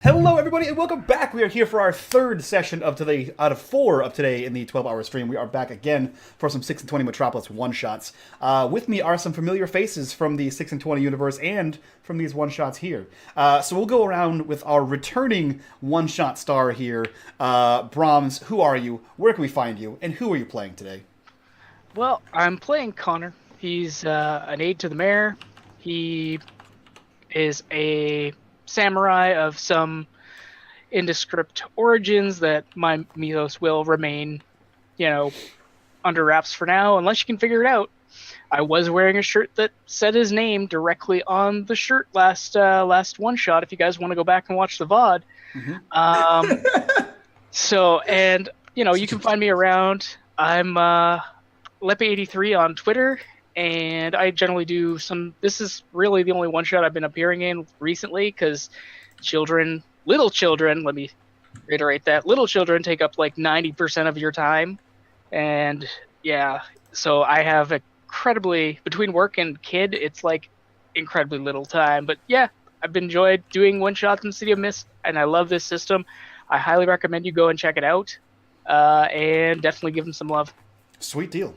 Hello, everybody, and welcome back. We are here for our third session of today, out of 4 of today in the 12-hour stream. We are back again for some 6&20 Metropolis one-shots. With me are some familiar faces from the 6&20 universe and from these one-shots here. So we'll go around with our returning one-shot star here. Brahms, who are you? Where can we find you? And who are you playing today? Well, I'm playing Connor. He's an aide to the mayor. He is a samurai of some indescript origins that my mythos will remain, under wraps for now, unless you can figure it out. I was wearing a shirt that said his name directly on the shirt last one shot. If you guys want to go back and watch the VOD, you can find me around. I'm Lepe83 on Twitter. And I generally do this is really the only one shot I've been appearing in recently because little children, let me reiterate that, little children take up like 90% of your time. And yeah, so I have between work and kid, it's like incredibly little time. But yeah, I've enjoyed doing one shots in City of Mist and I love this system. I highly recommend you go and check it out and definitely give them some love. Sweet deal.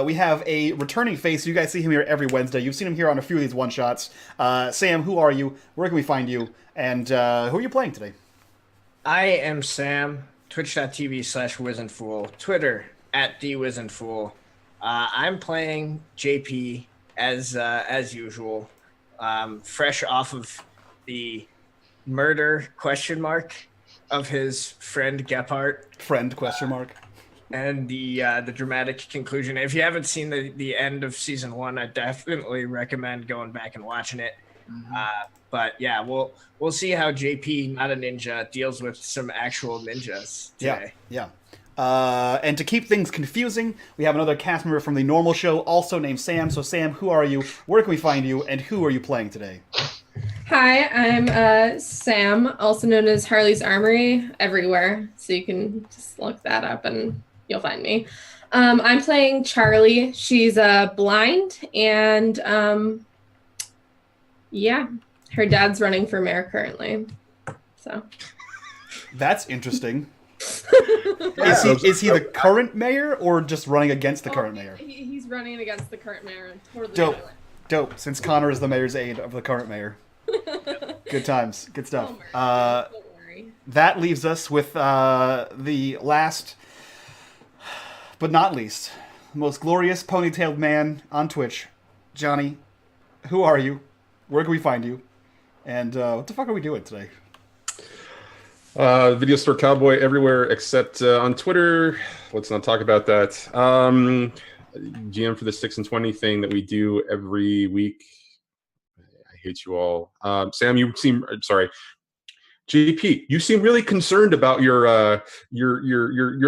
We have a returning face. You guys see him here every Wednesday. You've seen him here on a few of these one-shots. Sam, who are you? Where can we find you? And who are you playing today? I am Sam, twitch.tv/WizenFool, Twitter @TheWizenFool. I'm playing JP as usual, fresh off of the murder ? Of his friend Gephardt. And the dramatic conclusion. If you haven't seen the end of season 1, I definitely recommend going back and watching it. But yeah, we'll see how JP, not a ninja, deals with some actual ninjas today. Yeah. And to keep things confusing, we have another cast member from the normal show, also named Sam. So Sam, who are you? Where can we find you? And who are you playing today? Hi, I'm Sam, also known as Harley's Armory everywhere. So you can just look that up and you'll find me. I'm playing Charlie. She's blind and her dad's running for mayor currently. So that's interesting. Is he the current mayor or just running against the current mayor? He's running against the current mayor. Totally Dope. Since Connor is the mayor's aide of the current mayor. Good times. Good stuff. Don't worry. That leaves us with the last, but not least, most glorious ponytailed man on Twitch. Johnny, who are you? Where can we find you? And what the fuck are we doing today? Video store cowboy everywhere except on Twitter. Let's not talk about that. GM for the 6&20 thing that we do every week. I hate you all. Sam, JP, you seem really concerned about your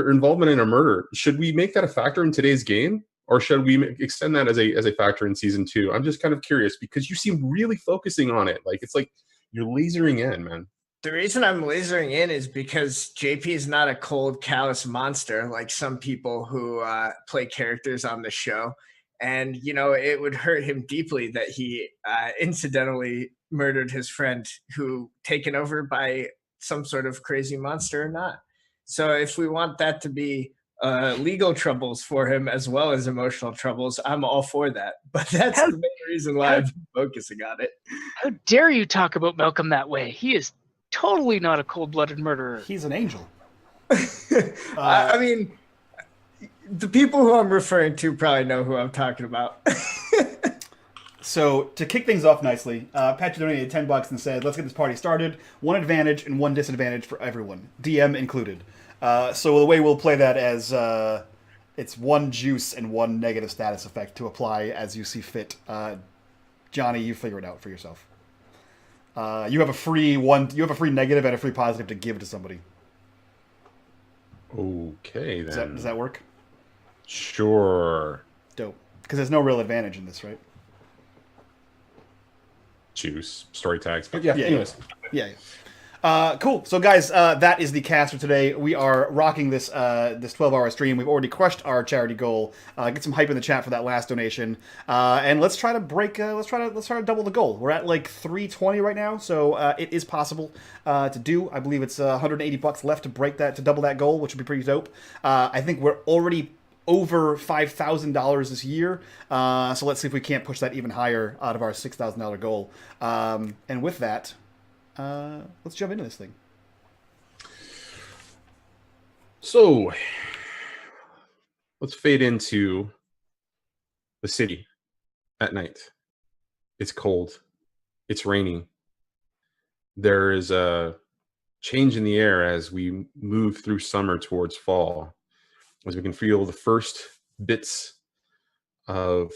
involvement in a murder. Should we make that a factor in today's game, or should we extend that as a factor in season 2? I'm just kind of curious because you seem really focusing on it. Like it's like you're lasering in, man. The reason I'm lasering in is because JP is not a cold, callous monster like some people who play characters on the show. And, it would hurt him deeply that he incidentally murdered his friend who taken over by some sort of crazy monster or not. So if we want that to be legal troubles for him as well as emotional troubles, I'm all for that. But that's the main reason why I'm focusing on it. How dare you talk about Malcolm that way? He is totally not a cold-blooded murderer. He's an angel. I mean, the people who I'm referring to probably know who I'm talking about. So to kick things off nicely, Patrick donated $10 and said, "Let's get this party started. 1 advantage and 1 disadvantage for everyone, DM included." So the way we'll play that as it's 1 juice and 1 negative status effect to apply as you see fit. Johnny, you figure it out for yourself. You have a free negative and a free positive to give to somebody. Okay, then. Does that work? Sure. Dope. Because there's no real advantage in this, right? Juice, story tags. But yeah, anyways. Yeah. Cool. So, guys, that is the cast for today. We are rocking this 12-hour stream. We've already crushed our charity goal. Get some hype in the chat for that last donation, and let's try to break. Let's try to double the goal. We're at like 320 right now, so it is possible to do. I believe it's $180 left to break that, to double that goal, which would be pretty dope. I think we're already over $5,000 this year, so let's see if we can't push that even higher out of our $6,000 goal. And with that. Let's jump into this thing. So, let's fade into the city at night. It's cold. It's rainy. There is a change in the air as we move through summer towards fall, as we can feel the first bits of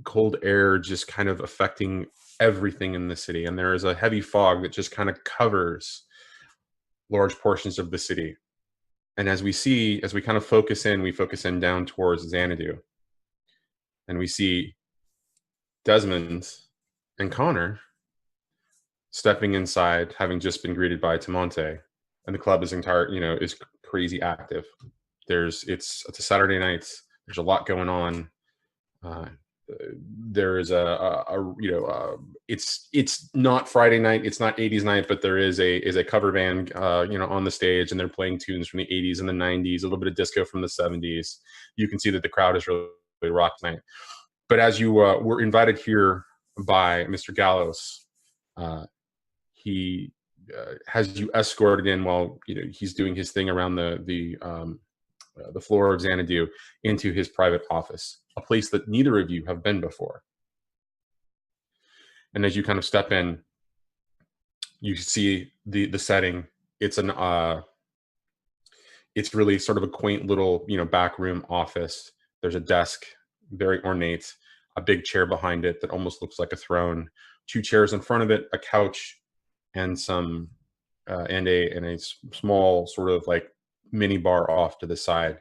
cold air just kind of affecting everything in the city, and there is a heavy fog that just kind of covers large portions of the city. And as we kind of focus in down towards Xanadu, and we see Desmond and Connor stepping inside, having just been greeted by Tamonte, and the club is crazy active. It's a Saturday night. There's a lot going on. There is it's not Friday night, it's not 80s night, but there is a cover band on the stage, and they're playing tunes from the 80s and the 90s, a little bit of disco from the 70s. You can see that the crowd is really rock tonight. But as you were invited here by Mr. Gallows, he has you escorted in while he's doing his thing around the floor of Xanadu into his private office, a place that neither of you have been before. And as you kind of step in, you see the setting. It's really sort of a quaint little back room office. There's a desk, very ornate, a big chair behind it that almost looks like a throne, 2 chairs in front of it, a couch, and some and a small sort of like mini bar off to the side.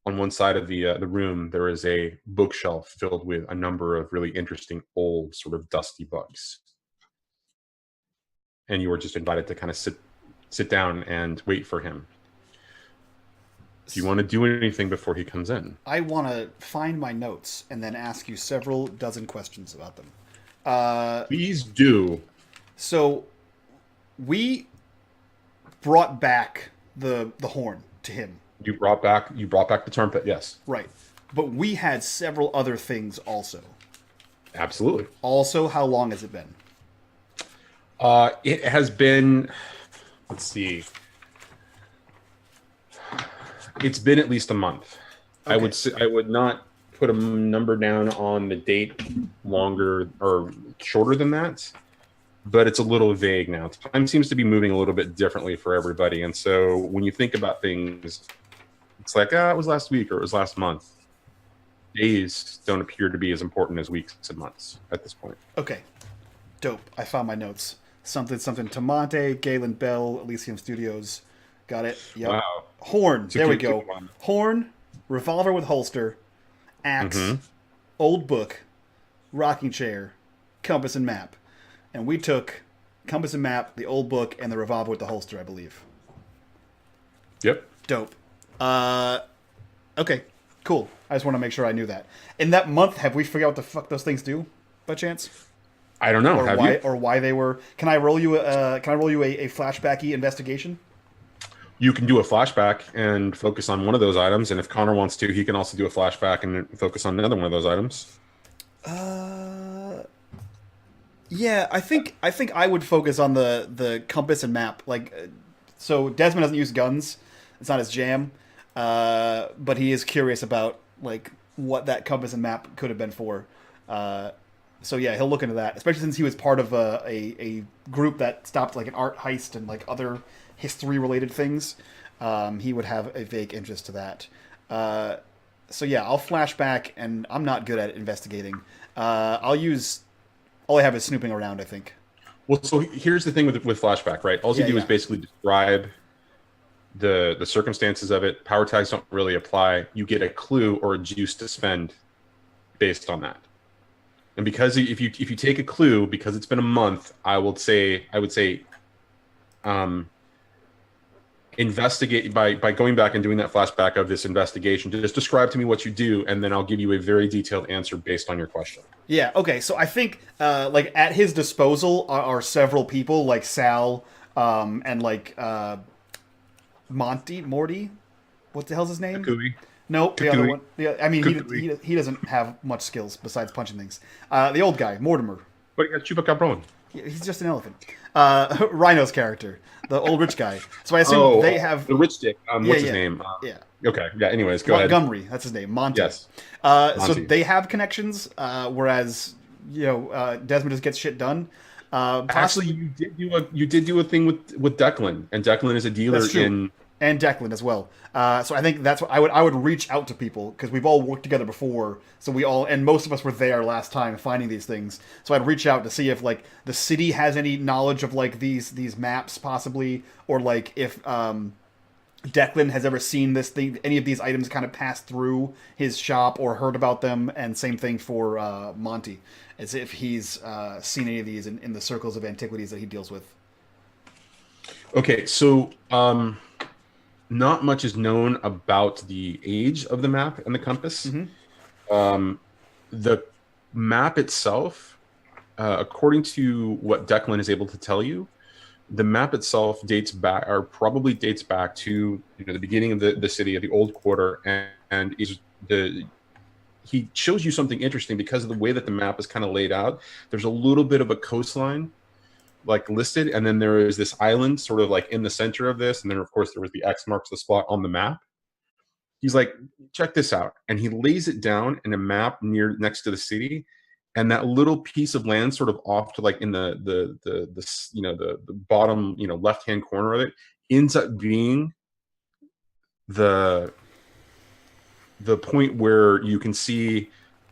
On one side of the room, there is a bookshelf filled with a number of really interesting old sort of dusty books. And you were just invited to kind of sit down and wait for him. Do you want to do anything before he comes in? I want to find my notes and then ask you several dozen questions about them. Please do. So, we brought back the horn to him. You brought back the trumpet, yes. Right. But we had several other things also. Absolutely. Also, how long has it been? It has been, let's see. It's been at least a month. Okay. I would not put a number down on the date longer or shorter than that, but it's a little vague now. Time seems to be moving a little bit differently for everybody. And so when you think about things, it's like, it was last week or it was last month. Days don't appear to be as important as weeks and months at this point. Okay. Dope. I found my notes. Something, Tamonte, Galen Bell, Elysium Studios. Got it. Yep. Wow. Horn. There we go. Horn, revolver with holster, axe, old book, rocking chair, compass and map. And we took compass and map, the old book, and the revolver with the holster, I believe. Yep. Dope. Okay, cool. I just want to make sure I knew that. In that month, have we figured out what the fuck those things do, by chance? I don't know. Or why they were? Can I roll you a flashbacky investigation? You can do a flashback and focus on one of those items, and if Connor wants to, he can also do a flashback and focus on another one of those items. Yeah, I think I would focus on the compass and map. So Desmond doesn't use guns; it's not his jam. But he is curious about what that compass and map could have been for. So yeah, he'll look into that, especially since he was part of a group that stopped an art heist and other history related things. He would have a vague interest to that. So yeah, I'll flash back, and I'm not good at investigating. I'll use. All I have is snooping around, I think. Well, so here's the thing with flashback, right? All you do is basically describe the circumstances of it. Power tags don't really apply. You get a clue or a juice to spend based on that. And because if you take a clue, because it's been a month, I would say investigate by going back and doing that flashback of this investigation. Just describe to me what you do, and then I'll give you a very detailed answer based on your question. Yeah. Okay. So I think like at his disposal are several people like Sal and like Morty. What the hell's his name? Kukui. Nope, the other Kukui. one. Yeah, I mean he doesn't have much skills besides punching things. The old guy, Mortimer. But you got Chupacabron. He's just an elephant. Rhino's character, the old rich guy. So I assume they have the rich dick. What's his name? Yeah. Okay. Yeah. Anyways, go ahead. Montgomery. That's his name. Monty. Yes. So Monty. they have connections, whereas Desmond just gets shit done. Actually, you did do a thing with Declan, and Declan is a dealer in. And Declan as well. So I think that's what I would reach out to people because we've all worked together before. So and most of us were there last time finding these things. So I'd reach out to see if like the city has any knowledge of like these maps possibly, or like if Declan has ever seen any of these items kind of pass through his shop or heard about them. And same thing for Monty, as if he's seen any of these in the circles of antiquities that he deals with. Okay, so not much is known about the age of the map and the compass. Mm-hmm. The map itself, according to what Declan is able to tell you, the map itself probably dates back to the beginning of the city of the Old Quarter, and he shows you something interesting because of the way that the map is kind of laid out. There's a little bit of a coastline like listed, and then there is this island sort of like in the center of this, and then of course there was the X marks the spot on the map. He's like, check this out, and he lays it down in a map next to the city, and that little piece of land sort of off to like in the bottom left hand corner of it ends up being the point where you can see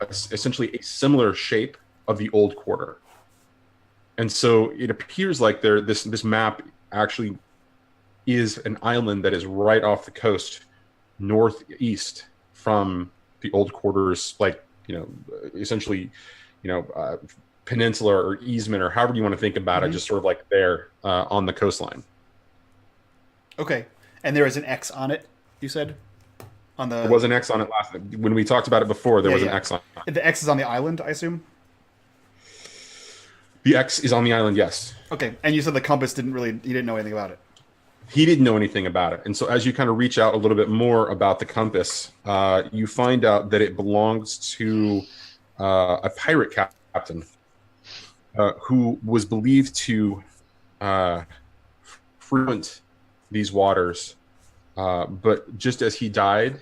essentially a similar shape of the Old Quarter. And so it appears like this map actually is an island that is right off the coast, northeast from the Old Quarter's, essentially, peninsula or easement or however you want to think about it, just sort of like there on the coastline. Okay, and there is an X on it. You said there was an X on it when we talked about it before. There was an X on it. The X is on the island, I assume. The X is on the island, yes. Okay, and you said the compass you didn't know anything about it. He didn't know anything about it. And so as you kind of reach out a little bit more about the compass, you find out that it belongs to a pirate captain who was believed to frequent these waters. But just as he died,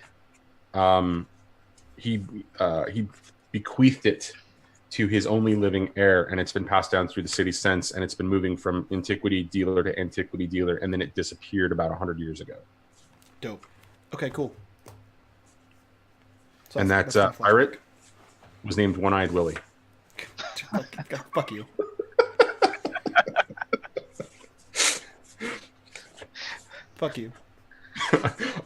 he bequeathed it to his only living heir, and it's been passed down through the city since, and it's been moving from antiquity dealer to antiquity dealer, and then it disappeared about 100 years ago. Dope. Okay, cool. So and that pirate was named One-Eyed Willie. God, fuck you. Fuck you.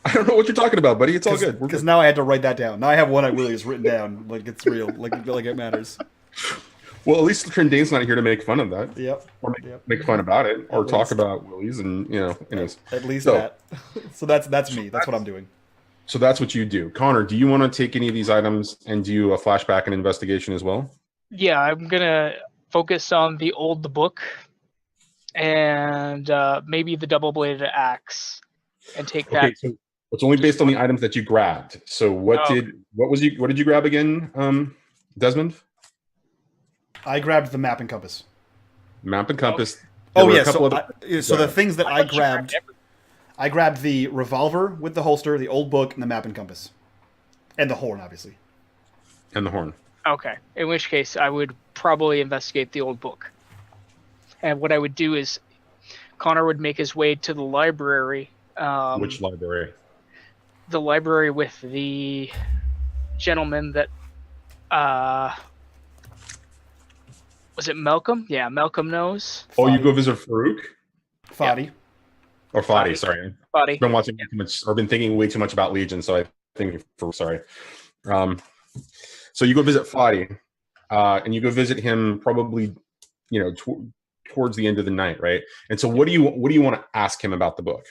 I don't know what you're talking about, buddy. It's all good. Because now I had to write that down. Now I have One-Eyed Willie's written down, like it's real, like it matters. Well, at least Trendane's not here to make fun of that. Yep. Or make fun about it, or talk about Willies, and anyways. At least that. So that's me. That's what I'm doing. So that's what you do, Connor. Do you want to take any of these items and do a flashback and investigation as well? Yeah, I'm gonna focus on the book, and maybe the double-bladed axe. And take that. Okay, so it's only based on the items that you grabbed. So what did you grab again, Desmond? I grabbed the map and compass. Map and compass. So the things that I grabbed the revolver with the holster, the old book, and the map and compass, and the horn, obviously. And the horn. Okay. In which case, I would probably investigate the old book. And what I would do is, Connor would make his way to the library. Which library? The library with the gentleman that was it Malcolm? Yeah, Malcolm knows. Oh, you go visit Farouk? Fadi. Yeah. Or Fadi, sorry. Fadi. I've been watching too much, or been thinking way too much about Legion, so I think sorry. So you go visit Fadi, and you go visit him probably, towards the end of the night, right? And so what do you want to ask him about the book?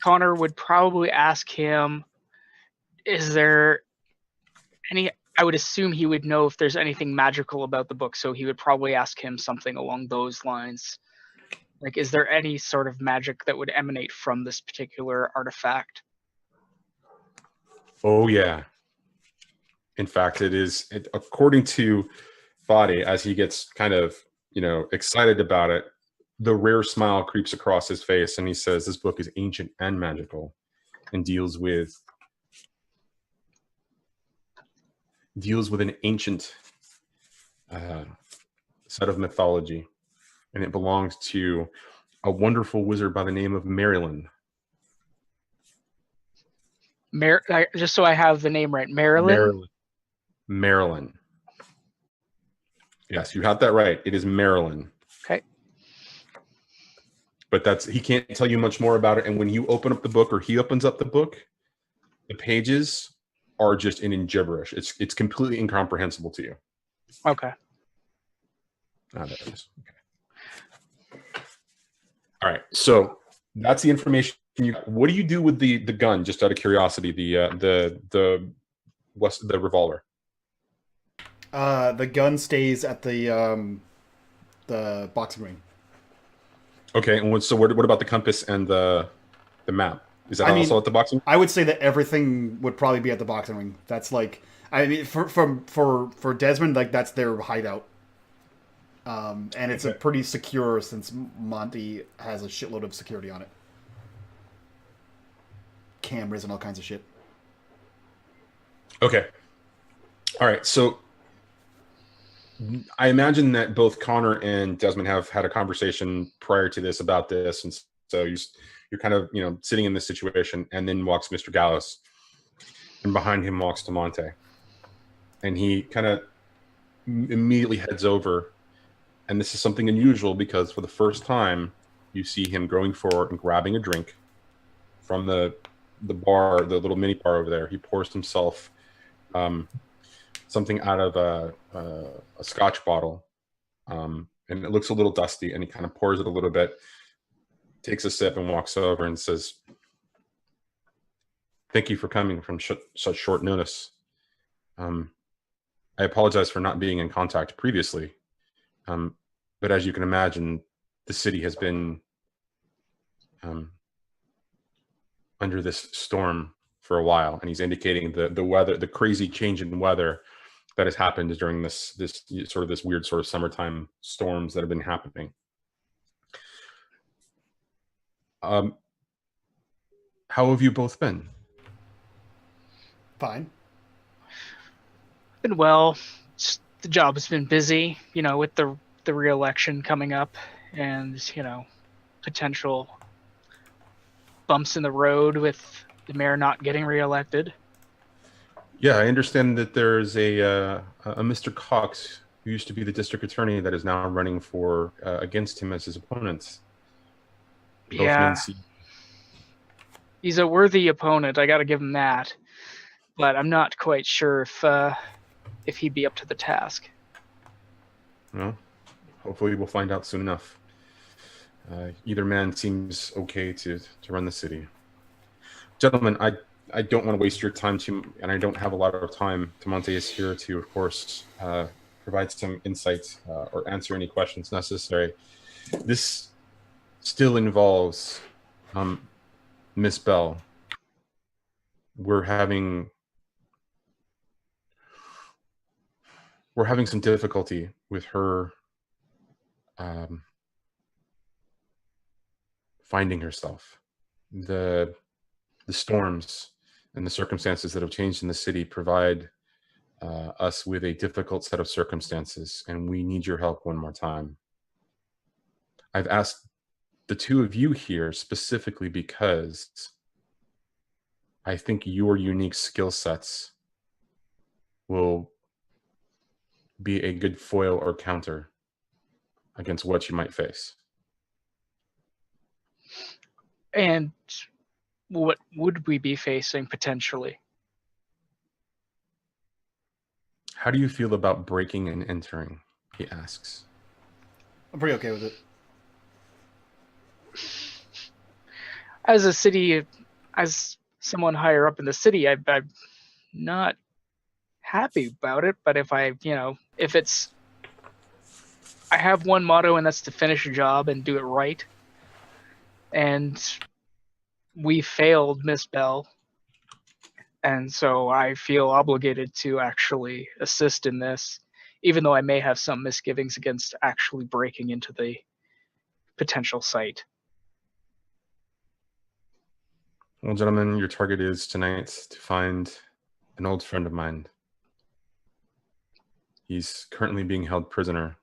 Connor would probably ask him, is there any, I would assume he would know if there's anything magical about the book, so he would probably ask him something along those lines. Like, is there any sort of magic that would emanate from this particular artifact? Oh, yeah. In fact, according to Fadi, as he gets kind of, excited about it, the rare smile creeps across his face, and he says, this book is ancient and magical and deals with an ancient set of mythology, and it belongs to a wonderful wizard by the name of Marilyn. Just so I have the name right, Marilyn? Marilyn. Yes, you have that right. It is Marilyn. Okay. But he can't tell you much more about it. And when you open up the book, or he opens up the book, the pages are just in gibberish. It's completely incomprehensible to you. Okay. There it is. Okay. All right. So that's the information. What do you do with the gun? Just out of curiosity, the revolver. The gun stays at the boxing ring. Okay, and what about the compass and the map? Is that also at the boxing? I would say that everything would probably be at the boxing ring. That's like, I mean, for Desmond, like that's their hideout. And it's a pretty secure, since Monty has a shitload of security on it, cameras and all kinds of shit. Okay. All right. So I imagine that both Connor and Desmond have had a conversation prior to this about this, and so you're kind of sitting in this situation, and then walks Mr. Gallows, and behind him walks Tamonte, and he kind of immediately heads over, and this is something unusual because for the first time you see him going forward and grabbing a drink from the bar, the little mini bar over there. He pours himself something out of a Scotch bottle, and it looks a little dusty, and he kind of pours it a little bit, takes a sip, and walks over and says, "Thank you for coming from such short notice. I apologize for not being in contact previously, but as you can imagine, the city has been under this storm for a while," and he's indicating the weather, the crazy change in weather that has happened during this weird sort of summertime storms that have been happening. How have you both been? Fine. Been well. The job has been busy, with the re-election coming up, and potential bumps in the road with the mayor not getting re-elected. Yeah, I understand that there's a Mr. Cox, who used to be the district attorney, that is now running for against him as his opponent. Yeah, he's a worthy opponent. I got to give him that, but I'm not quite sure if he'd be up to the task. Well, hopefully we'll find out soon enough. Either man seems okay to run the city. Gentlemen, I don't want to waste your time and I don't have a lot of time. Tamonte is here to, of course, provide some insight or answer any questions necessary. This still involves Miss Bell. We're having some difficulty with her finding herself. The storms and the circumstances that have changed in the city provide us with a difficult set of circumstances, and we need your help one more time. I've asked the two of you here specifically because I think your unique skill sets will be a good foil or counter against what you might face. And what would we be facing potentially? How do you feel about breaking and entering he asks. I'm pretty okay with it. As someone higher up in the city, I'm not happy about it. But if I have one motto, and that's to finish a job and do it right. And we failed Miss Bell, and so I feel obligated to actually assist in this, even though I may have some misgivings against actually breaking into the potential site. Well, gentlemen, your target is tonight to find an old friend of mine. He's currently being held prisoner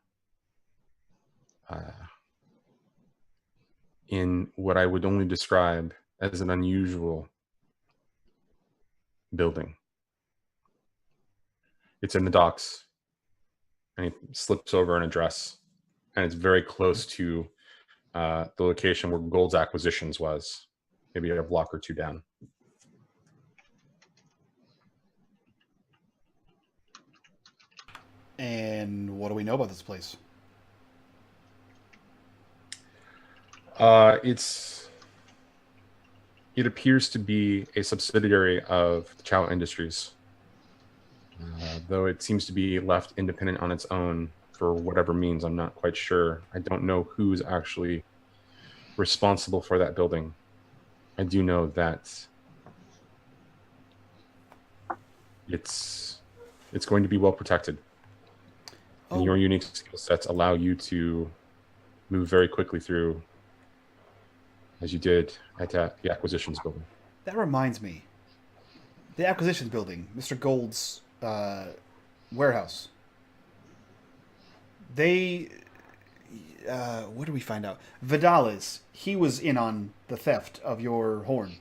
in what I would only describe as an unusual building. It's in the docks, and he slips over an address, and it's very close to the location where Gold's Acquisitions was, maybe a block or two down. And what do we know about this place? It appears to be a subsidiary of the Chow Industries, though it seems to be left independent on its own for whatever means. I'm not quite sure. I don't know who's actually responsible for that building. I do know that it's going to be well protected. And your unique skill sets allow you to move very quickly through, as you did at the Acquisitions building. That reminds me. The Acquisitions building, Mr. Gold's warehouse. They... what did we find out? Vidales, he was in on the theft of your horn.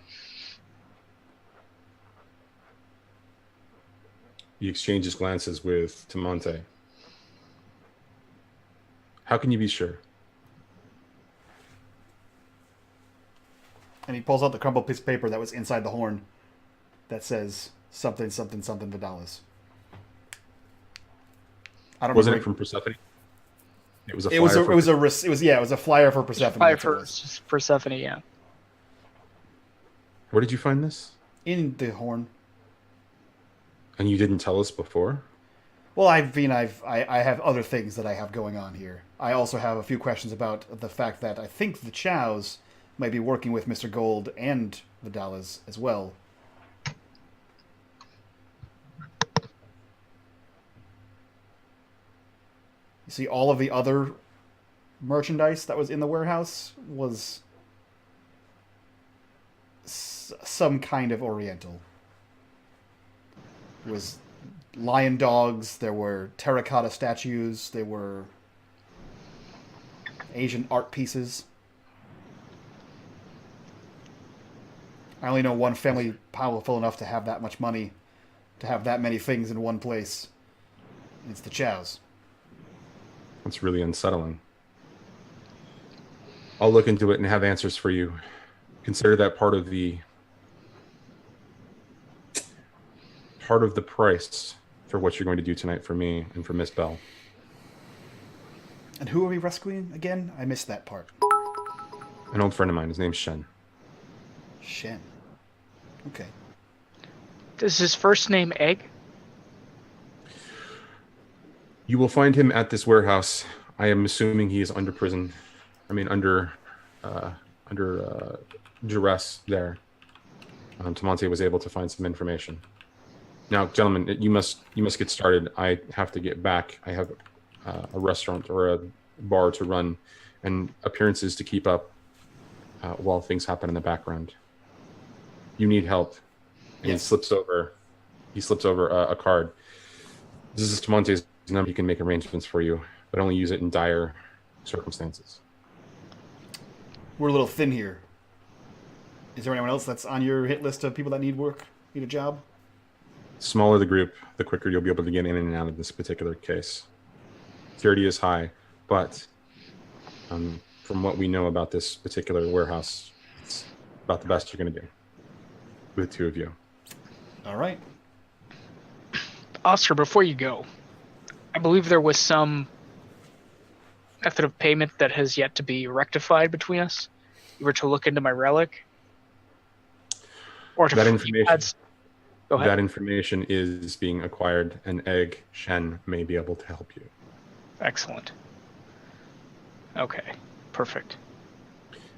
He exchanges glances with Tamonte. How can you be sure? And he pulls out the crumpled piece of paper that was inside the horn that says something, something, something Vidales. I don't know. Wasn't it from Persephone? It was a flyer. It was a flyer for Persephone. Flyer for Persephone, yeah. Where did you find this? In the horn. And you didn't tell us before? Well, I have other things that I have going on here. I also have a few questions about the fact that I think the Chows might be working with Mr. Gold and Vidales as well. You see, all of the other merchandise that was in the warehouse was some kind of Oriental. It was lion dogs, there were terracotta statues, there were Asian art pieces. I only know one family powerful enough to have that much money, to have that many things in one place. It's the Chows. That's really unsettling. I'll look into it and have answers for you. Consider that part of the price for what you're going to do tonight for me and for Miss Bell. And who are we rescuing again? I missed that part. An old friend of mine. His name's Shen. Shen. Okay. Is his first name Egg? You will find him at this warehouse. I am assuming he is under prison. I mean, under duress there. Tamonte was able to find some information. Now, gentlemen, you must get started. I have to get back. I have a restaurant or a bar to run, and appearances to keep up while things happen in the background. You need help. And yes. He slips over a card. This is Tamonte's number. He can make arrangements for you, but only use it in dire circumstances. We're a little thin here. Is there anyone else that's on your hit list of people that need work, need a job? Smaller the group, the quicker you'll be able to get in and out of this particular case. Security is high, but from what we know about this particular warehouse, it's about the best you're going to do with the two of you. All right. Oscar, before you go, I believe there was some method of payment that has yet to be rectified between us. You were to look into my relic, or to That information. Go ahead. That information is being acquired, and Egg Shen may be able to help you. Excellent. Okay, perfect.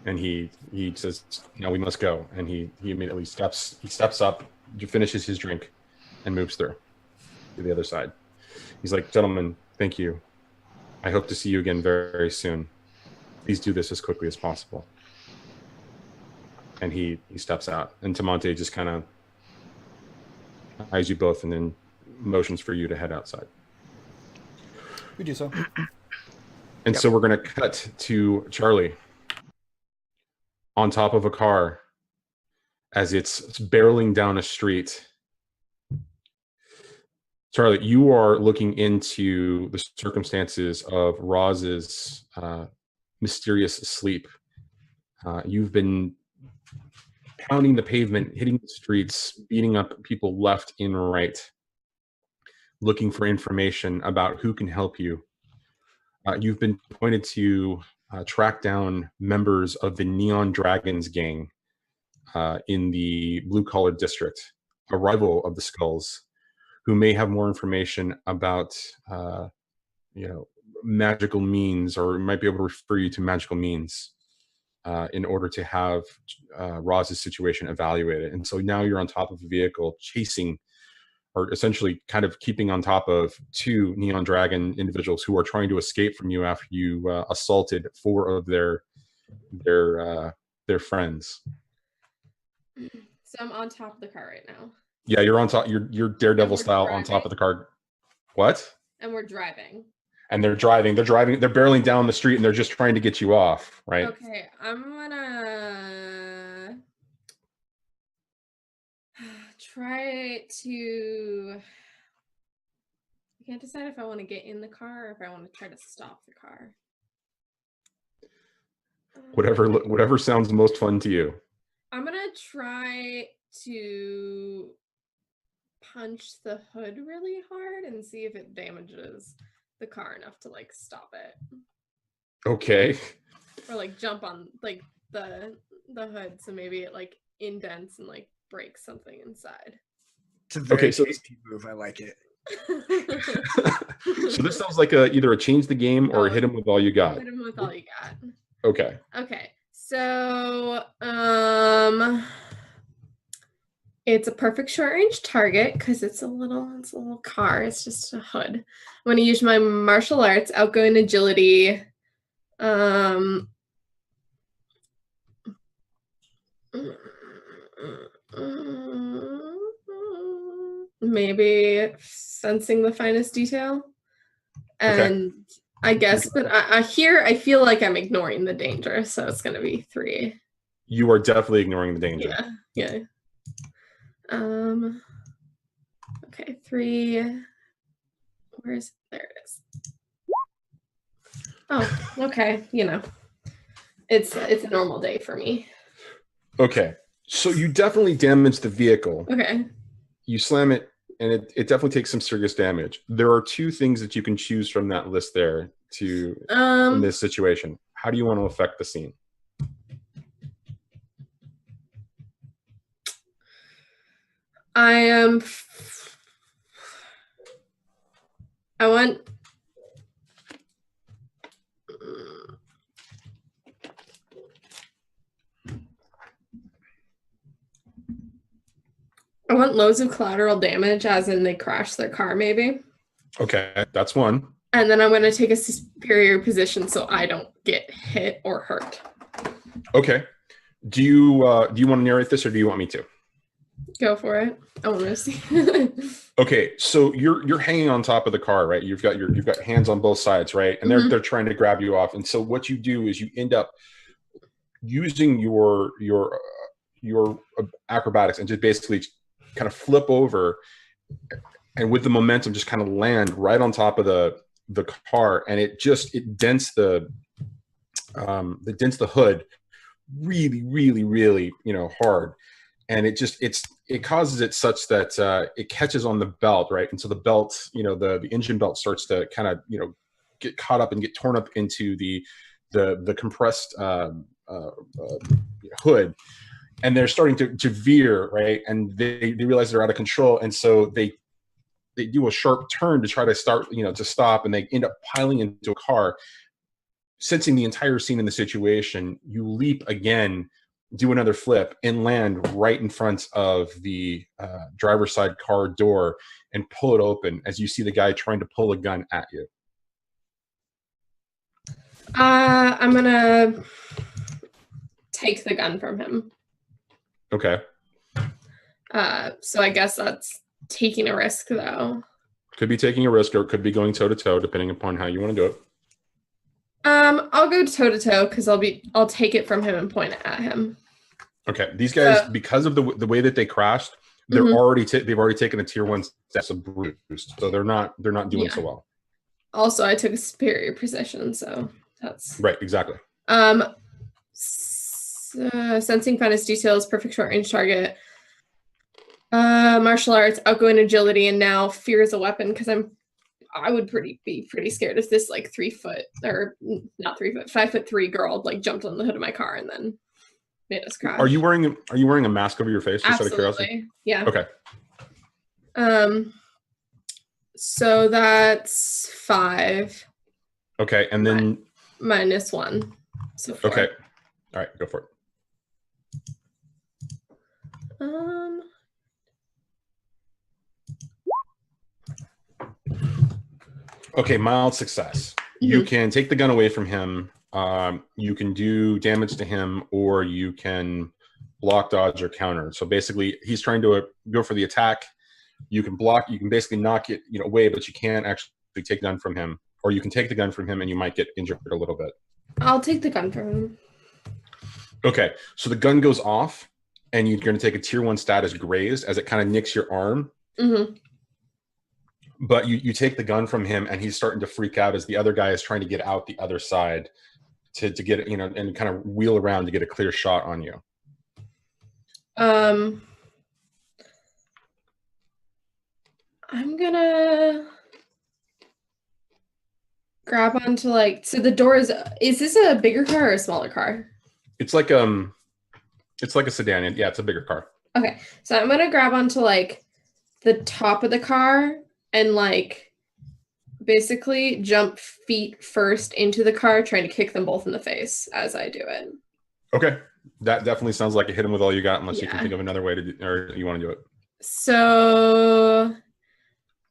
And he says, "Now we must go." And he immediately steps up, finishes his drink, and moves through to the other side. He's like, "Gentlemen, thank you. I hope to see you again very, very soon. Please do this as quickly as possible." And he steps out, and Tamonte just kind of eyes you both and then motions for you to head outside. We do so. And so we're going to cut to Charlie on top of a car as it's barreling down a street. Charlie, you are looking into the circumstances of Roz's mysterious sleep. You've been pounding the pavement, hitting the streets, beating up people left and right, looking for information about who can help you. You've been pointed to track down members of the Neon Dragons gang in the blue-collar district, a rival of the Skulls, who may have more information about, magical means, or might be able to refer you to magical means in order to have Roz's situation evaluated. And so now you're on top of a vehicle chasing, or essentially kind of keeping on top of, two Neon Dragon individuals who are trying to escape from you after you assaulted 4 of their friends. So I'm on top of the car right now. Yeah, you're on top. You're Daredevil style on top of the car. What? And we're driving. And they're driving. They're barreling down the street, and they're just trying to get you off, right? Okay, I'm gonna try to. I can't decide if I want to get in the car or if I want to try to stop the car. Whatever sounds most fun to you. I'm gonna try to punch the hood really hard and see if it damages the car enough to like stop it. Okay. Or like jump on like the hood, so maybe it like indents and like breaks something inside. It's a very tasty move. I like it. So this sounds like either a change the game or hit him with all you got. Hit him with all you got. Okay. Okay. So it's a perfect short range target because it's a little car. It's just a hood. I'm going to use my martial arts, outgoing agility. Maybe sensing the finest detail. And okay. I guess, but I feel like I'm ignoring the danger, so it's going to be 3. You are definitely ignoring the danger. Yeah. Okay, 3. There it is. Oh, okay. It's a normal day for me. Okay, so you definitely damage the vehicle. Okay. You slam it, and it definitely takes some serious damage. There are 2 things that you can choose from that list there in this situation. How do you want to affect the scene? I want loads of collateral damage, as in they crash their car, maybe. Okay, that's one. And then I'm going to take a superior position so I don't get hit or hurt. Okay. Do you want to narrate this, or do you want me to? Go for it. I want to see. Okay, so you're hanging on top of the car, right? You've got hands on both sides, right? And they're trying to grab you off. And so what you do is you end up using your acrobatics and just basically kind of flip over, and with the momentum just kind of land right on top of the car, and it dents the hood really, really, really, hard. And it causes it such that it catches on the belt, right? And so the belt, the engine belt starts to kind of, get caught up and get torn up into the compressed hood, and they're starting to veer, right? And they realize they're out of control, and so they do a sharp turn to try to start, to stop, and they end up piling into a car. Sensing the entire scene in the situation, you leap again, do another flip, and land right in front of the driver's side car door and pull it open as you see the guy trying to pull a gun at you. I'm gonna take the gun from him. Okay. So I guess that's taking a risk, though. Could be taking a risk, or it could be going toe to toe, depending upon how you want to do it. I'll go toe to toe because I'll take it from him and point it at him. Okay. These guys, because of the way that they crashed, they're already they've already taken a tier 1 stats of boost, so they're not doing so well. Also, I took a superior position, so that's right. Exactly. Sensing finest details, perfect short range target. Martial arts, outgoing agility, and now fear is a weapon because I would be pretty scared if this like 3 foot, or not 3 foot, 5'3" girl like jumped on the hood of my car and then made us crash. Are you wearing a mask over your face? Just Absolutely. Out of curiosity? Yeah. Okay. So that's 5. Okay, and then -1. So 4. Okay. All right, go for it. Okay, mild success. You can take the gun away from him. You can do damage to him, or you can block, dodge, or counter. So basically, he's trying to go for the attack. You can block. You can basically knock it away, but you can't actually take the gun from him. Or you can take the gun from him, and you might get injured a little bit. I'll take the gun from him. Okay, so the gun goes off, and you're going to take a tier 1 status grazed as it kind of nicks your arm. But you take the gun from him, and he's starting to freak out as the other guy is trying to get out the other side to get it, and kind of wheel around to get a clear shot on you. I'm gonna grab onto so the door is this a bigger car or a smaller car? It's like a sedan. Yeah, it's a bigger car. Okay, so I'm gonna grab onto the top of the car and basically jump feet first into the car, trying to kick them both in the face as I do it. Okay, that definitely sounds like a hit him with all you got, unless you can think of another way to do, or you want to do it. So,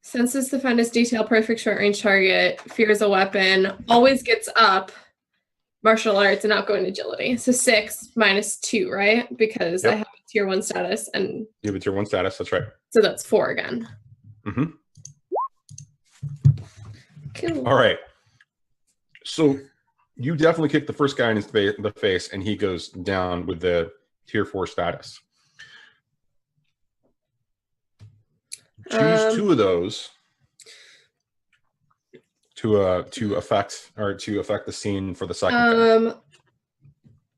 senses the finest detail, perfect short range target, fear is a weapon, always gets up, martial arts, and outgoing agility. So 6 -2, right? Because I have a tier 1 status, and you have a tier 1 status. That's right. So that's 4 again. Cool. All right. So you definitely kick the first guy in the face, and he goes down with the tier 4 status. Choose 2 of those to affect the scene for the second guy.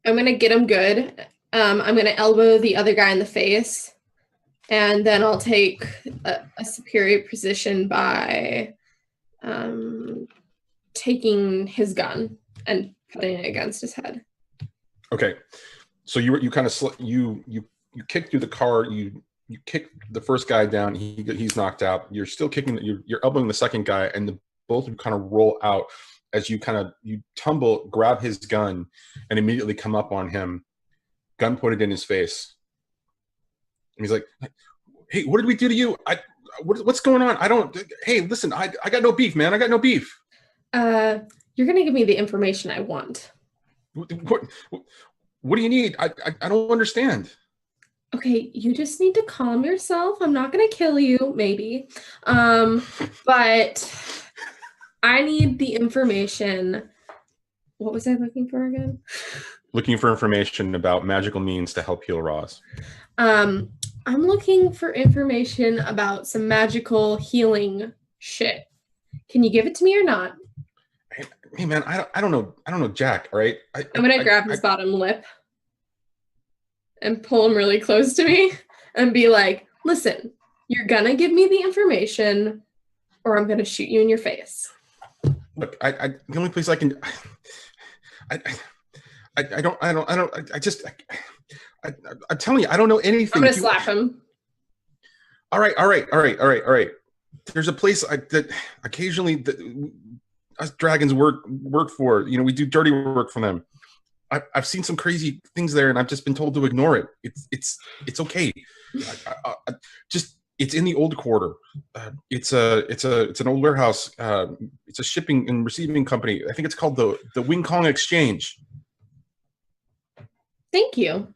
I'm gonna get him good. I'm gonna elbow the other guy in the face, and then I'll take a superior position by taking his gun and putting it against his head. Okay, so you kind of you kick through the car. You kick the first guy down. He's knocked out. You're still kicking. You're elbowing the second guy, and both of you kind of roll out as you tumble, grab his gun, and immediately come up on him, gun pointed in his face. And he's like, "Hey, what did we do to you? What's going on? Hey, listen, I got no beef, man. I got no beef." You're gonna give me the information I want. What do you need? I don't understand. Okay, you just need to calm yourself. I'm not gonna kill you, maybe. But I need the information. What was I looking for again? Looking for information about magical means to help heal Roz. I'm looking for information about some magical healing shit. Can you give it to me or not? Hey man, I don't know Jack, all right? I'm gonna grab his bottom lip and pull him really close to me and be like, "Listen, you're gonna give me the information or I'm gonna shoot you in your face." Look, the only place I can, I, I'm telling you, I don't know anything. I'm gonna If you- slap him. All right. There's a place that occasionally us dragons work for. You know, we do dirty work for them. I've seen some crazy things there, and I've just been told to ignore it. It's okay. Just it's in the old quarter. It's an old warehouse. It's a shipping and receiving company. I think it's called the Wing Kong Exchange. Thank you.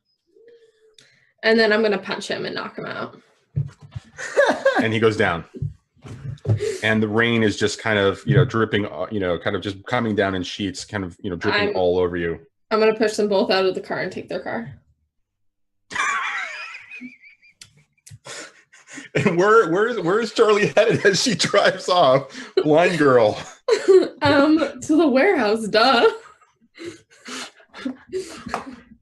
And then I'm gonna punch him and knock him out. And he goes down. And the rain is just kind of, dripping, kind of just coming down in sheets, kind of, dripping all over you. I'm gonna push them both out of the car and take their car. And where is Charlie headed as she drives off? Blind girl. To the warehouse, duh.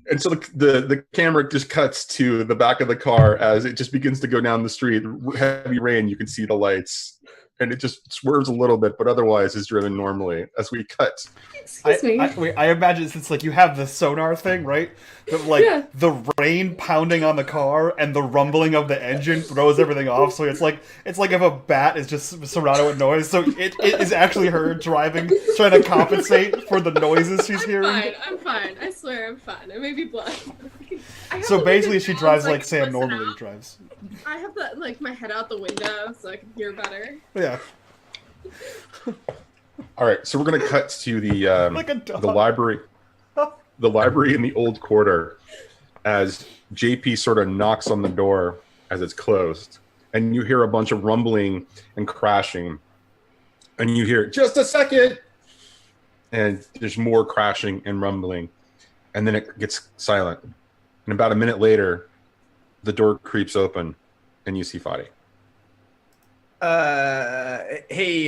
And so the camera just cuts to the back of the car as it just begins to go down the street. Heavy rain, you can see the lights. And it just swerves a little bit, but otherwise is driven normally as we cut. Excuse me. I imagine it's like you have the sonar thing, right? But the rain pounding on the car and the rumbling of the engine throws everything off. So it's like if a bat is just surrounded with noise. So it is actually her driving, trying to compensate for the noises she's hearing. I'm fine. I swear I'm fine. I may be blind. So basically, she drives like Sam normally drives. I have my head out the window so I can hear better. Yeah. All right, so we're gonna cut to the Like a dog. the library in the old quarter as JP sort of knocks on the door as it's closed, and you hear a bunch of rumbling and crashing, and you hear just a second, and there's more crashing and rumbling, and then it gets silent, and about a minute later, the door creeps open, and you see Fadi. Hey,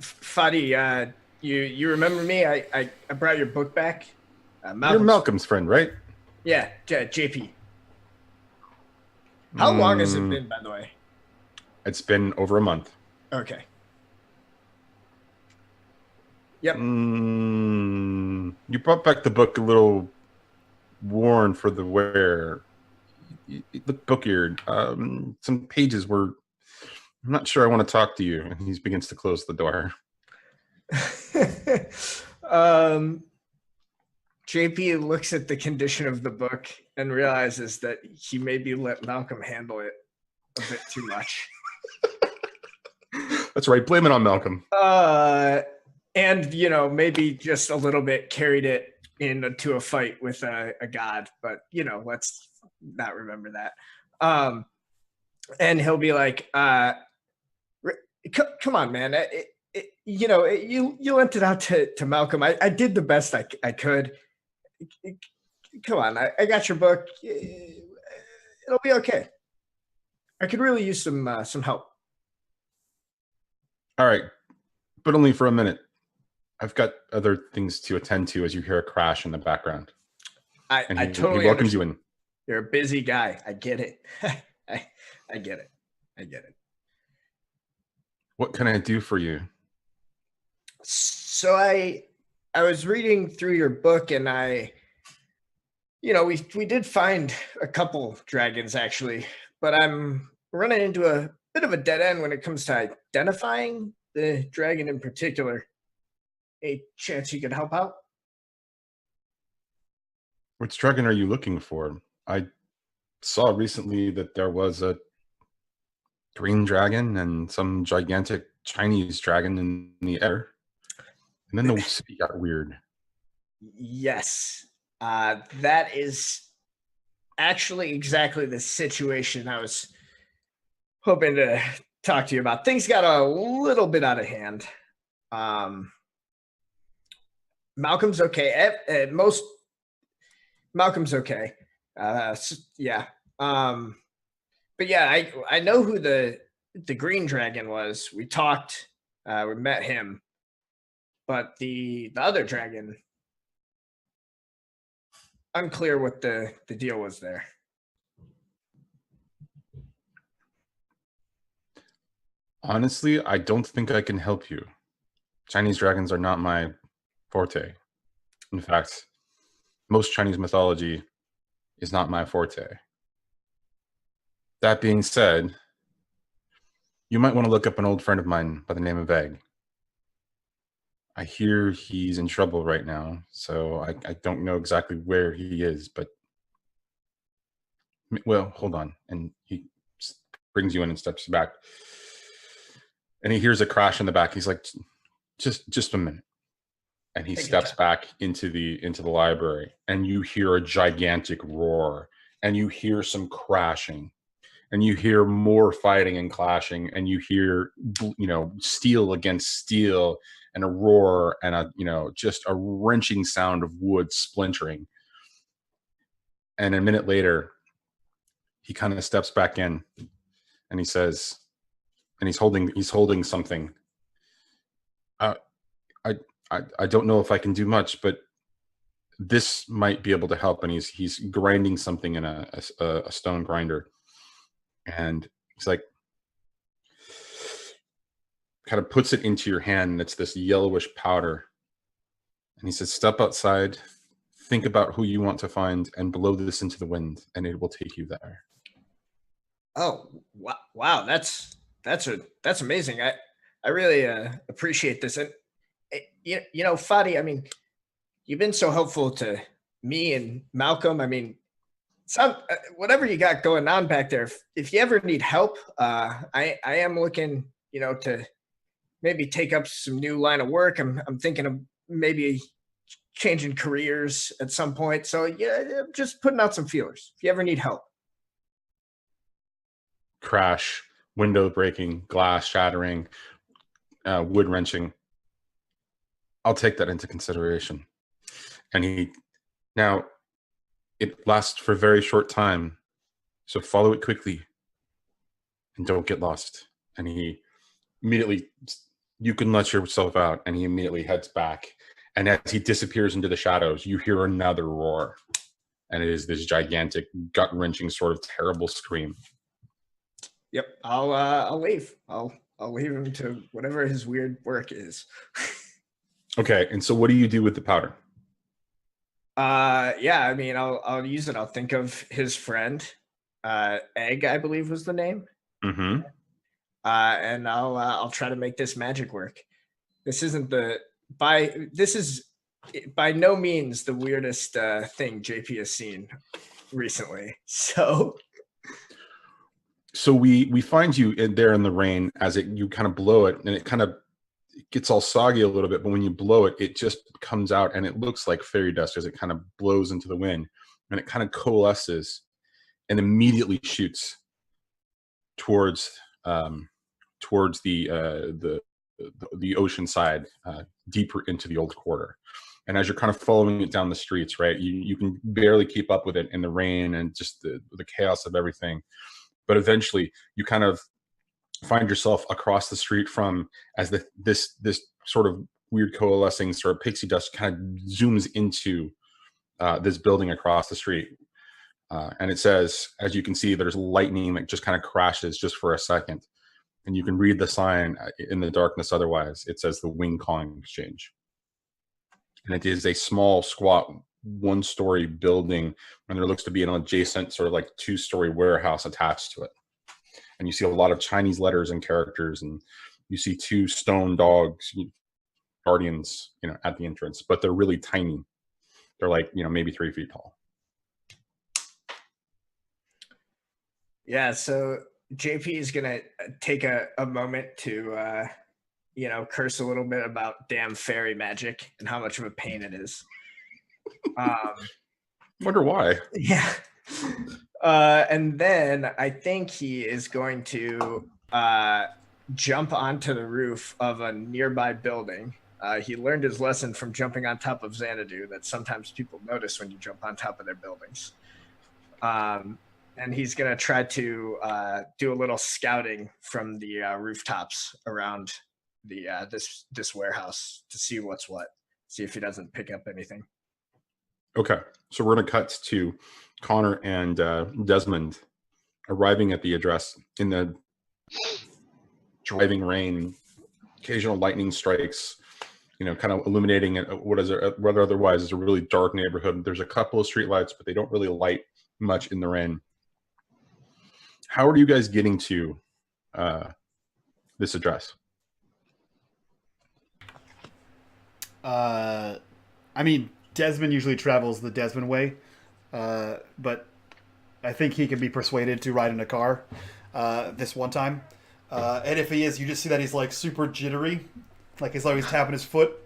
Fadi, you remember me? I brought your book back. You're Malcolm's friend, right? Yeah, JP. How long has it been, by the way? It's been over a month. Okay. Yep. You brought back the book a little worn for the wear. It looked book-eared. Some pages were... I'm not sure I want to talk to you. And he begins to close the door. JP looks at the condition of the book and realizes that he maybe let Malcolm handle it a bit too much. That's right. Blame it on Malcolm. And, maybe just a little bit carried it into a fight with a god. But, let's not remember that. And he'll be like, come on, man. You lent it out to Malcolm. I did the best I could. Come on, I got your book. It'll be okay. I could really use some help. All right, but only for a minute. I've got other things to attend to as you hear a crash in the background. I totally he welcomes you in. You're a busy guy. I get it. I get it. What can I do for you? So I was reading through your book, and we did find a couple dragons actually, but I'm running into a bit of a dead end when it comes to identifying the dragon in particular. A chance you could help out? Which dragon are you looking for? I saw recently that there was a green dragon and some gigantic Chinese dragon in the air. And then the city got weird. Yes. That is actually exactly the situation I was hoping to talk to you about. Things got a little bit out of hand. Malcolm's okay. Malcolm's okay. Yeah. But yeah, I know who the green dragon was. We talked. We met him. But the other dragon, unclear what the deal was there. Honestly, I don't think I can help you. Chinese dragons are not my forte. In fact, most Chinese mythology is not my forte. That being said, you might want to look up an old friend of mine by the name of Egg. I hear he's in trouble right now, so I don't know exactly where he is, but well, hold on. And he brings you in and steps back. And he hears a crash in the back. He's like, just a minute. And he steps back into the library, and you hear a gigantic roar, and you hear some crashing, and you hear more fighting and clashing, and you hear, steel against steel, and a roar, and just a wrenching sound of wood splintering. And a minute later, he kind of steps back in, and he says, and he's holding something. I don't know if I can do much, but this might be able to help. And he's grinding something in a stone grinder, and he's like, kind of puts it into your hand, and it's this yellowish powder. And he says, "Step outside, think about who you want to find, and blow this into the wind, and it will take you there." Oh, wow! That's amazing. I really appreciate this. And Fadi, I mean, you've been so helpful to me and Malcolm. I mean, whatever you got going on back there, if you ever need help, I am looking, to maybe take up some new line of work. I'm thinking of maybe changing careers at some point. So yeah, just putting out some feelers. If you ever need help. Crash, window breaking, glass shattering, wood wrenching. I'll take that into consideration. And now it lasts for a very short time, so follow it quickly and don't get lost. And he immediately, you can let yourself out, and he immediately heads back. And as he disappears into the shadows, you hear another roar, and it is this gigantic, gut-wrenching, sort of terrible scream. Yep, I'll leave. I'll leave him to whatever his weird work is. Okay, and so what do you do with the powder? Yeah, I mean, I'll use it. I'll think of his friend, Egg, I believe was the name. Mm-hmm. And I'll try to make this magic work. This is by no means the weirdest thing JP has seen recently. So we find you there in the rain as you kind of blow it, and it kind of gets all soggy a little bit, but when you blow it, it just comes out, and it looks like fairy dust as it kind of blows into the wind, and it kind of coalesces and immediately shoots towards the ocean side, deeper into the old quarter. And as you're kind of following it down the streets, right, you can barely keep up with it in the rain and just the chaos of everything. But eventually you kind of find yourself across the street from, as this sort of weird coalescing sort of pixie dust kind of zooms into this building across the street. And it says, as you can see, there's lightning that just kind of crashes just for a second. And you can read the sign in the darkness otherwise. It says the Wing Calling Exchange. And it is a small, squat, one-story building, and there looks to be an adjacent sort of like two-story warehouse attached to it. And you see a lot of Chinese letters and characters, and you see two stone dogs, guardians, at the entrance, but they're really tiny. They're like, maybe 3 feet tall. Yeah, so JP is gonna take a moment to curse a little bit about damn fairy magic and how much of a pain it is. Wonder why. Yeah. And then I think he is going to jump onto the roof of a nearby building. He learned his lesson from jumping on top of Xanadu, that sometimes people notice when you jump on top of their buildings. And he's going to try to do a little scouting from the rooftops around this warehouse to see what's what, see if he doesn't pick up anything. Okay, so we're going to cut to Connor and Desmond arriving at the address in the driving rain. Occasional lightning strikes, kind of illuminating what otherwise is a really dark neighborhood. There's a couple of streetlights, but they don't really light much in the rain. How are you guys getting to this address? I mean, Desmond usually travels the Desmond way, but I think he can be persuaded to ride in a car this one time. And if he is, you just see that he's like super jittery, like he's always tapping his foot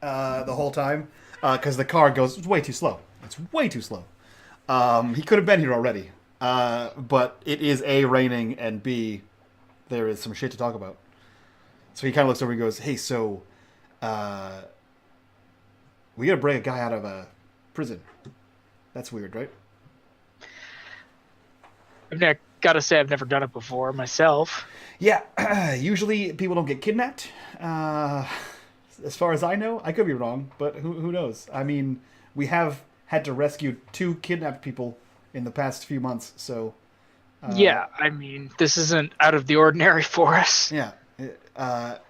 the whole time because the car goes way too slow. It's way too slow. He could have been here already, but it is A, raining, and B, there is some shit to talk about. So he kind of looks over and goes, "Hey, so we gotta bring a guy out of a prison. That's weird, right?" Gotta say, I've never done it before myself. Yeah, usually people don't get kidnapped. As far as I know, I could be wrong, but who knows? I mean, we have had to rescue 2 kidnapped people in the past few months, so... yeah, I mean, this isn't out of the ordinary for us. Yeah.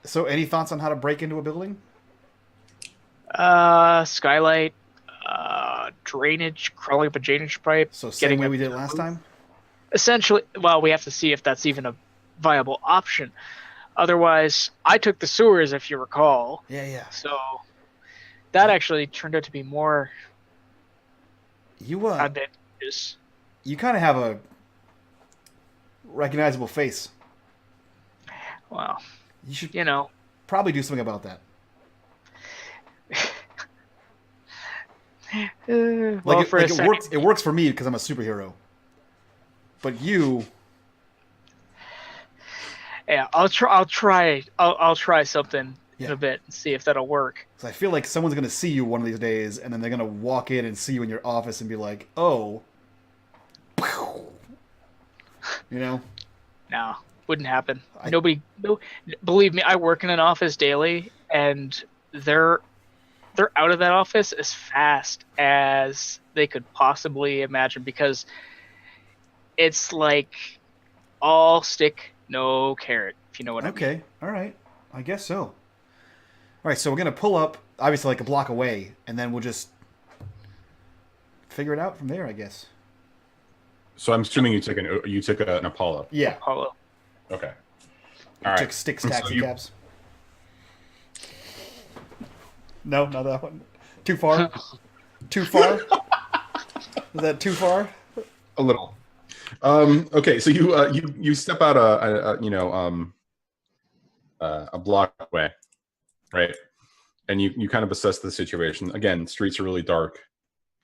So any thoughts on how to break into a building? Skylight, drainage, crawling up a drainage pipe. So same getting way up we did to last the roof. time? Essentially, well, we have to see if that's even a viable option. Otherwise, I took the sewers, if you recall. Yeah. So that actually turned out to be more You advantageous. you kind of have a recognizable face. Well, You should you probably do something about that. well, Like, for a it second, works. It works for me because I'm a superhero. But you, yeah, I'll try something in Yeah. a bit and see if that'll work. 'cause I feel like someone's gonna see you one of these days, and then they're gonna walk in and see you in your office and be like, "Oh, you know." No, wouldn't happen. No, believe me, I work in an office daily, and they're out of that office as fast as they could possibly imagine because it's like all stick, no carrot, if you know what I mean. Okay, all right, I guess so. All right, so we're gonna pull up, obviously, like a block away, and then we'll just figure it out from there, I guess. So I'm assuming you took an Apollo. Yeah, Apollo. Okay. All took right. Sticks So taxi you- cabs. No, not that one. Too far. Too far. Is that too far? A little. Okay, so you step out a block away, right? And you kind of assess the situation. Again, streets are really dark,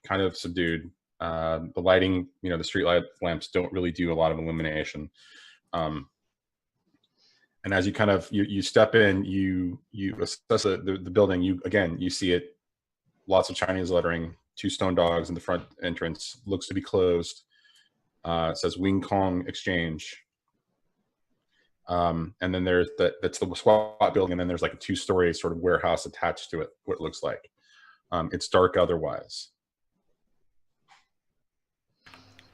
kind of subdued. The lighting, the street lamps don't really do a lot of illumination. And as you kind of you step in, you assess the building. You see it, lots of Chinese lettering, 2 stone dogs in the front entrance. Looks to be closed. It says Wing Kong Exchange. And then that's the squat building, and then there's like a 2-story sort of warehouse attached to it, what it looks like. It's dark otherwise.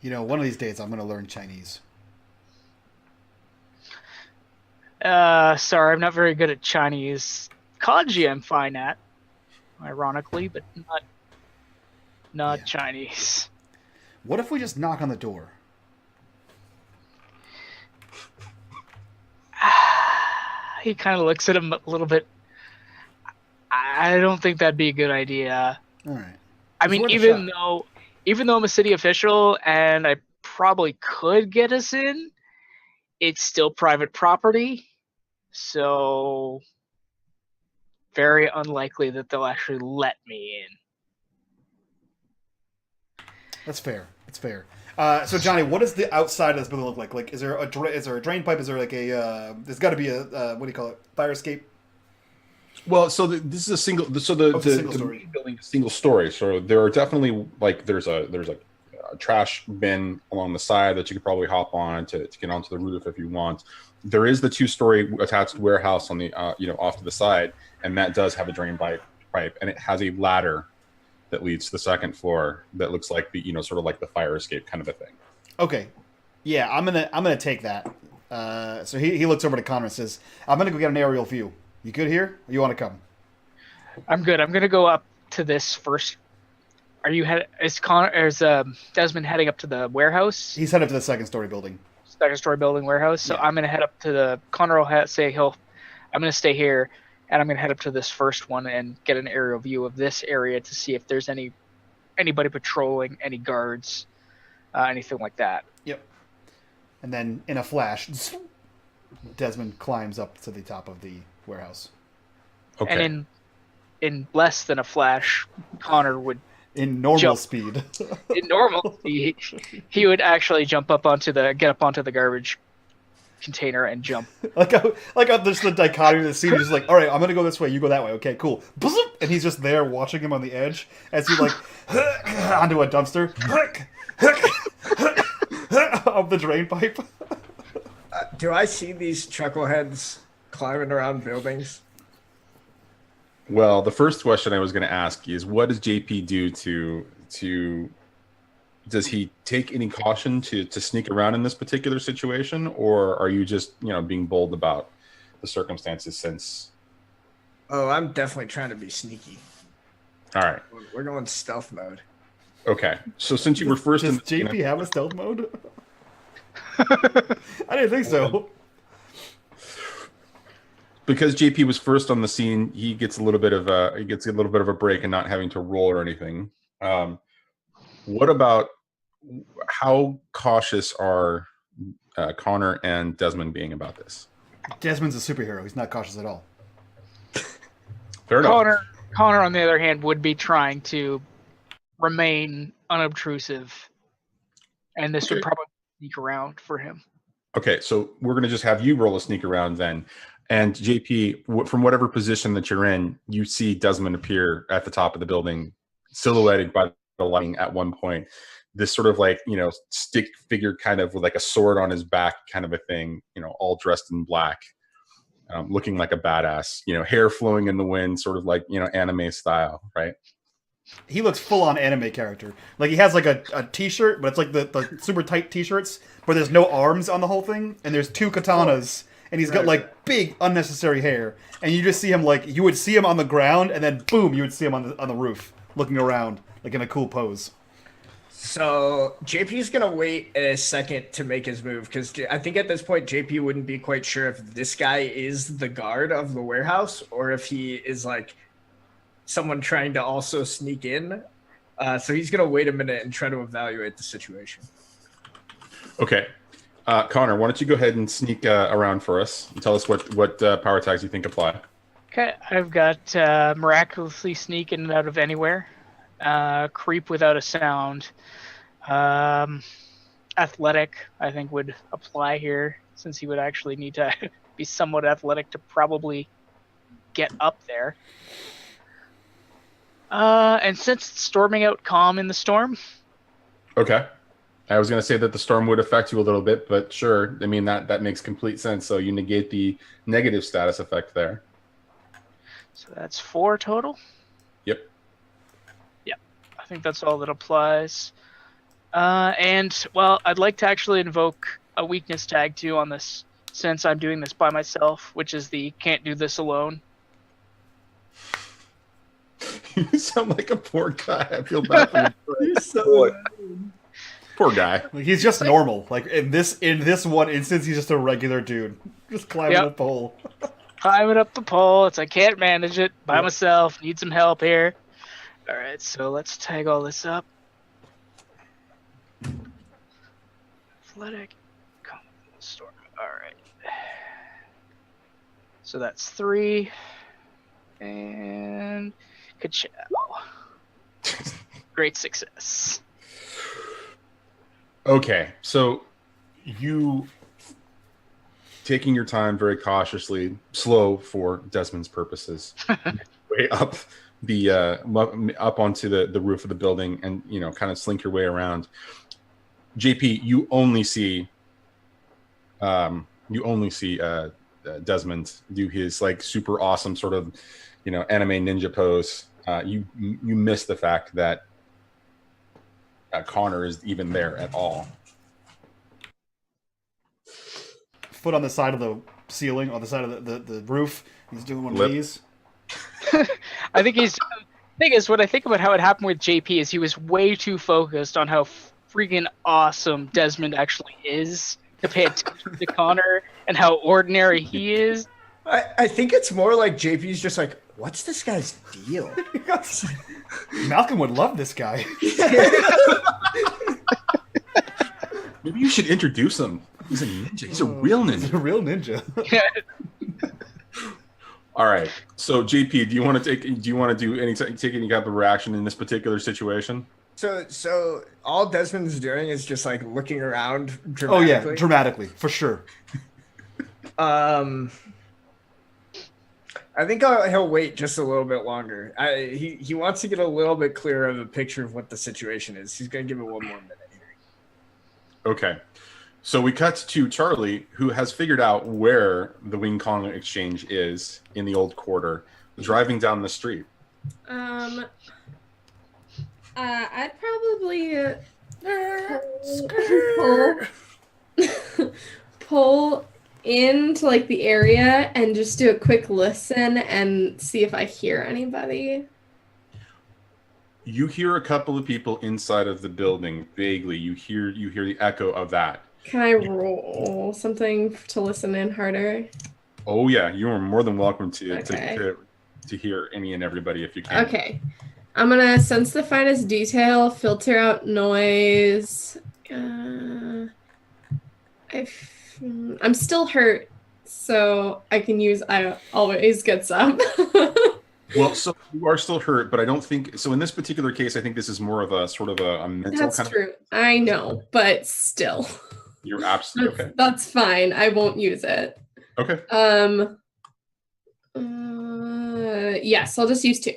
One of these days I'm going to learn Chinese. Sorry, I'm not very good at Chinese. Kanji I'm fine at, ironically, but not Yeah. Chinese. What if we just knock on the door? He kind of looks at him a little bit. I don't think that'd be a good idea. All right. I It's mean, worth a even though I'm a city official and I probably could get us in, it's still private property, so very unlikely that they'll actually let me in. That's fair. That's fair. So Johnny, what does the outside of this building look like? Like, is there a drain pipe? Is there like a? There's got to be a what do you call it? Fire escape. Well, so this is a single. So the single story. main building is single story. So there are definitely there's a trash bin along the side that you could probably hop on to get onto the roof if you want. There is the 2-story attached warehouse on the off to the side, and that does have a drain pipe, and it has a ladder that leads to the second floor that looks like the sort of like the fire escape kind of a thing. Okay. Yeah, I'm gonna take that. So he looks over to Connor and says, "I'm gonna go get an aerial view. You good here? Or you want to come?" I'm good. I'm gonna go up to this first. Are you is Desmond heading up to the warehouse? He's headed to the second story building. Second story building warehouse. So Yeah. I'm gonna head up to the Connor will I'm gonna stay here, and I'm gonna head up to this first one and get an aerial view of this area to see if there's anybody patrolling, any guards, anything like that. Yep. And then in a flash, Desmond climbs up to the top of the warehouse. Okay. And in less than a flash, Connor would In normal Jump. speed. in normal he would actually get up onto the garbage container and jump. like how there's the dichotomy of the scene. He's just like, all right, I'm going to go this way. You go that way. Okay, cool. And he's just there watching him on the edge as he like onto a dumpster. Up the drain pipe. Do I see these chuckleheads climbing around buildings? Well, the first question I was going to ask is, what does JP do to does he take any caution to sneak around in this particular situation, or are you just being bold about the circumstances? Since Oh, I'm definitely trying to be sneaky. all right, We're going stealth mode. okay. So since you were first Does in JP have a stealth mode? I didn't think so. because JP was first on the scene, he gets a little bit of a break and not having to roll or anything. What about how cautious are Connor and Desmond being about this? Desmond's a superhero. He's not cautious at all. Fair enough. Connor, on the other hand, would be trying to remain unobtrusive, and this would probably sneak around for him. Okay, so we're going to just have you roll a sneak around then. And JP, from whatever position that you're in, you see Desmond appear at the top of the building, silhouetted by the lighting at one point. This sort of stick figure, kind of with like a sword on his back, kind of a thing, all dressed in black, looking like a badass, hair flowing in the wind, sort of like, anime style, right? He looks full on anime character. Like he has like a t-shirt, but it's like the super tight t-shirts, but there's no arms on the whole thing, and there's two katanas, and he's got like big unnecessary hair, and you just see him you would see him on the ground, and then boom, you would see him on the roof looking around like in a cool pose. So JP's gonna wait a second to make his move, because I think at this point JP wouldn't be quite sure if this guy is the guard of the warehouse or if he is like someone trying to also sneak in. So he's gonna wait a minute and try to evaluate the situation. Okay. Connor, why don't you go ahead and sneak around for us and tell us what power tags you think apply. Okay, I've got miraculously sneak in and out of anywhere, creep without a sound, athletic I think would apply here, since he would actually need to be somewhat athletic to probably get up there. And since it's storming out, calm in the storm. Okay. I was going to say that the storm would affect you a little bit, but sure. I mean, that makes complete sense. So you negate the negative status effect there. So that's 4 total. Yep. Yep. I think that's all that applies. And, well, I'd like to actually invoke a weakness tag too on this, since I'm doing this by myself, which is the can't do this alone. You sound like a poor guy. I feel bad for you. You're so poor guy. He's just normal. Like in this one instance, he's just a regular dude, just climbing a pole. Climbing up the pole. It's I can't manage it by myself. Need some help here. All right, so let's tag all this up. Athletic, storm. All right. So that's 3, and ka-chow. Great success. Okay, so you taking your time very cautiously, slow for Desmond's purposes, way up the up onto the roof of the building, and kind of slink your way around. JP, you only see Desmond do his like super awesome sort of anime ninja pose. You miss the fact that Connor is even there at all. Foot on the side of the ceiling, on the side of the roof. He's doing one of these. I think he's. Thing is, what I think about how it happened with JP is he was way too focused on how freaking awesome Desmond actually is to pay attention to Connor and how ordinary he is. I think it's more like JP's just like, what's this guy's deal? Malcolm would love this guy. Maybe you should introduce him. He's a ninja. He's a real He's a ninja. real ninja. All right. So JP, do you want to take any type of reaction in this particular situation? So all Desmond's doing is just like looking around Oh dramatically. yeah, dramatically for sure. I think he'll wait just a little bit longer. He wants to get a little bit clearer of a picture of what the situation is. He's going to give it one more minute here. Okay. So we cut to Charlie, who has figured out where the Wing Kong exchange is in the old quarter, driving down the street. I'd probably pull into like the area and just do a quick listen and see if I hear anybody. You hear a couple of people inside of the building vaguely. You hear the echo of that. Can I roll something to listen in harder? Oh yeah, you are more than welcome to Okay. to hear any and everybody if you can. Okay. I'm gonna sense the finest detail, filter out noise. I'm still hurt, so I can use I always gets up. Well, so you are still hurt, but I don't think so. In this particular case, I think this is more of a sort of a mental That's kind true. I know, but still. You're absolutely okay. That's fine. I won't use it. Okay. Yes, I'll just use 2.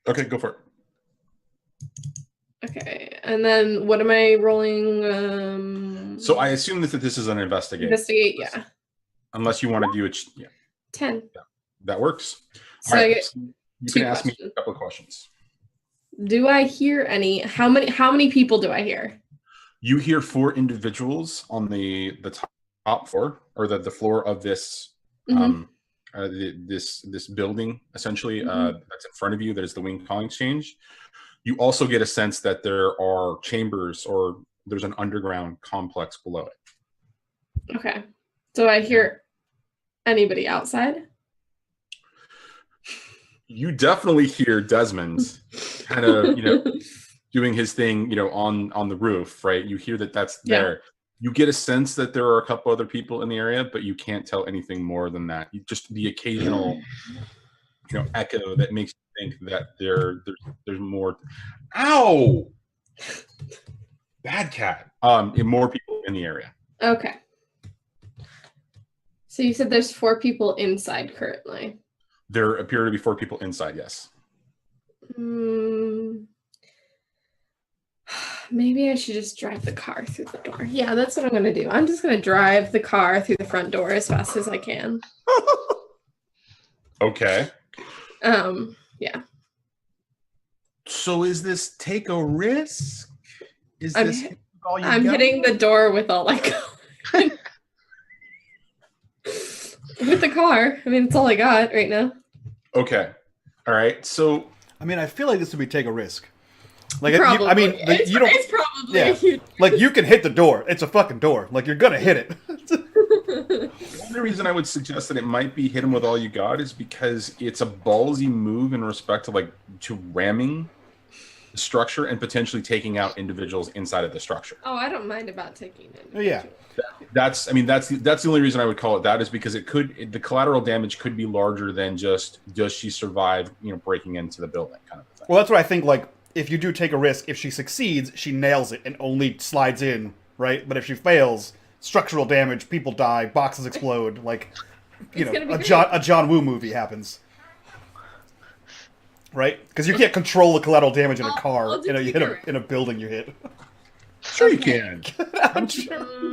Okay, go for it. Okay, and then what am I rolling? So I assume that this is an investigate. Investigate, yeah. Unless you want to do it. Yeah, 10. that works. So All I right. get So you 2 can ask me questions. a couple of questions. Do I hear any? How many people do I hear? You hear 4 individuals on the top floor, or the floor of this this building, essentially, that's in front of you. There's the Wing Kong Exchange. You also get a sense that there are chambers, or there's an underground complex below it. Okay. Do I hear anybody outside? You definitely hear Desmond kind of, doing his thing, on the roof, right? You hear that's there. You get a sense that there are a couple other people in the area, but you can't tell anything more than that. Just the occasional, echo that makes you think that there's more. Ow! Bad cat. More people in the area. Okay. So you said there's 4 people inside currently. There appear to be 4 people inside. Yes. Maybe I should just drive the car through the door. Yeah, that's what I'm going to do. I'm just going to drive the car through the front door as fast as I can. Okay. Yeah. So is this take a risk? Is I'm this all you I'm got? hitting the door with all I got. With the car. I mean, it's all I got right now. Okay. All right. So I mean, I feel like this would be take a risk. Like, Probably. you don't. It's probably Yeah. a huge. Like, you can hit the door. It's a fucking door. Like, you're gonna hit it. the only reason I would suggest that it might be hit him with all you got is because it's a ballsy move in respect to ramming the structure and potentially taking out individuals inside of the structure. Oh, I don't mind about taking it. Yeah. That's the only reason I would call it that, is because the collateral damage could be larger than just does she survive, breaking into the building kind of thing. Well, that's what I think. Like, if you do take a risk, if she succeeds, she nails it and only slides in, right? But if she fails, structural damage, people die, boxes explode. Like, It's gonna be a great. John Woo movie happens, right? Because you can't control the collateral damage in a car. I'll just You keep hit it. in a building, you hit. Sure you can.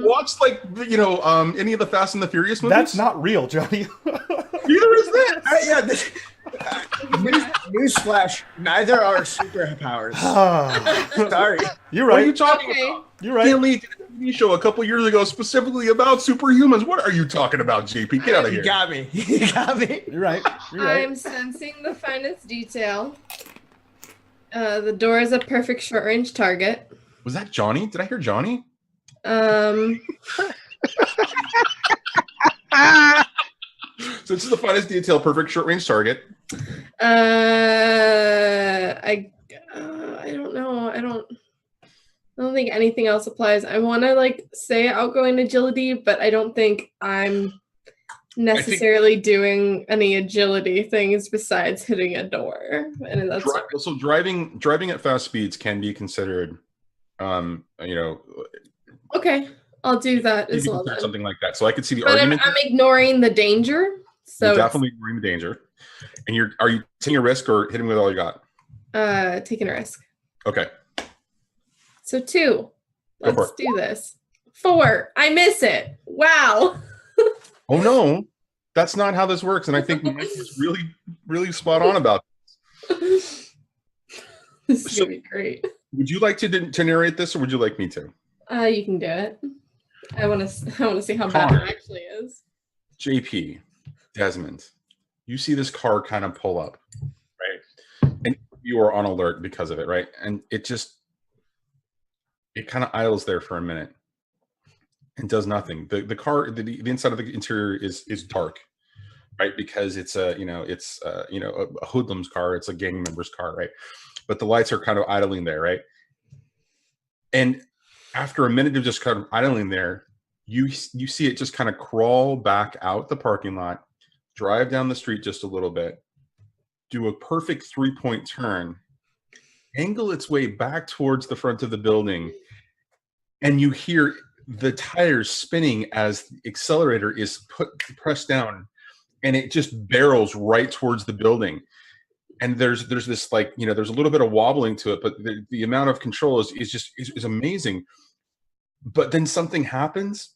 Watch any of the Fast and the Furious movies? That's not real, Johnny. Neither is this. Newsflash: neither are superpowers. Sorry. You're What are you right. talking Okay. about? You're right. Billy TV show a couple years ago specifically about superhumans. What are you talking about, JP? Get out of here. You got me. You got me. You're right. You're right. I'm sensing the finest detail. The door is a perfect short-range target. Was that Johnny? Did I hear Johnny? So this is the finest detail, perfect short-range target. I don't know. I don't think anything else applies. I want to like say outgoing agility, but I don't think I'm necessarily doing any agility things besides hitting a door. And that's So driving at fast speeds can be considered, okay. I'll do that as well. Something like that. So I could see the but argument. I'm ignoring the danger. So you're definitely ignoring the danger. And are you taking a risk or hitting with all you got? Taking a risk. Okay. So 2. Let's do this. 4. I miss it. Wow. Oh no, that's not how this works. And I think Mike was really, really spot on about this. This is gonna be great. Would you like to narrate this, or would you like me to? You can do it. I want to see how bad it actually is. JP, Desmond, you see this car kind of pull up, right? And you are on alert because of it, right? And it kind of idles there for a minute and does nothing. The car, the inside of the interior is dark, right? Because it's a hoodlum's car, it's a gang member's car, right? But the lights are kind of idling there, right? And after a minute of just kind of idling there, you see it just kind of crawl back out the parking lot, drive down the street just a little bit, do a perfect 3-point turn, angle its way back towards the front of the building, and you hear the tires spinning as the accelerator is pressed down, and it just barrels right towards the building. And there's this there's a little bit of wobbling to it, but the amount of control is amazing. But then something happens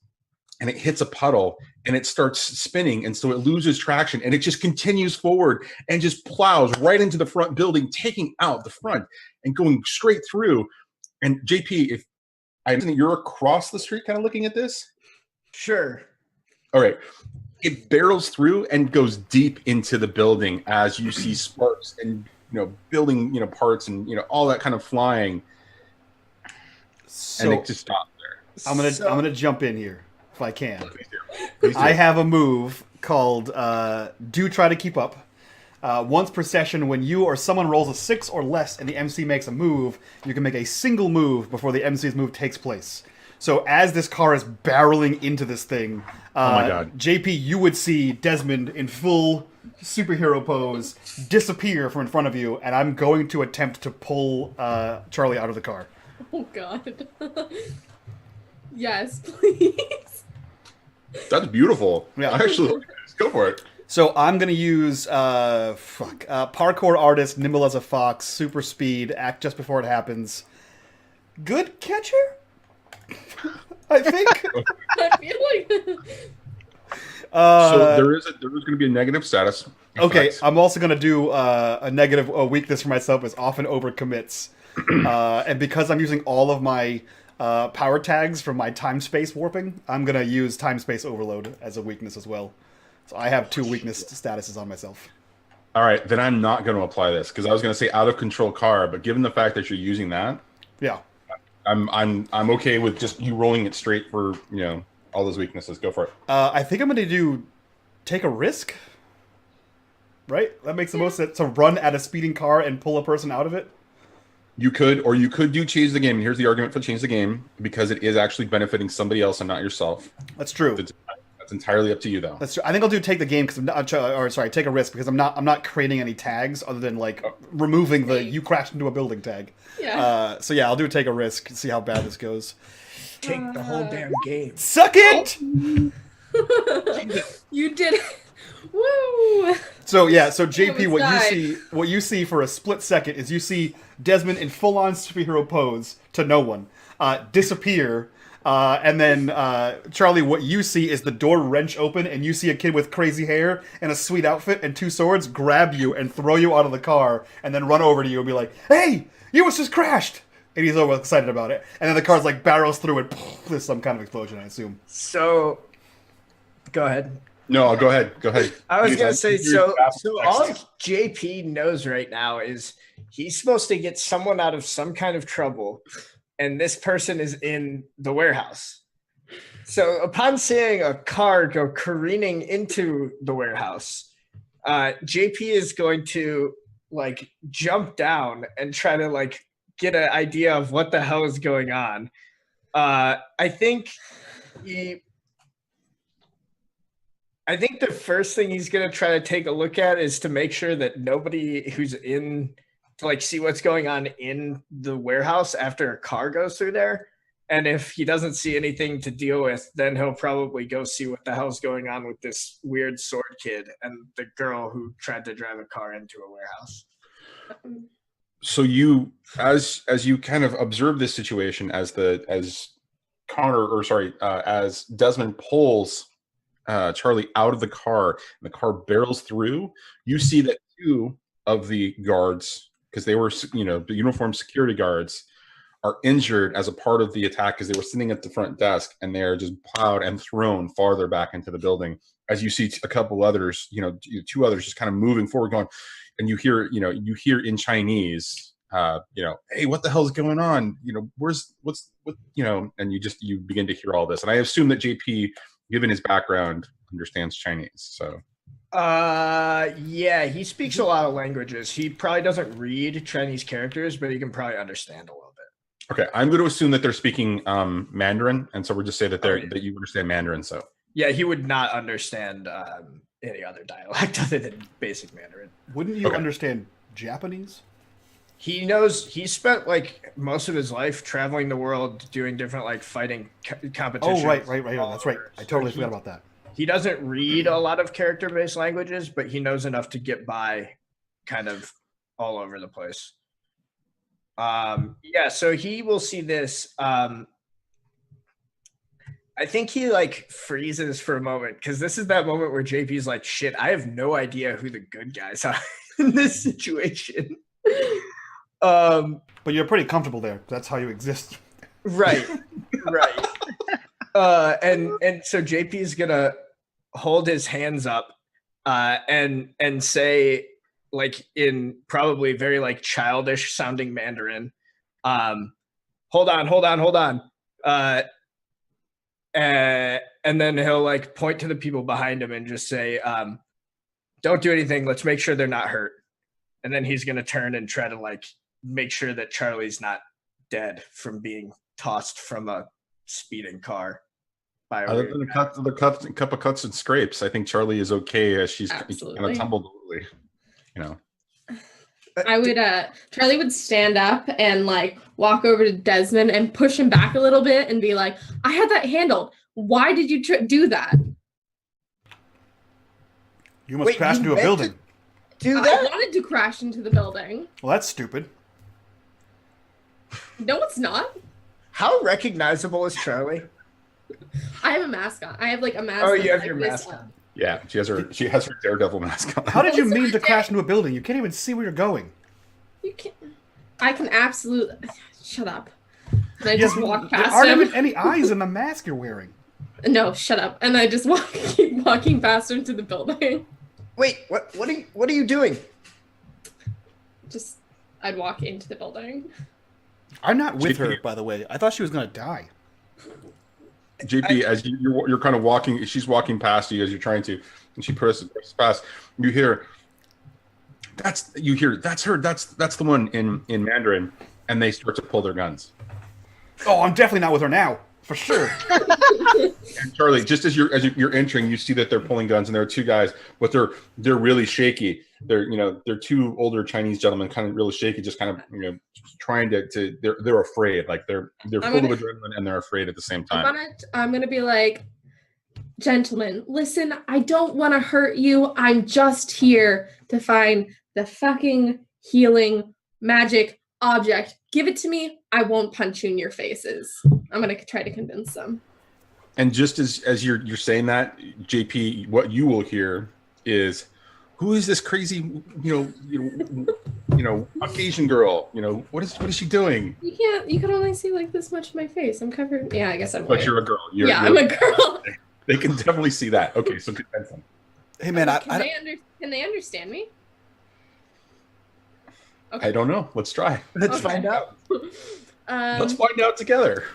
and it hits a puddle and it starts spinning, and so it loses traction and it just continues forward and just plows right into the front building, taking out the front and going straight through. And JP, if you're across the street kind of looking at this? Sure. All right. It barrels through and goes deep into the building as you see sparks and building parts and all that kind of flying. So and it just stops there. I'm gonna jump in here if I can. Please do. I have a move called Do Try to Keep Up. Once per session, when you or someone rolls a 6 or less and the MC makes a move, you can make a single move before the MC's move takes place. So as this car is barreling into this thing, oh my God. JP, you would see Desmond in full superhero pose disappear from in front of you, and I'm going to attempt to pull Charlie out of the car. Oh God. Yes, please. That's beautiful. Yeah. I actually like this. Go for it. So I'm going to use parkour artist, nimble as a fox, super speed, act just before it happens. Good catcher? I think. I feel like. So there is going to be a negative status. Okay, effects. I'm also going to do a negative weakness for myself is often overcommits. And because I'm using all of my power tags from my time-space warping, I'm going to use time-space overload as a weakness as well. So I have 2 weakness statuses on myself. All right, then I'm not going to apply this because I was going to say out of control car, but given the fact that you're using that, Yeah. I'm okay with just you rolling it straight for all those weaknesses. Go for it. I think I'm going to do take a risk. Right? That makes the most sense to run at a speeding car and pull a person out of it. You could do change the game. And here's the argument for change the game, because it is actually benefiting somebody else and not yourself. That's true. That's entirely up to you, though. That's true. I think I'll do take the game because take a risk because I'm not creating any tags other than removing the you crashed into a building tag. Yeah. So yeah, I'll do take a risk and see how bad this goes. Take the whole damn game. Suck it! You did it. Woo! So JP, Almost what you see for a split second is you see Desmond in full-on superhero pose to no one disappear, and then Charlie, what you see is the door wrench open, and you see a kid with crazy hair and a sweet outfit and 2 swords grab you and throw you out of the car, and then run over to you and be like, "Hey, you was just crashed." and he's over excited about it. And then the car's like barrels through it. There's some kind of explosion, I assume. So, go ahead. No, go ahead. I was gonna say, so all JP knows right now is he's supposed to get someone out of some kind of trouble, and this person is in the warehouse. So upon seeing a car go careening into the warehouse, JP is going to like jump down and try to like get an idea of what the hell is going on. I think the first thing he's going to try to take a look at is to make sure that nobody who's in to like see what's going on in the warehouse after a car goes through there. And if he doesn't see anything to deal with, then he'll probably go see what the hell's going on with this weird sword kid and the girl who tried to drive a car into a warehouse. So you, as you kind of observe this situation, as Desmond pulls Charlie out of the car and the car barrels through, you see that two of the guards, because they were, the uniformed security guards, are injured as a part of the attack because they were sitting at the front desk, and they're just plowed and thrown farther back into the building. As you see a couple others, two others just kind of moving forward, going, and you hear in Chinese, hey, what the hell's going on? And you begin to hear all this. And I assume that JP, given his background, understands Chinese. So yeah, he speaks a lot of languages. He probably doesn't read Chinese characters, but he can probably understand a little bit. Okay, I'm going to assume that they're speaking Mandarin, and so we'll just say that that you understand Mandarin. So yeah, he would not understand any other dialect other than basic Mandarin. Wouldn't you understand Japanese? He knows. He spent like most of his life traveling the world, doing different like fighting competitions. Oh, right. That's right. I totally forgot about that. He doesn't read a lot of character-based languages, but he knows enough to get by kind of all over the place. Yeah, so he will see this. I think he like freezes for a moment because this is that moment where JP's like, shit, I have no idea who the good guys are in this situation. But you're pretty comfortable there. That's how you exist. Right. And so JP is gonna hold his hands up and say, like in probably very like childish sounding Mandarin, hold on. And then he'll like point to the people behind him and just say, don't do anything. Let's make sure they're not hurt. And then he's going to turn and try to like make sure that Charlie's not dead from being tossed from a speeding car. Other than a couple of cuts and scrapes, I think Charlie is okay as she's kind of tumbled over. I would Charlie would stand up and like walk over to Desmond and push him back a little bit and be like, I had that handled. Why did you do that? You must crash into a building. Do that? I wanted to crash into the building. Well, that's stupid. No, it's not. How recognizable is Charlie? I have a mask on. I have like a mask. Oh, you have your mask on. Yeah, she has her Daredevil mask on. How did you mean to crash into a building? You can't even see where you're going. You can't. I can absolutely shut up. And I just walk past there aren't him. even any eyes in the mask you're wearing. No, shut up. And I just keep walking past him to the building. Wait, what are you doing? Just I'd walk into the building. I'm not with her, by the way. I thought she was gonna die. JP, as you're kind of walking, she's walking past you as you're trying to, and she presses past. You hear, that's her, that's the one in Mandarin, and they start to pull their guns. Oh, I'm definitely not with her now, for sure. And Charlie, just as you're entering, you see that they're pulling guns, and there are two guys, but they're really shaky. They're two older Chinese gentlemen, kind of really shaky, just kind of trying to they're afraid, like they're full of adrenaline and they're afraid at the same time. I'm gonna be like, gentlemen, listen, I don't want to hurt you. I'm just here to find the fucking healing magic object. Give it to me. I won't punch you in your faces. I'm gonna try to convince them. And just as you're saying that, JP, what you will hear is, who is this crazy, Asian girl. What is she doing? You can only see like this much of my face. I'm covered. Yeah, I guess I'm But white. you're a girl. I'm a girl. They can definitely see that. Okay, so convince them. Hey man, Can they understand me? Okay. I don't know. Let's try. Let's find out. Let's find out together.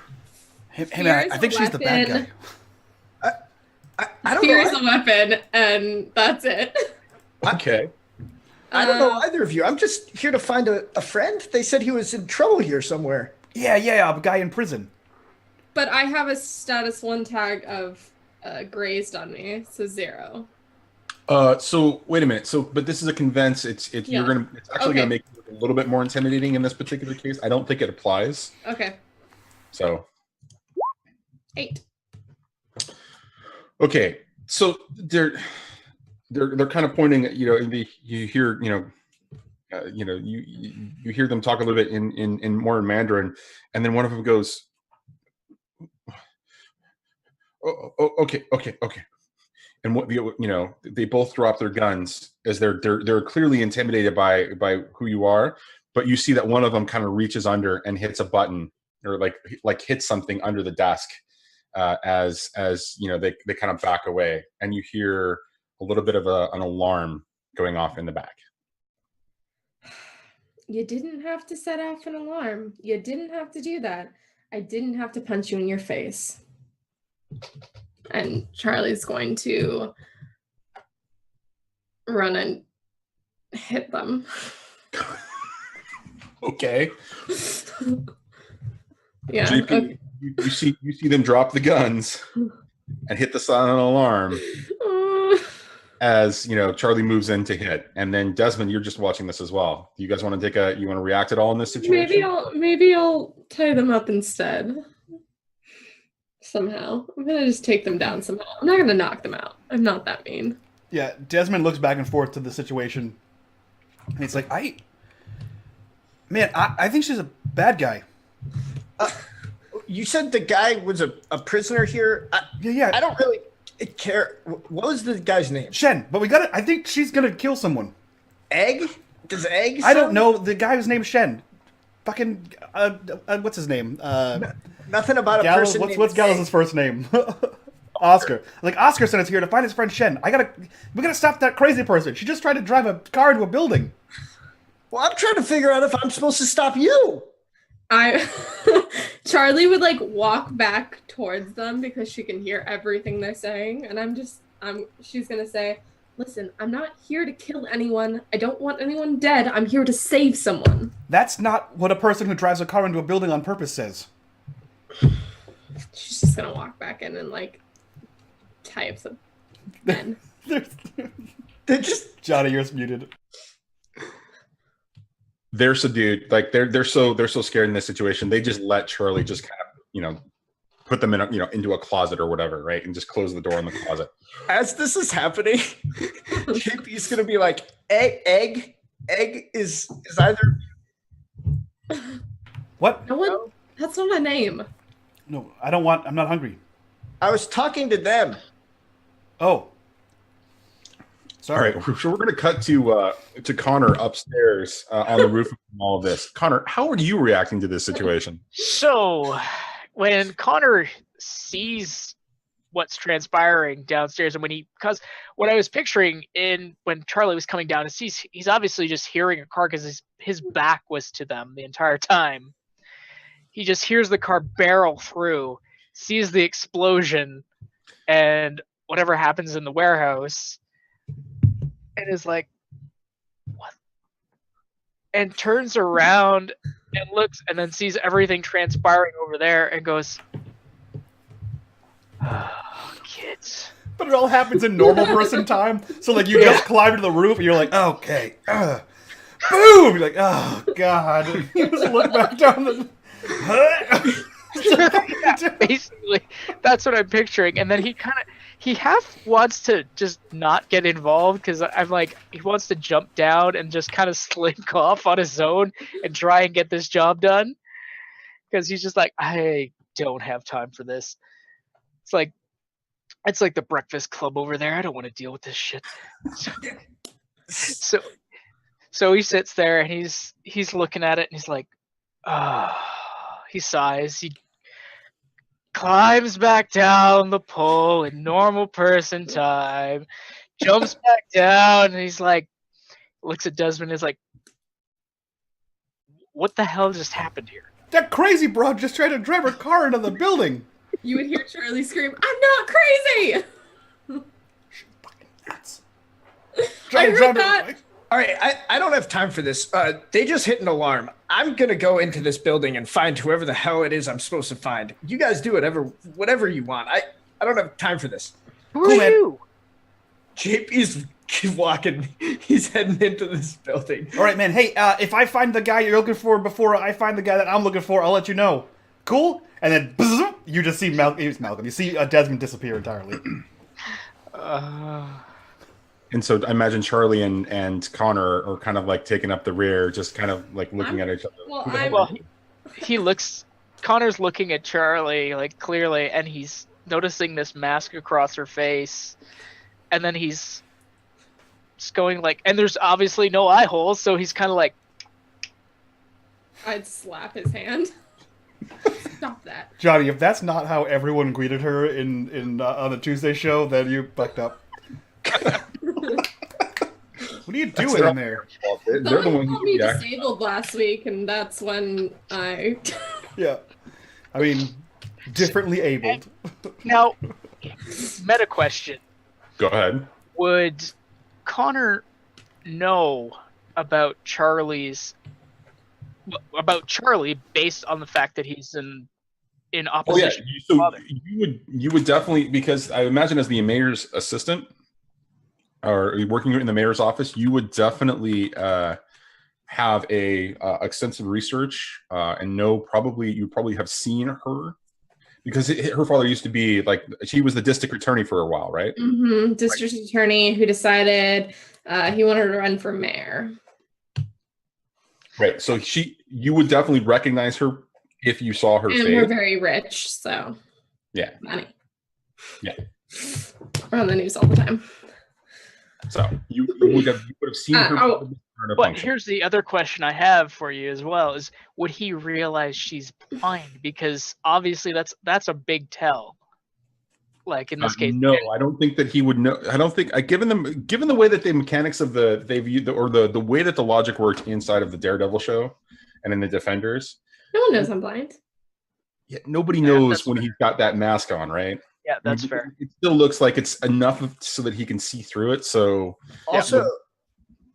Hey man, I think she's the bad guy. I don't Here's know. a weapon, and that's it. Okay. I don't know either of you. I'm just here to find a friend. They said he was in trouble here somewhere. Yeah, a guy in prison. But I have a status 1 tag of grazed on me, so 0. So wait a minute. But this is a convince. It's actually gonna make it a little bit more intimidating in this particular case. I don't think it applies. Okay. So 8. okay. So they're kind of pointing. You hear you hear them talk a little bit in more in Mandarin, and then one of them goes, "Oh, okay." And what they both drop their guns as they're clearly intimidated by who you are, but you see that one of them kind of reaches under and hits a button or like hits something under the desk as they kind of back away, and you hear a little bit of an alarm going off in the back. You didn't have to set off an alarm. You didn't have to do that. I didn't have to punch you in your face. And Charlie's going to run and hit them. Okay. Yeah. JP, Okay. you see them drop the guns and hit the silent alarm as Charlie moves in to hit, and then Desmond, you're just watching this as well. Do you guys want to you want to react at all in this situation? Maybe I'll tie them up instead. Somehow. I'm gonna just take them down somehow. I'm not gonna knock them out. I'm not that mean. Yeah, Desmond looks back and forth to the situation, and he's like, I think she's a bad guy. You said the guy was a prisoner here? Yeah. I don't really care. What was the guy's name? Shen, but I think she's gonna kill someone. Egg? Does Egg I don't sound- know. The guy whose name is Shen. Fucking, what's his name? Nothing about a Gallows, person. what's Gallows' first name? Oscar. Like, Oscar sent us here to find his friend Shen. We gotta stop that crazy person. She just tried to drive a car into a building. Well, I'm trying to figure out if I'm supposed to stop you. Charlie would walk back towards them because she can hear everything they're saying, and she's gonna say, listen, I'm not here to kill anyone. I don't want anyone dead. I'm here to save someone. That's not what a person who drives a car into a building on purpose says. She's just gonna walk back in and tie up some men. They're just Johnny, you're muted. They're subdued. They're so scared in this situation. They just let Charlie just kind of put them in into a closet or whatever, right, and just close the door in the closet. as this is happening, JP's gonna be like, egg is either. What? No one. That's not a name. No, I'm not hungry. I was talking to them. Oh. All Sorry. right, so we're going to cut to Connor upstairs on the roof of all of this. Connor, how are you reacting to this situation? So, when Connor sees what's transpiring downstairs, and because what I was picturing when Charlie was coming down, is he's obviously just hearing a car because his back was to them the entire time. He just hears the car barrel through, sees the explosion, and whatever happens in the warehouse. And is like, what? And turns around and looks and then sees everything transpiring over there and goes, oh, kids. But it all happens in normal person time. So you just climb to the roof and you're like, okay. Boom! You're like, oh god. You just look back down the Yeah, basically, that's what I'm picturing. And then he half wants to just not get involved because I'm like, he wants to jump down and just kind of slink off on his own and try and get this job done. Because he's just like, I don't have time for this. It's like the Breakfast Club over there. I don't want to deal with this shit. So he sits there and he's looking at it and he's like, he sighs. He climbs back down the pole in normal person time, jumps back down, and he's like, looks at Desmond and is like, what the hell just happened here? That crazy broad just tried to drive her car into the building. You would hear Charlie scream, "I'm not crazy!" She's fucking nuts. I heard that. All right, I don't have time for this. They just hit an alarm. I'm gonna go into this building and find whoever the hell it is I'm supposed to find. You guys do whatever you want. I don't have time for this. Who are you? JP's walking. He's heading into this building. All right, man. Hey, if I find the guy you're looking for before I find the guy that I'm looking for, I'll let you know. Cool? And then bzz, you just see Malcolm. You see Desmond disappear entirely. And so I imagine Charlie and Connor are kind of like taking up the rear, just kind of like looking at each other. Well, He looks. Connor's looking at Charlie like clearly, and he's noticing this mask across her face, and then he's just going like, and there's obviously no eye holes, so he's kind of like, I'd slap his hand. Stop that. Johnny, if that's not how everyone greeted her in on the Tuesday show, then you fucked up. What are you doing in there? They're the Someone ones called who me react. disabled last week, and that's when I... Yeah. I mean, differently abled. now, meta question: Go ahead. would Connor know about Charlie based on the fact that he's in Oh yeah, opposition? so Father. you would definitely, because I imagine as the mayor's assistant or working in the mayor's office, you would definitely have a extensive research and you probably have seen her, because her father used to be like, she was the district attorney for a while, right? Mm-hmm. District attorney who decided he wanted to run for mayor. Right. So you would definitely recognize her if you saw her And face. we're very rich, so... Yeah. Money. Yeah. We're on the news all the time. So you would have seen her. oh. in a But function. here's the other question I have for you as well: is would he realize she's blind? Because obviously that's a big tell. Like in this case, No, I don't think that he would know. I don't think, given the way that the mechanics of the way that the logic worked inside of the Daredevil show and in the Defenders, No one knows I'm blind. yeah, nobody Yeah, knows that's when fair. he's got that mask on, right? Yeah, that's I mean, fair. It still looks like it's enough so that he can see through it. So Also,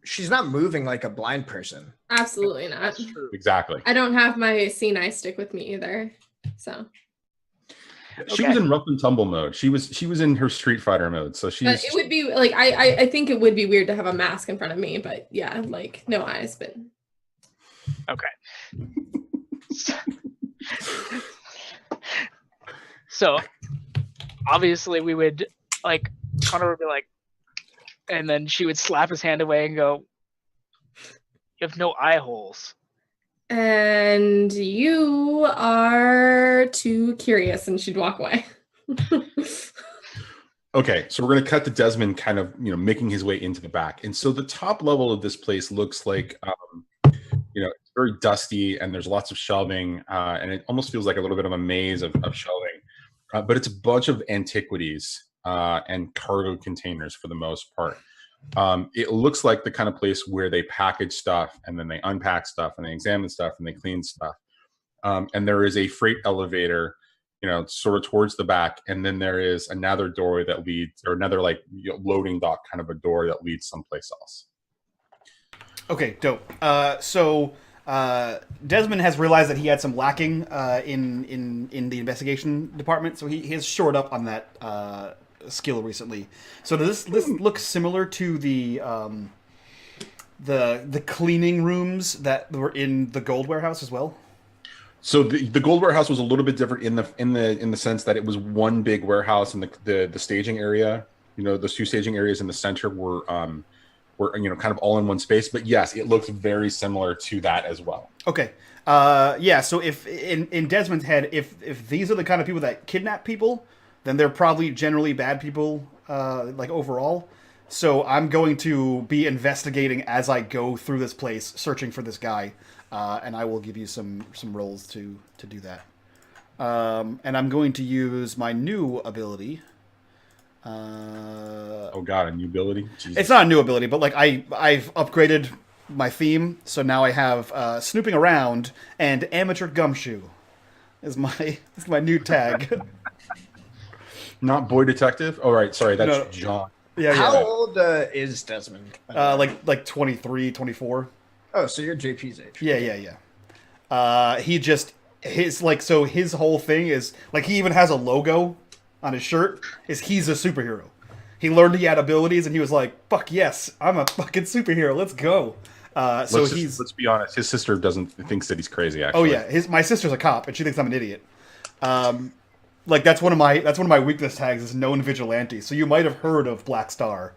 she's not moving like a blind person. Absolutely not. That's true. exactly, I don't have my seeing eye stick with me either. So, she Okay. was in rough and tumble mode. She was in her Street Fighter mode. So but she's it would be like I think it would be weird to have a mask in front of me. But yeah, like no eyes. But Okay. So obviously we would like Connor would be like, and then she would slap his hand away and go, "You have no eye holes." and you are too curious, and she'd walk away. Okay, so we're going to cut to Desmond kind of, making his way into the back. And so the top level of this place looks like, it's very dusty and there's lots of shelving, and it almost feels like a little bit of a maze of shelving. But it's a bunch of antiquities and cargo containers for the most part. It looks like the kind of place where they package stuff and then they unpack stuff and they examine stuff and they clean stuff. And there is a freight elevator, sort of towards the back, and then there is another door that leads, or another loading dock kind of a door that leads someplace else. Okay, dope. So Desmond has realized that he had some lacking in the investigation department, so he has shored up on that skill recently. So does this look similar to the cleaning rooms that were in the gold warehouse as well? So the gold warehouse was a little bit different in the sense that it was one big warehouse, and the staging area, those two staging areas in the center were kind of all in one space. But yes, it looks very similar to that as well. Okay. Yeah. So if in Desmond's head, if these are the kind of people that kidnap people, then they're probably generally bad people, like overall. So I'm going to be investigating as I go through this place, searching for this guy, and I will give you some rolls to do that. And I'm going to use my new ability. Oh god, a new ability. Jesus. It's not a new ability, but like I've upgraded my theme, so now I have snooping around and amateur gumshoe is my new tag. Not boy detective. Oh right, sorry, that's No. John. Yeah, How yeah. old is Desmond? Like 23, 24. Oh, so you're JP's age. Yeah. He just his whole thing is like he even has a logo on his shirt. He's a superhero. He learned he had abilities, and he was like, "Fuck yes, I'm a fucking superhero. Let's go." Let's be honest. His sister thinks that he's crazy. Actually. Oh yeah, my sister's a cop, and she thinks I'm an idiot. Like that's one of my weakness tags is known vigilante. So you might have heard of Black Star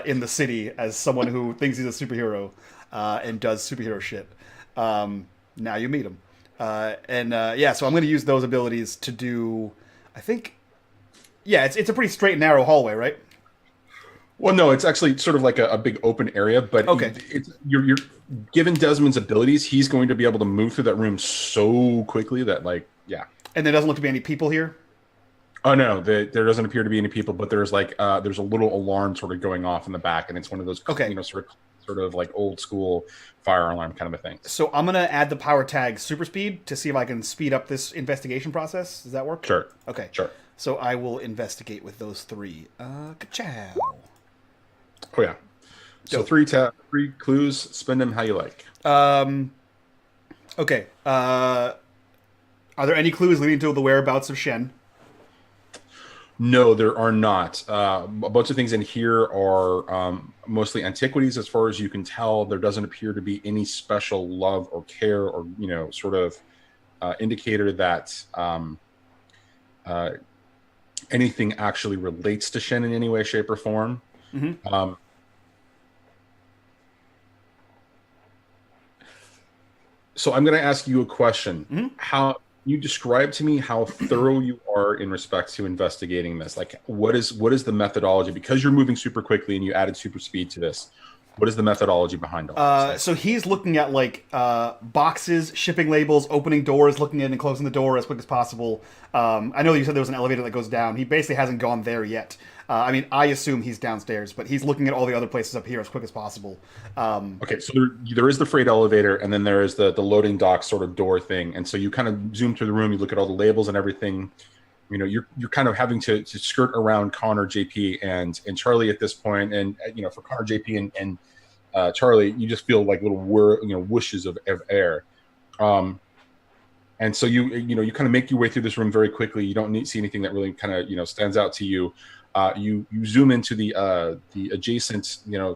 in the city as someone who thinks he's a superhero and does superhero shit. Now you meet him, so I'm going to use those abilities to do. I think, yeah, it's a pretty straight and narrow hallway, right? Well, no, it's actually sort of like a big open area, but okay. You're given Desmond's abilities, he's going to be able to move through that room so quickly that, like, yeah. And there doesn't look to be any people here? Oh, no, there doesn't appear to be any people, but there's like, there's a little alarm sort of going off in the back, and it's one of those, sort of like old school fire alarm kind of a thing. So I'm going to add the power tag super speed to see if I can speed up this investigation process. Does that work? Sure. Okay. Sure. So I will investigate with those three. Ka-chow. Oh yeah. So three clues. Spend them how you like. Okay. Are there any clues leading to the whereabouts of Shen? No, there are not. A bunch of things in here are mostly antiquities, as far as you can tell. There doesn't appear to be any special love or care or sort of indicator that anything actually relates to Shen in any way, shape, or form. Mm-hmm. So I'm going to ask you a question. Mm-hmm. How you describe to me how thorough you are in respect to investigating this? Like, what is the methodology? Because you're moving super quickly and you added super speed to this. What is the methodology behind all this? So he's looking at like boxes, shipping labels, opening doors, looking in and closing the door as quick as possible. I know you said there was an elevator that goes down. He basically hasn't gone there yet. I assume he's downstairs, but he's looking at all the other places up here as quick as possible. Okay, so there is the freight elevator, and then there is the loading dock sort of door thing. And so you kind of zoom through the room, you look at all the labels and everything. You're kind of having to skirt around Connor, JP, and Charlie at this point. And for Connor, JP, and Charlie, you just feel like little whooshes of air. And so you kind of make your way through this room very quickly. You don't see anything that really kind of stands out to you. You zoom into the adjacent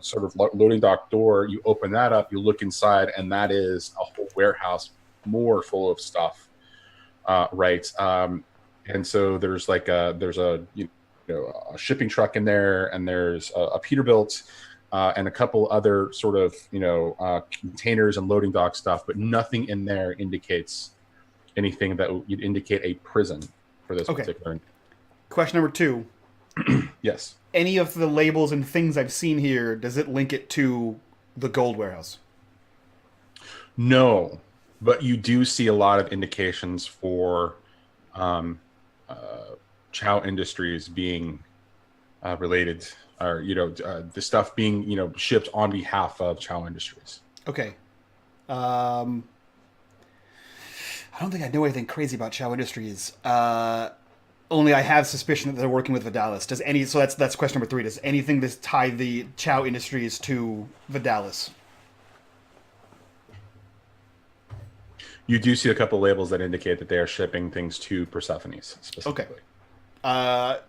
sort of loading dock door. You open that up. You look inside, and that is a whole warehouse more full of stuff. Right. And so there's like a shipping truck in there, and there's a Peterbilt. And a couple other sort of, containers and loading dock stuff, but nothing in there indicates anything that would indicate a prison for this particular. Question number 2. Yes. Any of the labels and things I've seen here, does it link it to the gold warehouse? No, but you do see a lot of indications for Chow Industries being related. Or the stuff being shipped on behalf of Chow Industries. Okay. I don't think I know anything crazy about Chow Industries. Only I have suspicion that they're working with Vidalis. So that's question number 3. Does anything this tie the Chow Industries to Vidalis? You do see a couple labels that indicate that they are shipping things to Persephone's specifically. Okay.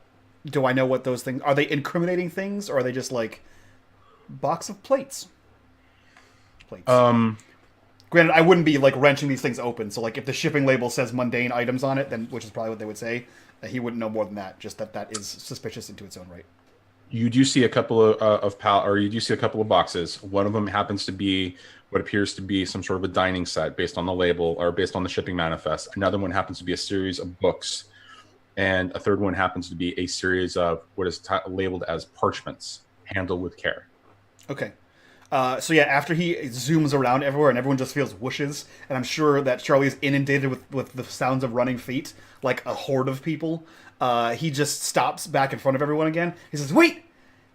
Do I know what those things are? They incriminating things, or are they just like box of plates? Granted, I wouldn't be like wrenching these things open. So like if the shipping label says mundane items on it, then which is probably what they would say, he wouldn't know more than that. Just that is suspicious into its own right. You do see a couple you do see a couple of boxes. One of them happens to be what appears to be some sort of a dining set based on the label or based on the shipping manifest. Another one happens to be a series of books. And a third one happens to be a series of what is labeled as parchments. handle with care. Okay. So yeah, after he zooms around everywhere and everyone just feels whooshes, and I'm sure that Charlie is inundated with the sounds of running feet, like a horde of people, he just stops back in front of everyone again. He says, "Wait!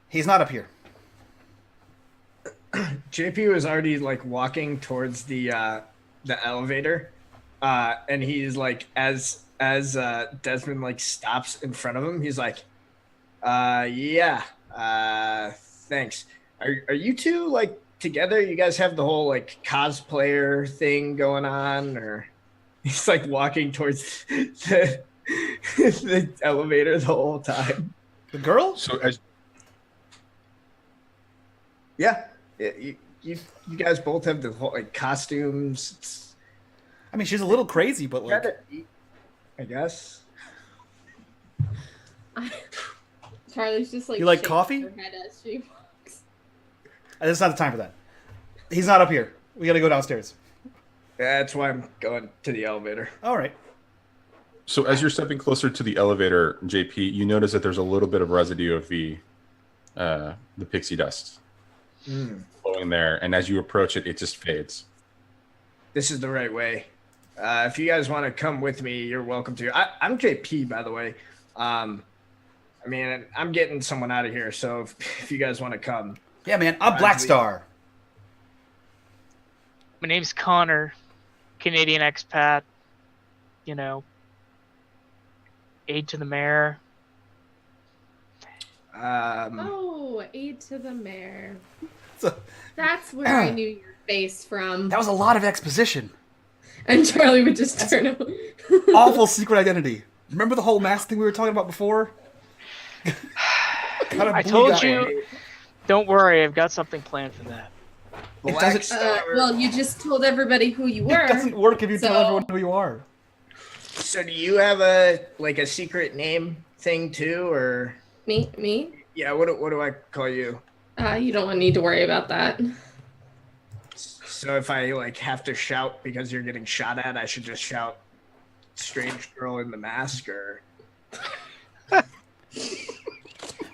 He's not up here." JP was already like walking towards the elevator, and he's like, as Desmond like stops in front of him, he's like, yeah, thanks. Are you two like together? You guys have the whole like cosplayer thing going on, or he's like walking towards the elevator the whole time. The girl? So as Yeah, you guys both have the whole like costumes. It's I mean, she's a little crazy, but like, kinda neat, I guess. Charlie's just like You like shaking coffee? her head as she walks. it's not the time for that. He's not up here. We got to go downstairs. That's why I'm going to the elevator. All right. So as you're stepping closer to the elevator, JP, you notice that there's a little bit of residue of the pixie dust flowing there, and as you approach it, it just fades. This is the right way. If you guys want to come with me, you're welcome to. I'm JP, by the way. I mean, I'm getting someone out of here, so if you guys want to come. Yeah, man. I'm Black Star. My name's Connor, Canadian expat. You know, aide to the mayor. Oh, aid to the mayor. So, That's where I knew your face from. that was a lot of exposition. And Charlie would just turn away. Awful secret identity. Remember the whole mask thing we were talking about before? I told you, don't worry, I've got something planned for that. Black Star. Well, you just told everybody who you were. It doesn't work if you tell So- everyone who you are. So do you have a secret name thing too, or Me? yeah? What do I call you? You don't need to worry about that. So if I like have to shout because you're getting shot at, I should just shout "strange girl in the mask" or.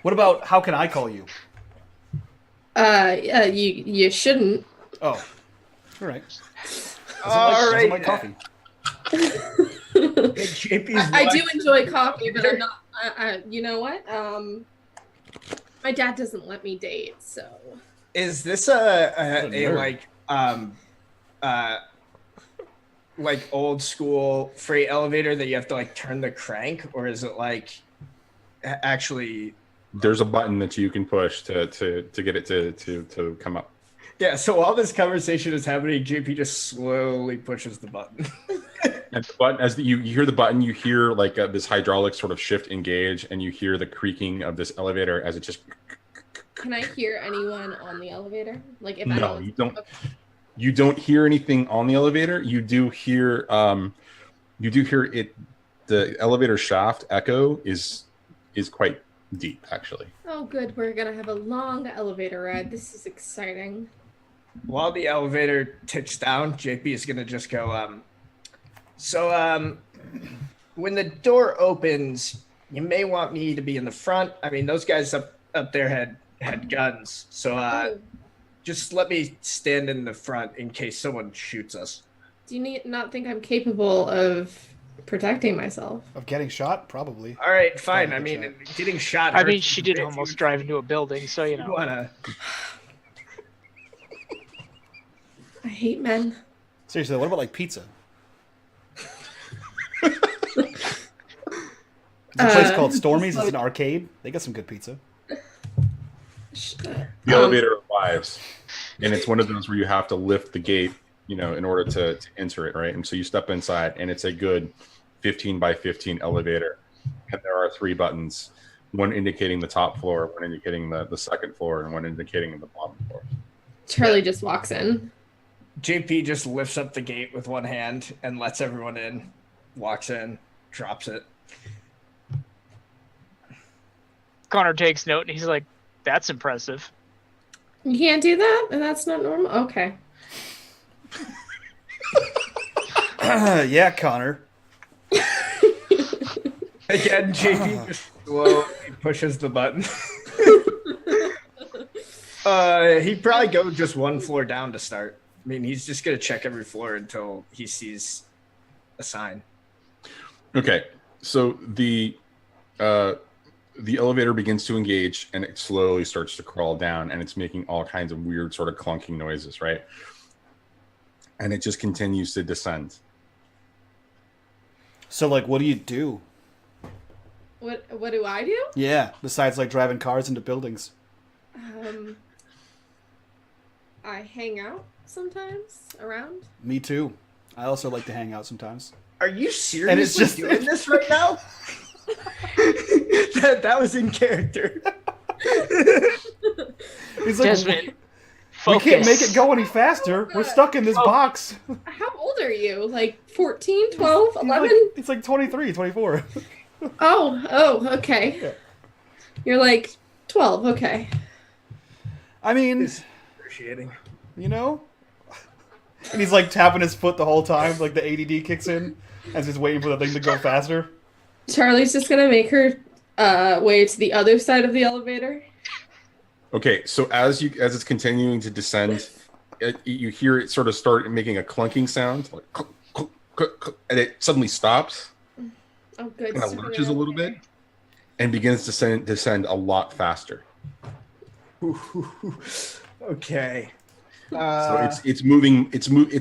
What about how can I call you? You shouldn't. Oh, all right. All right. My coffee. JP's I do enjoy coffee, but I'm not. You know what? My dad doesn't let me date, so. Is this What a a nerd. like old school freight elevator that you have to like turn the crank, or is it like actually? There's a button that you can push to get it to come up. Yeah. So while this conversation is happening, JP just slowly pushes the button. And the button, as you hear the button, you hear like this hydraulic sort of shift engage, and you hear the creaking of this elevator as it just. Can I hear anyone on the elevator? Like if No, anyone- you don't. Okay. You don't hear anything on the elevator. You do hear it. The elevator shaft echo is quite deep, actually. Oh, good. We're gonna have a long elevator ride. This is exciting. While the elevator ticks down, JP is gonna just go. When the door opens, you may want me to be in the front. I mean, those guys up there had guns, so Oh, just let me stand in the front in case someone shoots us. do you not think I'm capable of protecting myself? Of getting shot, probably. All right, fine. Probably I mean, good getting shot. I mean, hurts she a did bit. almost drive into a building, so you You know. wanna? I hate men. Seriously, what about like pizza? There's a place called Stormy's. It's an arcade. They got some good pizza. The elevator arrives, and it's one of those where you have to lift the gate, in order to enter it, right? And so you step inside, and it's a good 15 by 15 elevator, and there are 3 buttons, one indicating the top floor, one indicating the second floor, and one indicating the bottom floor. Charlie just walks in. JP just lifts up the gate with one hand and lets everyone in. Walks in, drops it. Connor takes note and he's like, "That's impressive." You can't do that? And that's not normal? Okay. Yeah, Connor. Again, JP just slowly pushes the button. He'd probably go just one floor down to start. I mean, he's just gonna check every floor until he sees a sign. Okay, so the elevator begins to engage, and it slowly starts to crawl down, and it's making all kinds of weird sort of clunking noises, right? And it just continues to descend. So, like, what do you do? What do I do? Yeah, besides, like, driving cars into buildings. I hang out sometimes around. Me too. I also like to hang out sometimes. Are you And it's seriously just- doing this right now? that was in character. He's like, Desmond, we focus. can't make it go any faster. We're stuck in this box. How old are you? Like 14, 12, He's 11? it's like 23, 24. Oh, okay. Yeah. You're like 12, okay. I mean, It's appreciating. you know? And he's like tapping his foot the whole time, like the ADD kicks in, as he's waiting for the thing to go faster. Charlie's just gonna make her way to the other side of the elevator. Okay, so as it's continuing to descend, you hear it sort of start making a clunking sound, like clunk, clunk, clunk, clunk, and it suddenly stops, Oh, good. kind of lurches a little bit, and begins to descend a lot faster. Okay. So it's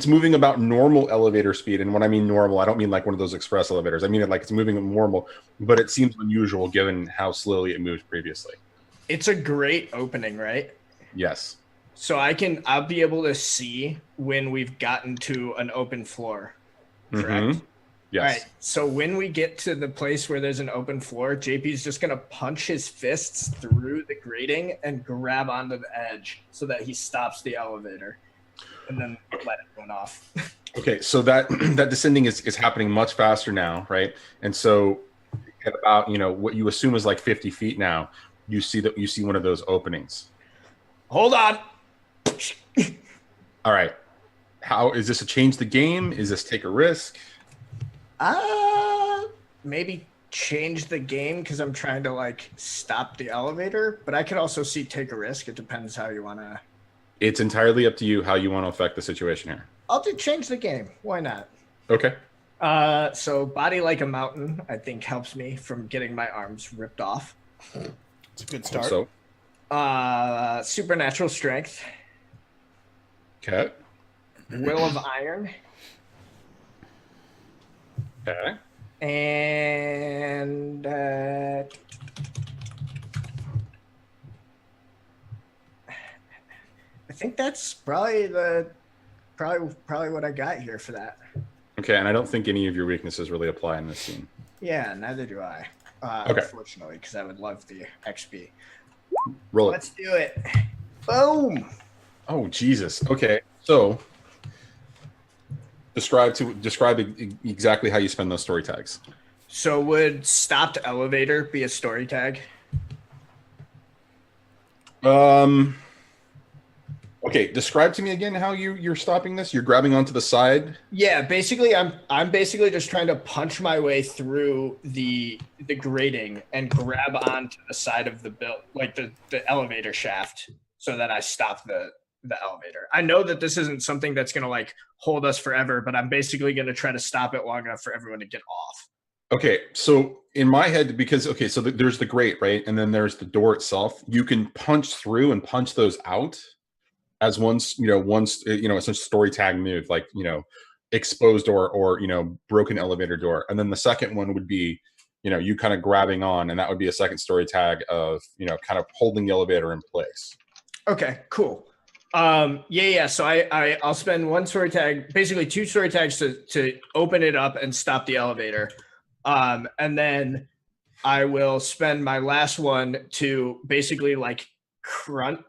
moving about normal elevator speed, and when I mean normal, I don't mean like one of those express elevators. I mean it like it's moving at normal, but it seems unusual given how slowly it moved previously. It's a great opening, right? Yes. So I'll be able to see when we've gotten to an open floor. Correct? Mhm. Yes. All right. So when we get to the place where there's an open floor, JP's just gonna punch his fists through the grating and grab onto the edge so that he stops the elevator, and then let it run off. Okay, so that descending is happening much faster now, right? And so at about what you assume is like 50 feet now, you see one of those openings. Hold on. All right, how is this a change the game? Is this take a risk? Maybe change the game because I'm trying to like stop the elevator, but I could also see take a risk. It depends how you want to. It's entirely up to you how you want to affect the situation here. I'll do change the game. Why not? Okay. So body like a mountain, I think helps me from getting my arms ripped off. It's a good start. So, Supernatural strength, okay. will of iron, Okay. and I think that's probably what I got here for that. Okay, and I don't think any of your weaknesses really apply in this scene. Yeah, neither do I. Okay. Unfortunately, because I would love the XP. Roll it. Let's do it. Boom. Oh Jesus. Okay. So describe exactly how you spend those story tags. So would stopped elevator be a story tag? Okay, describe to me again how you're stopping this. You're grabbing onto the side. Yeah, basically I'm basically just trying to punch my way through the grating and grab onto the side of the like the elevator shaft so that I stop the elevator. I know that this isn't something that's going to like hold us forever, but I'm basically going to try to stop it long enough for everyone to get off. Okay, so in my head, because so there's the grate, right? And then there's the door itself. You can punch through and punch those out as it's a story tag move, like, exposed or broken elevator door. And then the second one would be, you kind of grabbing on, and that would be a second story tag of, kind of holding the elevator in place. Okay, cool. Yeah. So I'll spend one story tag, basically two story tags to open it up and stop the elevator. And then I will spend my last one to basically like crunch.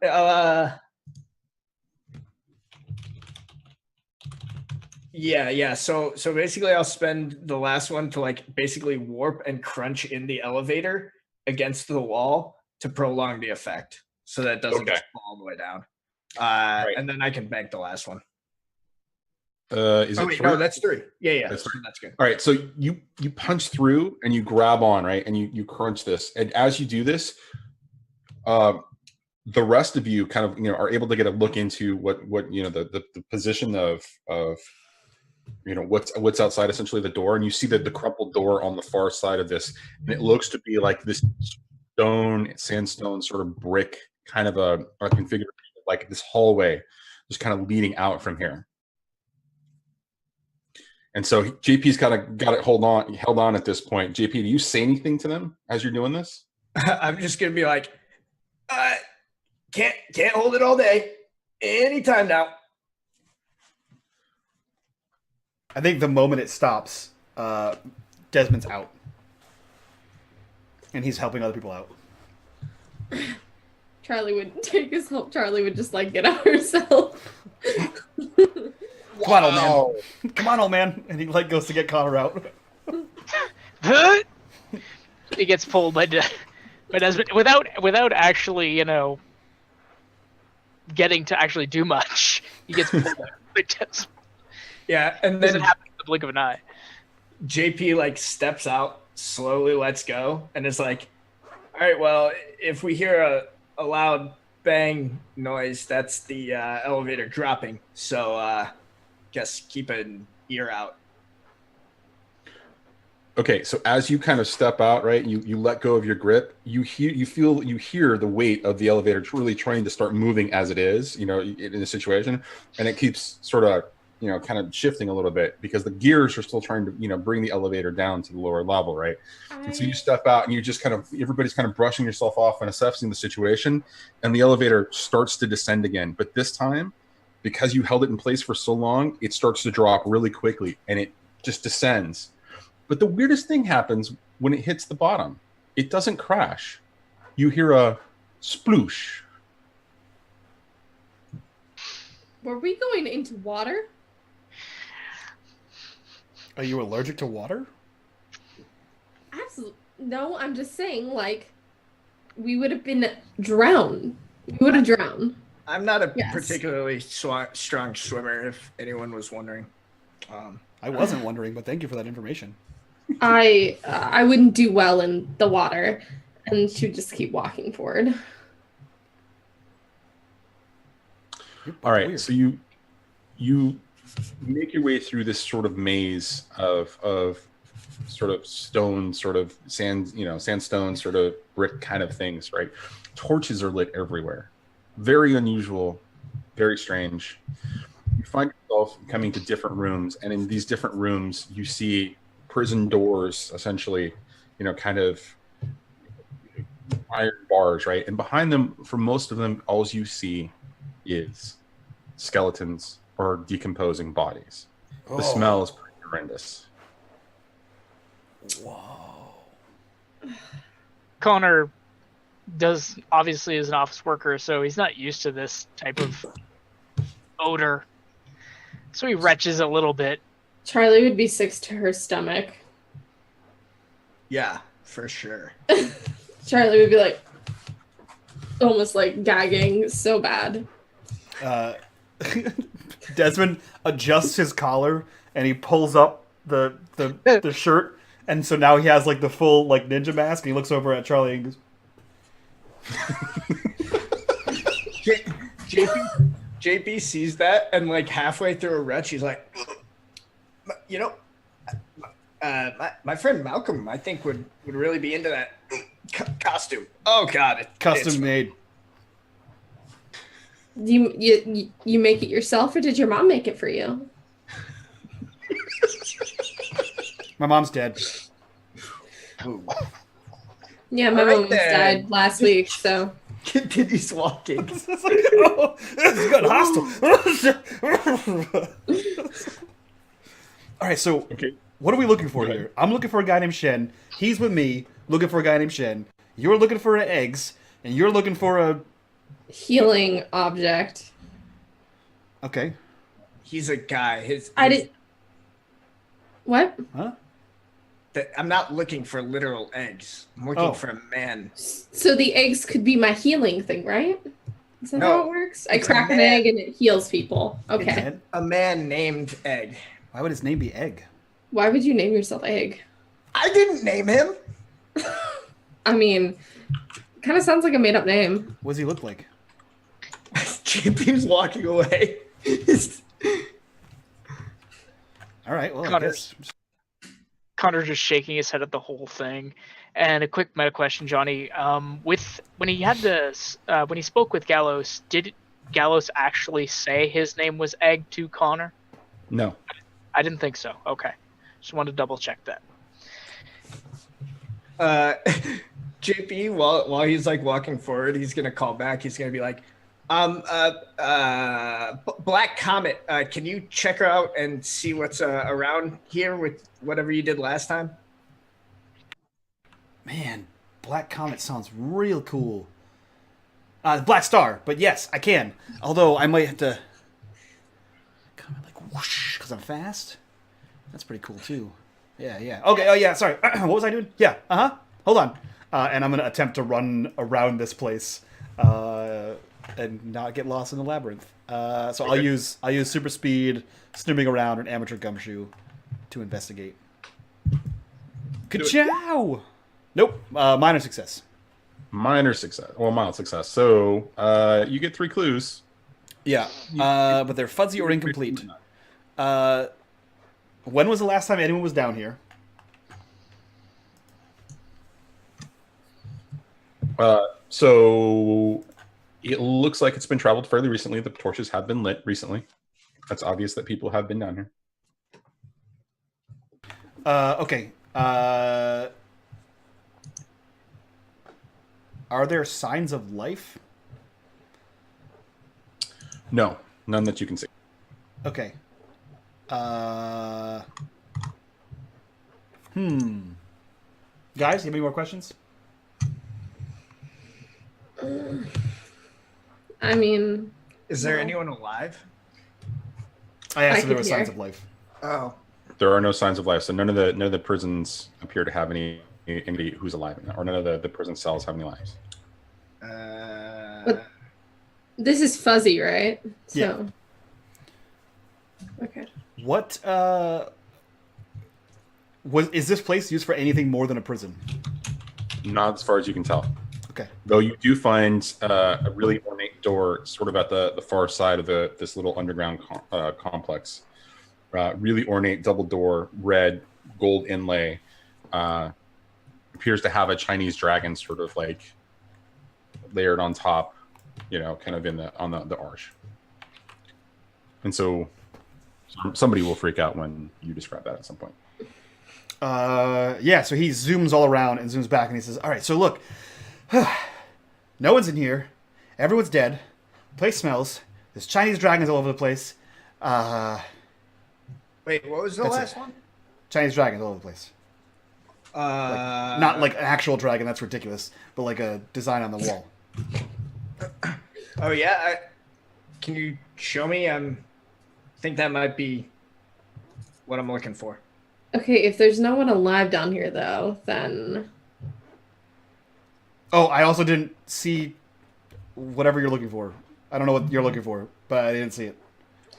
Yeah. So basically I'll spend the last one to like basically warp and crunch in the elevator against the wall to prolong the effect so that it doesn't just fall all the way down. Right. And then I can bank the last one. Is it Wait, three? no, that's three. Yeah. That's So three. that's good. All right, so you punch through and you grab on, right? And you crunch this. And as you do this, the rest of you kind of are able to get a look into what the position of what's outside essentially the door, and you see that the crumpled door on the far side of this, and it looks to be like this sandstone sort of brick kind of a configuration, like this hallway just kind of leading out from here. And so JP's got it held on at this point. JP, do you say anything to them as you're doing this? I'm just gonna be like, can't hold it all day. Anytime now. I think the moment it stops, Desmond's out, and he's helping other people out. Charlie would take his help. Charlie would just like get out herself. Come on, old man. Come on, old man. And he like goes to get Connor out. He gets pulled by Desmond without actually, getting to actually do much. He gets pulled by Desmond. Yeah, and Doesn't then happen in the blink of an eye. JP like steps out, slowly lets go, and is like, all right, well, if we hear a loud bang noise, that's the elevator dropping. So guess keep an ear out. Okay, so as you kind of step out, right, you let go of your grip, you hear the weight of the elevator really trying to start moving as it is, in a situation, and it keeps sort of kind of shifting a little bit because the gears are still trying to, bring the elevator down to the lower level, right? And so you step out and you just everybody's kind of brushing yourself off and assessing the situation, and the elevator starts to descend again. But this time, because you held it in place for so long, it starts to drop really quickly and it just descends. But the weirdest thing happens when it hits the bottom. It doesn't crash. You hear a sploosh. Were we going into water? Are you allergic to water? Absolutely. No, I'm just saying, like, we would have been drowned. We would have drowned. I'm not a particularly strong swimmer, if anyone was wondering. I wasn't wondering, but thank you for that information. I wouldn't do well in the water, and she would just keep walking forward. All right, so you make your way through this sort of maze of sort of stone, sort of sandstone, sort of brick kind of things, right? Torches are lit everywhere. Very unusual, very strange. You find yourself coming to different rooms, and in these different rooms, you see prison doors, essentially, kind of iron bars, right? And behind them, for most of them, all you see is skeletons or decomposing bodies. The smell is pretty horrendous. Whoa. Connor obviously is an office worker, so he's not used to this type of odor. So he retches a little bit. Charlie would be sick to her stomach. Yeah, for sure. Charlie would be like, almost like gagging so bad. Desmond adjusts his collar and he pulls up the shirt, and so now he has like the full like ninja mask, and he looks over at Charlie and goes, JP sees that, and like halfway through a retch, he's like, my friend Malcolm, I think would really be into that costume. Oh God, custom made. You make it yourself, or did your mom make it for you? My mom's dead. Yeah, my mom died last week, so. Continues walking. It's like, oh, this is good, hostile. All right, so what are we looking for here? I'm looking for a guy named Shen. He's with me, looking for a guy named Shen. You're looking for eggs, and you're looking for a healing object. Okay. He's a guy. What? Huh? I'm not looking for literal eggs. I'm looking for a man. So the eggs could be my healing thing, right? Is that how it works? I crack an egg and it heals people. Okay. A man named Egg. Why would his name be Egg? Why would you name yourself Egg? I didn't name him. I mean, kind of sounds like a made-up name. What does he look like? JP's walking away. All right. Well, I Connor's- guess. Connor's just shaking his head at the whole thing. And a quick meta question, Johnny. When he spoke with Gallows, did Gallows actually say his name was Egg to Connor? No. I didn't think so. Okay, just wanted to double check that. JP, while he's like walking forward, he's gonna call back. He's gonna be like, Black Comet, can you check her out and see what's around here with whatever you did last time? Man, Black Comet sounds real cool. Black Star, but yes, I can. Although I might have to kind of like whoosh because I'm fast. That's pretty cool too. Yeah. Okay. Oh yeah. Sorry. What was I doing? Yeah. Hold on. And I'm gonna attempt to run around this place and not get lost in the labyrinth. So I'll use super speed, snooping around, and amateur gumshoe to investigate. Ka-chow! Nope. Minor success. Minor success. Well, mild success. So you get 3 clues. Yeah. But they're fuzzy or incomplete. When was the last time anyone was down here? So it looks like it's been traveled fairly recently. The torches have been lit recently. That's obvious that people have been down here. Okay. Are there signs of life? No, none that you can see. Okay. Guys, you have any more questions? I mean, Is there anyone alive? I asked if could there were signs hear. of life. Oh, There are no signs of life. So none of the prisons appear to have anybody who's alive in it, or none of the prison cells have any lives. But this is fuzzy, right? So. Yeah. Okay. What is this place used for anything more than a prison? Not as far as you can tell. Okay. Though you do find a really ornate door sort of at the far side of this little underground complex. Really ornate double door, red, gold inlay. Appears to have a Chinese dragon sort of like layered on top, kind of on the arch. And so somebody will freak out when you describe that at some point. Yeah, so he zooms all around and zooms back and he says, all right, so look, no one's in here. Everyone's dead. The place smells. There's Chinese dragons all over the place. wait, what was the That's last it. one? Chinese dragons all over the place. Not like an actual dragon, that's ridiculous, but like a design on the wall. Oh yeah, can you show me? I think that might be what I'm looking for. Okay, if there's no one alive down here, though, then Oh, I also didn't see whatever you're looking for. I don't know what you're looking for, but I didn't see it.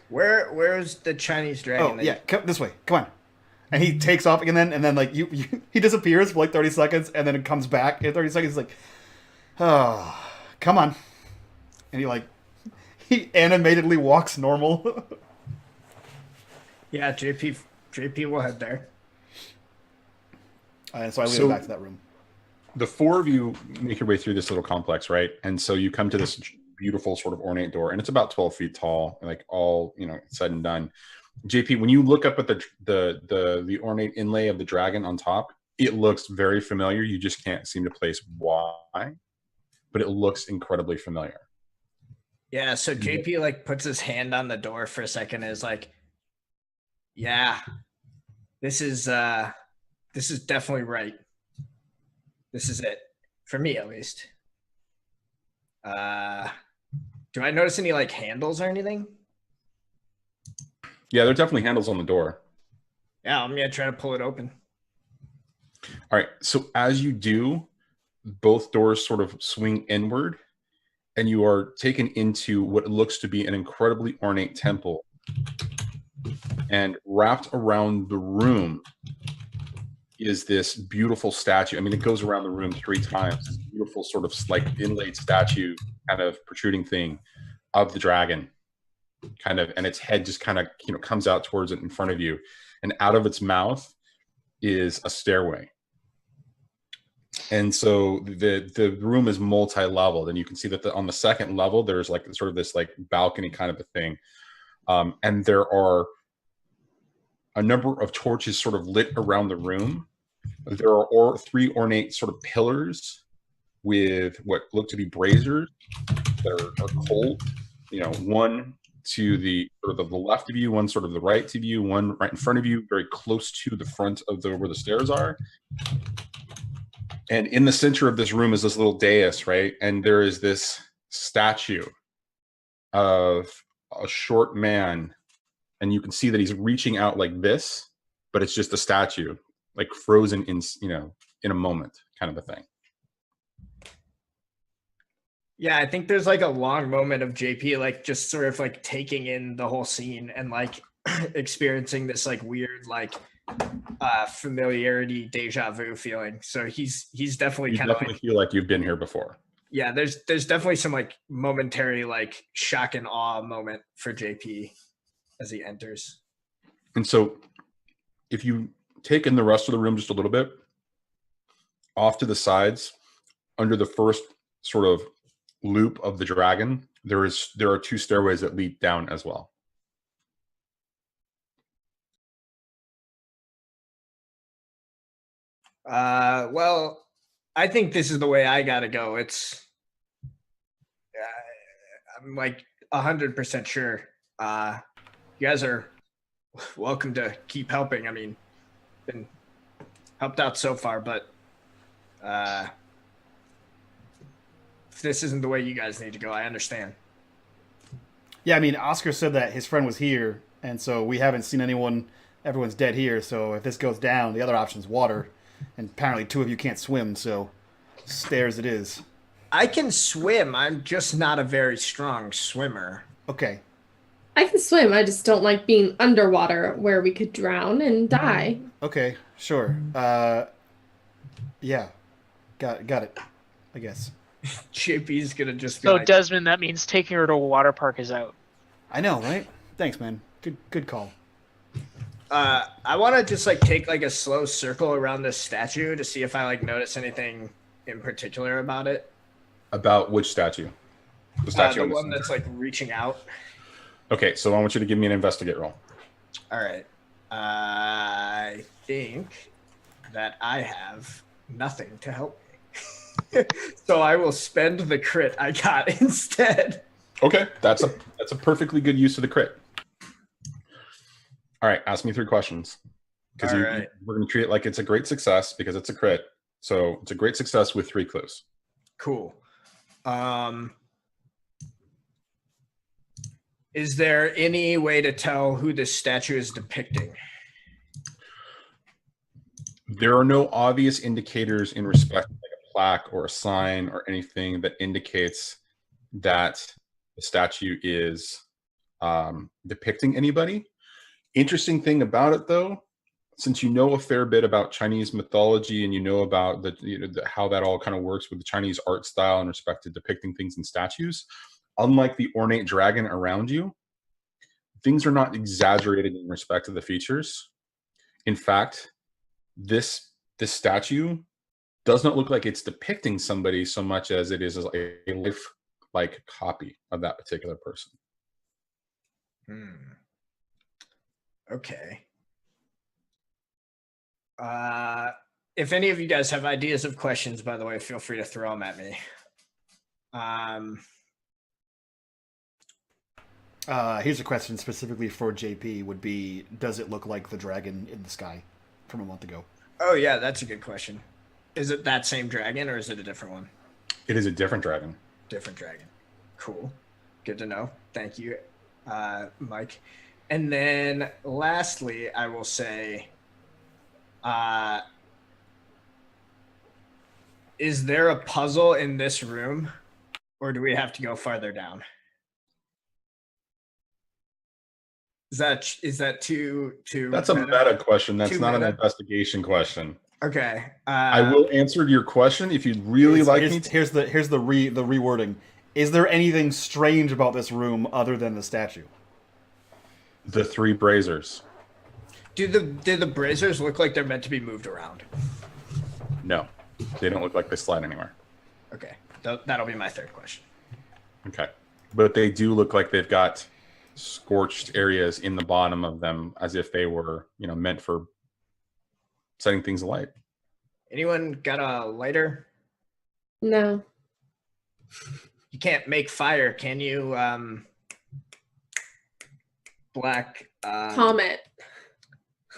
Where's the Chinese dragon? Oh, that yeah, come this way. Come on. And he takes off and then like he disappears for like 30 seconds and then it comes back in 30 seconds. He's like, oh, come on. And he animatedly walks normal. Yeah, JP will head there. And so I lead So- him back to that room. The 4 of you make your way through this little complex, right? And so you come to this beautiful sort of ornate door, and it's about 12 feet tall, like all said and done. JP, when you look up at the ornate inlay of the dragon on top, it looks very familiar. You just can't seem to place why, but it looks incredibly familiar. Yeah, so JP like puts his hand on the door for a second and is like, yeah, this is definitely right. This is it. For me at least. Do I notice any like handles or anything? Yeah, there are definitely handles on the door. Yeah, I'm gonna try to pull it open. All right, so as you do, both doors sort of swing inward, and you are taken into what looks to be an incredibly ornate temple. And wrapped around the room is this beautiful statue. I mean, it goes around the room 3 times. This beautiful sort of like inlaid statue kind of protruding thing of the dragon, kind of, and its head just kind of comes out towards it in front of you, and out of its mouth is a stairway. And so the room is multi-leveled, and you can see that on the second level there's like sort of this like balcony kind of a thing, and there are a number of torches sort of lit around the room. There are three ornate sort of pillars with what look to be braziers that are cold. One to the sort of the left of you, one sort of the right of you, one right in front of you, very close to the front of where the stairs are. And in the center of this room is this little dais, right? And there is this statue of a short man, and you can see that he's reaching out like this, but it's just a statue, like frozen in a moment, kind of a thing. Yeah, I think there's like a long moment of JP like just sort of like taking in the whole scene and like experiencing this like weird like familiarity, deja vu feeling. So he's definitely you kind of definitely like, feel like you've been here before. Yeah, there's definitely some like momentary like shock and awe moment for JP as he enters. And so if you take in the rest of the room just a little bit, off to the sides, under the first sort of loop of the dragon, there are two stairways that lead down as well. Well, I think this is the way I gotta go. I'm like 100% sure. You guys are welcome to keep helping. I mean, been helped out so far, but if this isn't the way you guys need to go, I understand. Yeah, I mean, Oscar said that his friend was here, and so we haven't seen anyone. Everyone's dead here, so if this goes down, the other option is water. And apparently two of you can't swim, so stairs it is. I can swim. I'm just not a very strong swimmer. Okay. I can swim. I just don't like being underwater where we could drown and die. Okay, sure. Yeah. Got it, I guess. JP's gonna just be So like, Desmond, that means taking her to a water park is out. I know, right? Thanks, man. Good call. I want to just like take like a slow circle around this statue to see if I like notice anything in particular about it. About which statue? The statue. The one that's like reaching out. Okay, so I want you to give me an investigate roll. All right. I think that I have nothing to help me. So I will spend the crit I got instead. Okay, that's a perfectly good use of the crit. All right, ask me 3 questions. Because we're going to treat it like it's a great success because it's a crit. So it's a great success with 3 clues. Cool. Is there any way to tell who this statue is depicting? There are no obvious indicators in respect to like a plaque or a sign or anything that indicates that the statue is depicting anybody. Interesting thing about it, though, since you know a fair bit about Chinese mythology and you know about how that all kind of works with the Chinese art style in respect to depicting things in statues, unlike the ornate dragon around you, things are not exaggerated in respect to the features. In fact, this statue does not look like it's depicting somebody so much as it is a life-like copy of that particular person. Okay. If any of you guys have ideas of questions, by the way, feel free to throw them at me. Here's a question specifically for JP would be, does it look like the dragon in the sky from a month ago? Oh, yeah, that's a good question. Is it that same dragon or is it a different one? It is a different dragon. Different dragon. Cool. Good to know. Thank you, Mike. And then lastly, I will say, is there a puzzle in this room or do we have to go farther down? Is that too That's a meta question. That's not an investigation question. Okay. I will answer your question if you'd really like me to. Here's the rewording. Is there anything strange about this room other than the statue? The 3 braziers. Do the braziers look like they're meant to be moved around? No, they don't look like they slide anywhere. Okay, that'll be my third question. Okay, but they do look like they've got scorched areas in the bottom of them, as if they were, meant for setting things alight. Anyone got a lighter? No. You can't make fire, can you? Black Comet.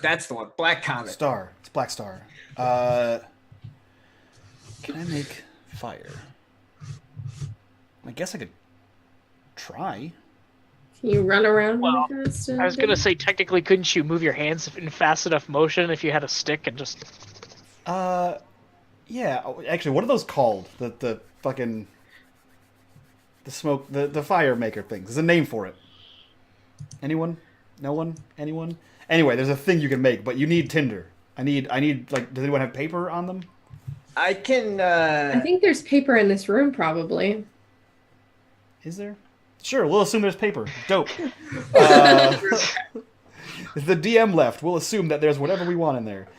That's the one. Black Comet. Star. It's Black Star. Can I make fire? I guess I could try. Can you run around Well, really fast? I was gonna say, technically, couldn't you move your hands in fast enough motion if you had a stick and just? Yeah. Actually, what are those called? The fucking the smoke the fire maker things. There's a name for it. Anyone? No one? Anyone? Anyway, there's a thing you can make, but you need tinder. I need like. Does anyone have paper on them? I can. I think there's paper in this room, probably. Is there? Sure, we'll assume there's paper. Dope. If the DM left, we'll assume that there's whatever we want in there.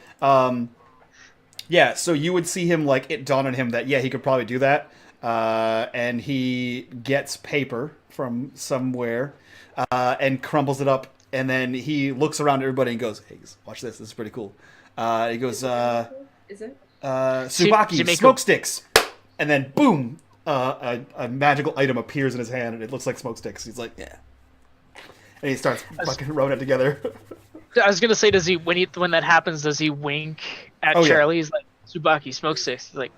Yeah, so you would see him, like, it dawn on him that, yeah, he could probably do that. And he gets paper from somewhere and crumbles it up. And then he looks around at everybody and goes, hey, watch this. This is pretty cool. He goes, Is it? Tsubaki, smoke sticks. And then, boom, a magical item appears in his hand, and it looks like smoke sticks. He's like, yeah. And he starts fucking rubbing it together. I was gonna say, does he when that happens, does he wink at Charlie? He's like, Tsubaki, smoke sticks. He's like,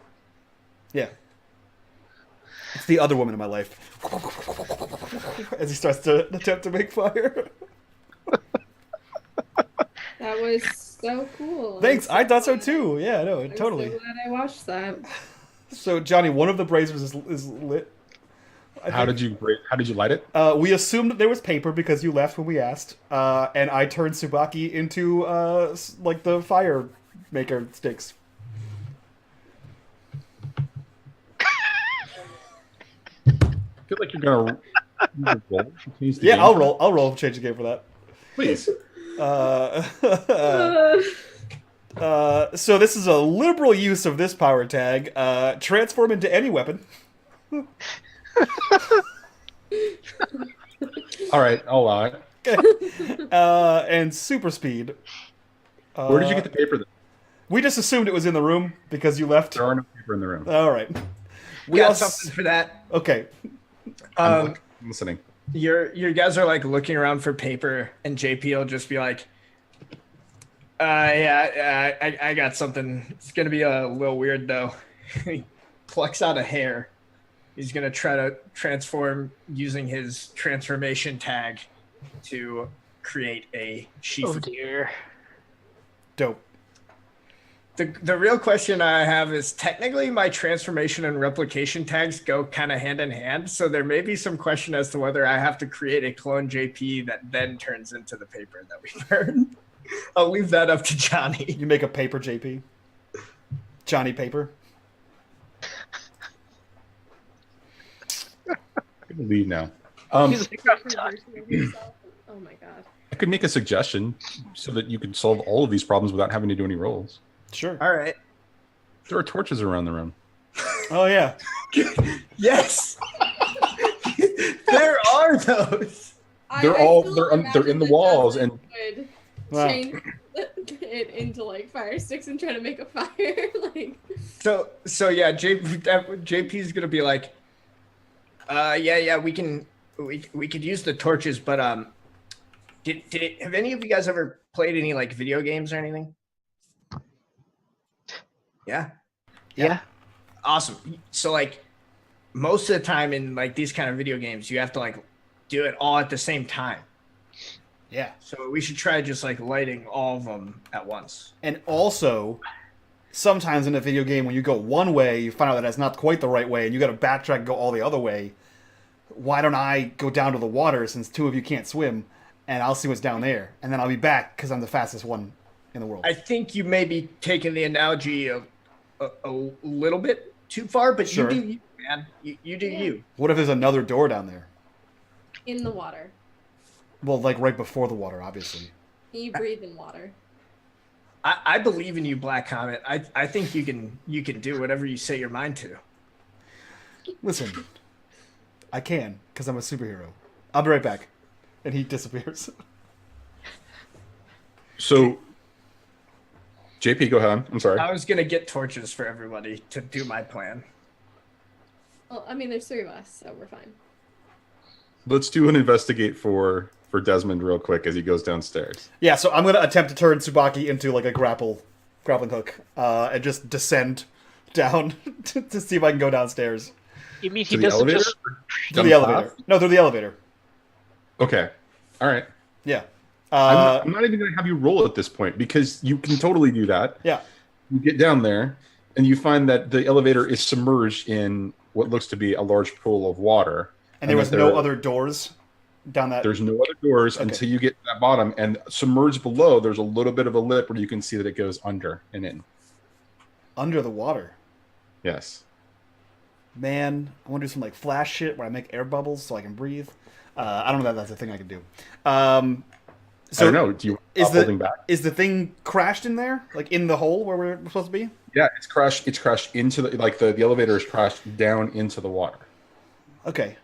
yeah. It's the other woman in my life. As he starts to attempt to make fire. That was so cool. Thanks, I thought so too. Yeah, no, totally. I'm so glad I watched that. So Johnny, one of the braziers is lit. How did you light it? We assumed that there was paper because you left when we asked, and I turned Tsubaki into like the fire maker sticks. I feel like you're gonna roll. Yeah, I'll roll. I'll roll. Change the game for that. Please. So this is a liberal use of this power tag. Transform into any weapon. All right, I'll allow it. Okay. And super speed. Where did you get the paper then? We just assumed it was in the room because you left. There are no paper in the room. All right. We got something for that. Okay. I'm listening. Your guys are like looking around for paper, and JP will just be like, I got something. It's gonna be a little weird though. He plucks out a hair. He's gonna try to transform using his transformation tag to create a sheath. oh dear. Dope. The real question I have is, technically my transformation and replication tags go kind of hand in hand, so there may be some question as to whether I have to create a clone JP that then turns into the paper that we burn. I'll leave that up to Johnny. You make a paper JP. Johnny Paper. I can leave now. He's like, "I'm done." Oh my god. I could make a suggestion so that you could solve all of these problems without having to do any rolls. Sure. All right. There are torches around the room. Oh yeah. Yes. There are those. They're in the walls and Wow. change it into like fire sticks and try to make a fire. Like. So yeah, JP's gonna be like, yeah, we could use the torches, but have any of you guys ever played any like video games or anything? Yeah. Yeah. Awesome. So like most of the time in like these kind of video games, you have to like do it all at the same time. Yeah. So we should try just like lighting all of them at once. And also, sometimes in a video game, when you go one way, you find out that that's not quite the right way, and you got to backtrack and go all the other way. Why don't I go down to the water since two of you can't swim, and I'll see what's down there, and then I'll be back because I'm the fastest one in the world. I think you may be taking the analogy of a little bit too far, but Sure. you man. You do Yeah. you. What if there's another door down there? In the water. Well, like right before the water, obviously. You breathe in water. I believe in you, Black Comet. I think you can do whatever you set your mind to. Listen, I can, because I'm a superhero. I'll be right back. And he disappears. So, JP, go ahead. I'm sorry. I was gonna get torches for everybody to do my plan. Well, I mean, there's 3 of us, so we're fine. Let's do an investigate for Desmond real quick as he goes downstairs. Yeah, so I'm going to attempt to turn Tsubaki into like a grappling hook and just descend down to see if I can go downstairs. You mean To he the doesn't elevator? just? Through the elevator. No, through the elevator. Okay. All right. Yeah. I'm not even going to have you roll at this point because you can totally do that. Yeah. You get down there and you find that the elevator is submerged in what looks to be a large pool of water. And there was no other doors down that. There's no other doors Okay. until you get to that bottom. And submerged below, there's a little bit of a lip where you can see that it goes under and in. Under the water. Yes. Man, I want to do some like flash shit where I make air bubbles so I can breathe. I don't know if that's a thing I can do. So I don't know. Do you stop holding back? Is the thing crashed in there? Like in the hole where we're supposed to be? Yeah, it's crashed. It's crashed into the elevator is crashed down into the water. Okay.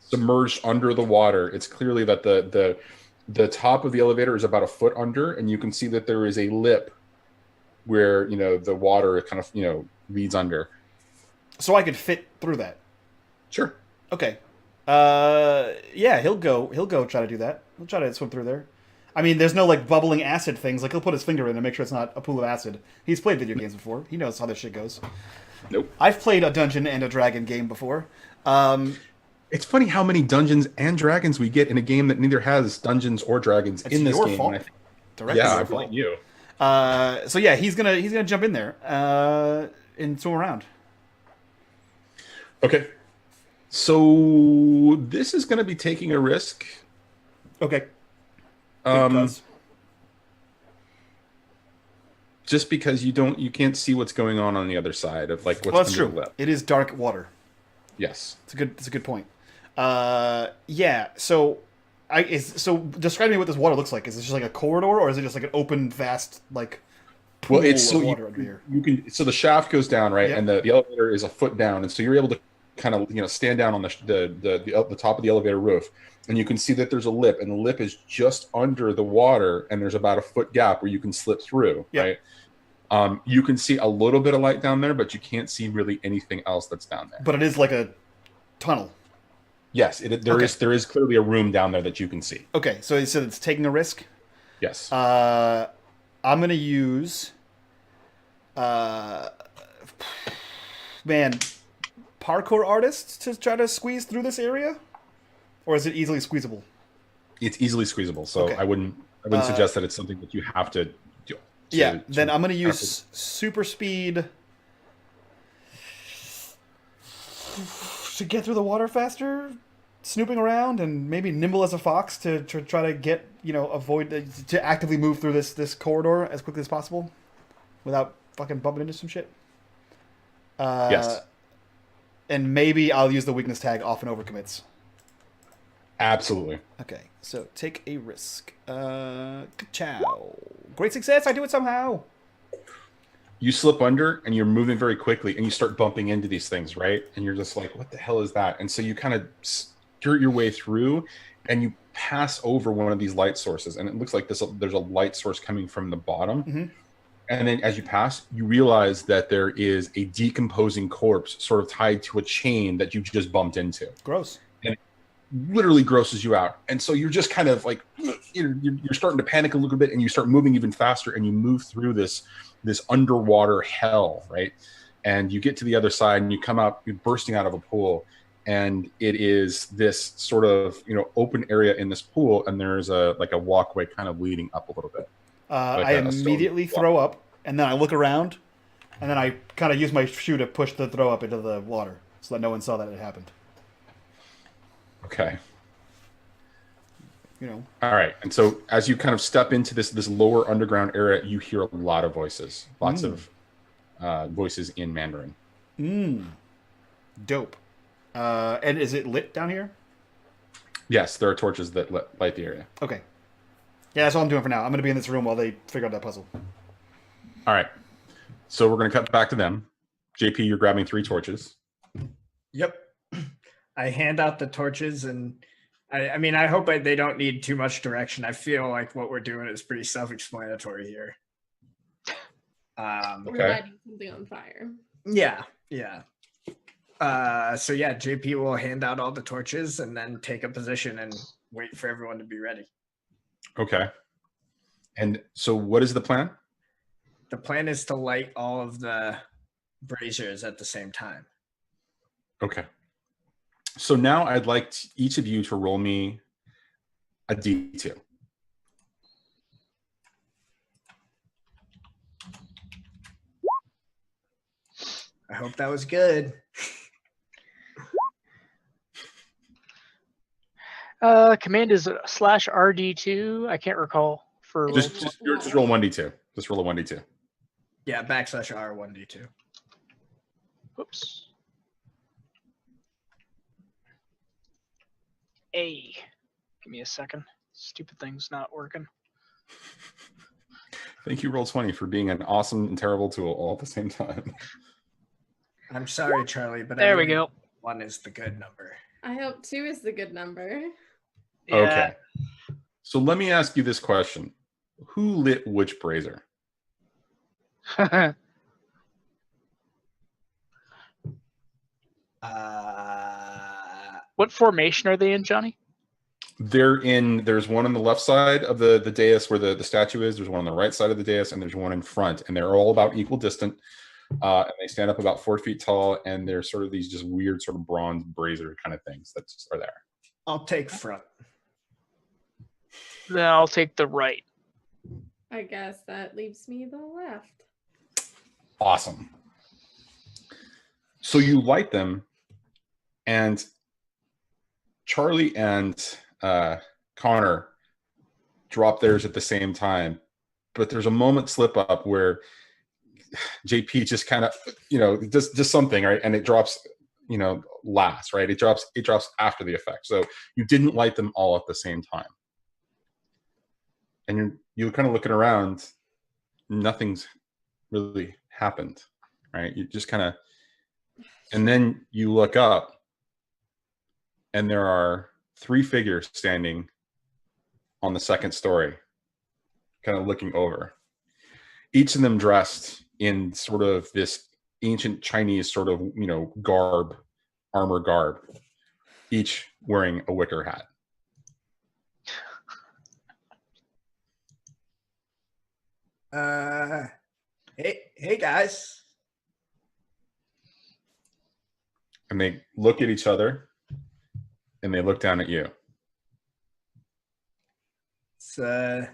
Submerged under the water. It's clearly that the top of the elevator is about a foot under, and you can see that there is a lip where the water kind of leads under. So I could fit through that. Sure. Okay. Yeah, he'll go try to do that. He'll try to swim through there. I mean, there's no like bubbling acid things. Like he'll put his finger in and make sure it's not a pool of acid. He's played video games before. He knows how this shit goes. Nope. I've played a Dungeon and a Dragon game before. It's funny how many Dungeons and Dragons we get in a game that neither has Dungeons or Dragons It's in this your game. fault. And Directly I your blame fault. you. So yeah, he's gonna jump in there and swim around. Okay. So this is going to be taking a risk. Okay. Just because you can't see what's going on the other side of like what's Well, that's under true. the lip. It is dark water. Yes. It's a good point. Yeah. So describe to me what this water looks like. Is it just like a corridor, or is it just like an open, vast like pool Well, it's of so water under here? you can so the shaft goes down, right, Yep. and the elevator is a foot down, and so you're able to kind of stand down on the top of the elevator roof, and you can see that there's a lip, and the lip is just under the water, and there's about a foot gap where you can slip through, Yep. right? You can see a little bit of light down there, but you can't see really anything else that's down there. But it is like a tunnel. Yes, there is clearly a room down there that you can see. Okay, so he said it's taking a risk. Yes. I'm gonna use, parkour artists to try to squeeze through this area, or is it easily squeezable? It's easily squeezable, so Okay. I wouldn't suggest that it's something that you have to do. Then I'm gonna use super speed to get through the water faster, snooping around, and maybe nimble as a fox to try to get to actively move through this corridor as quickly as possible, without fucking bumping into some shit. Yes. And maybe I'll use the weakness tag off and overcommits. Absolutely. Okay, so take a risk. Ka-chow. Great success, I do it somehow. You slip under and you're moving very quickly and you start bumping into these things, right? And you're just like, what the hell is that? And so you kind of skirt your way through and you pass over one of these light sources. And it looks like there's a light source coming from the bottom. Mm-hmm. And then as you pass, you realize that there is a decomposing corpse sort of tied to a chain that you just bumped into. Gross. And it literally grosses you out. And so you're just kind of like, you're starting to panic a little bit and you start moving even faster and you move through this underwater hell, right? And you get to the other side and you come out, you're bursting out of a pool. And it is this sort of, open area in this pool. And there's a walkway kind of leading up a little bit. I immediately throw up, and then I look around, and then I kind of use my shoe to push the throw up into the water so that no one saw that it happened. Okay. All right. And so as you kind of step into this lower underground area, you hear a lot of voices, lots of voices in Mandarin. Dope. And is it lit down here? Yes, there are torches that light the area. Okay. Yeah, that's all I'm doing for now. I'm going to be in this room while they figure out that puzzle. All right. So we're going to cut back to them. JP, you're grabbing 3 torches. Yep. I hand out the torches, and I mean, I hope they don't need too much direction. I feel like what we're doing is pretty self-explanatory here. We're lighting something on fire. Yeah. So yeah, JP will hand out all the torches and then take a position and wait for everyone to be ready. Okay. And so what is the plan? The plan is to light all of the braziers at the same time. Okay. So now I'd like each of you to roll me a D2. I hope that was good. Command is /RD2. I can't recall for Just roll 1D2. Just roll a 1D2. Yeah, /R1D2. Whoops. A. Give me a second. Stupid thing's not working. Thank you, Roll20, for being an awesome and terrible tool all at the same time. I'm sorry, Charlie, but There we go. 1 is the good number. I hope 2 is the good number. Yeah. Okay. So let me ask you this question. Who lit which brazier? What formation are they in, Johnny? There's one on the left side of the dais where the statue is. There's one on the right side of the dais, and there's one in front. And they're all about equal distant. And they stand up about 4 feet tall, and they're sort of these just weird sort of bronze brazier kind of things that just are there. I'll take front. Then I'll take the right. I guess that leaves me the left. Awesome. So you light them, and Charlie and Connor drop theirs at the same time, but there's a moment slip up where JP just kind of, does something, right? And it drops, last, right? It drops after the effect. So you didn't light them all at the same time. And you're kind of looking around, nothing's really happened, right? You just kind of, and then you look up, and there are 3 figures standing on the second story, kind of looking over. Each of them dressed in sort of this ancient Chinese sort of, garb, armor garb, each wearing a wicker hat. Hey guys. And they look at each other, and they look down at you. It's a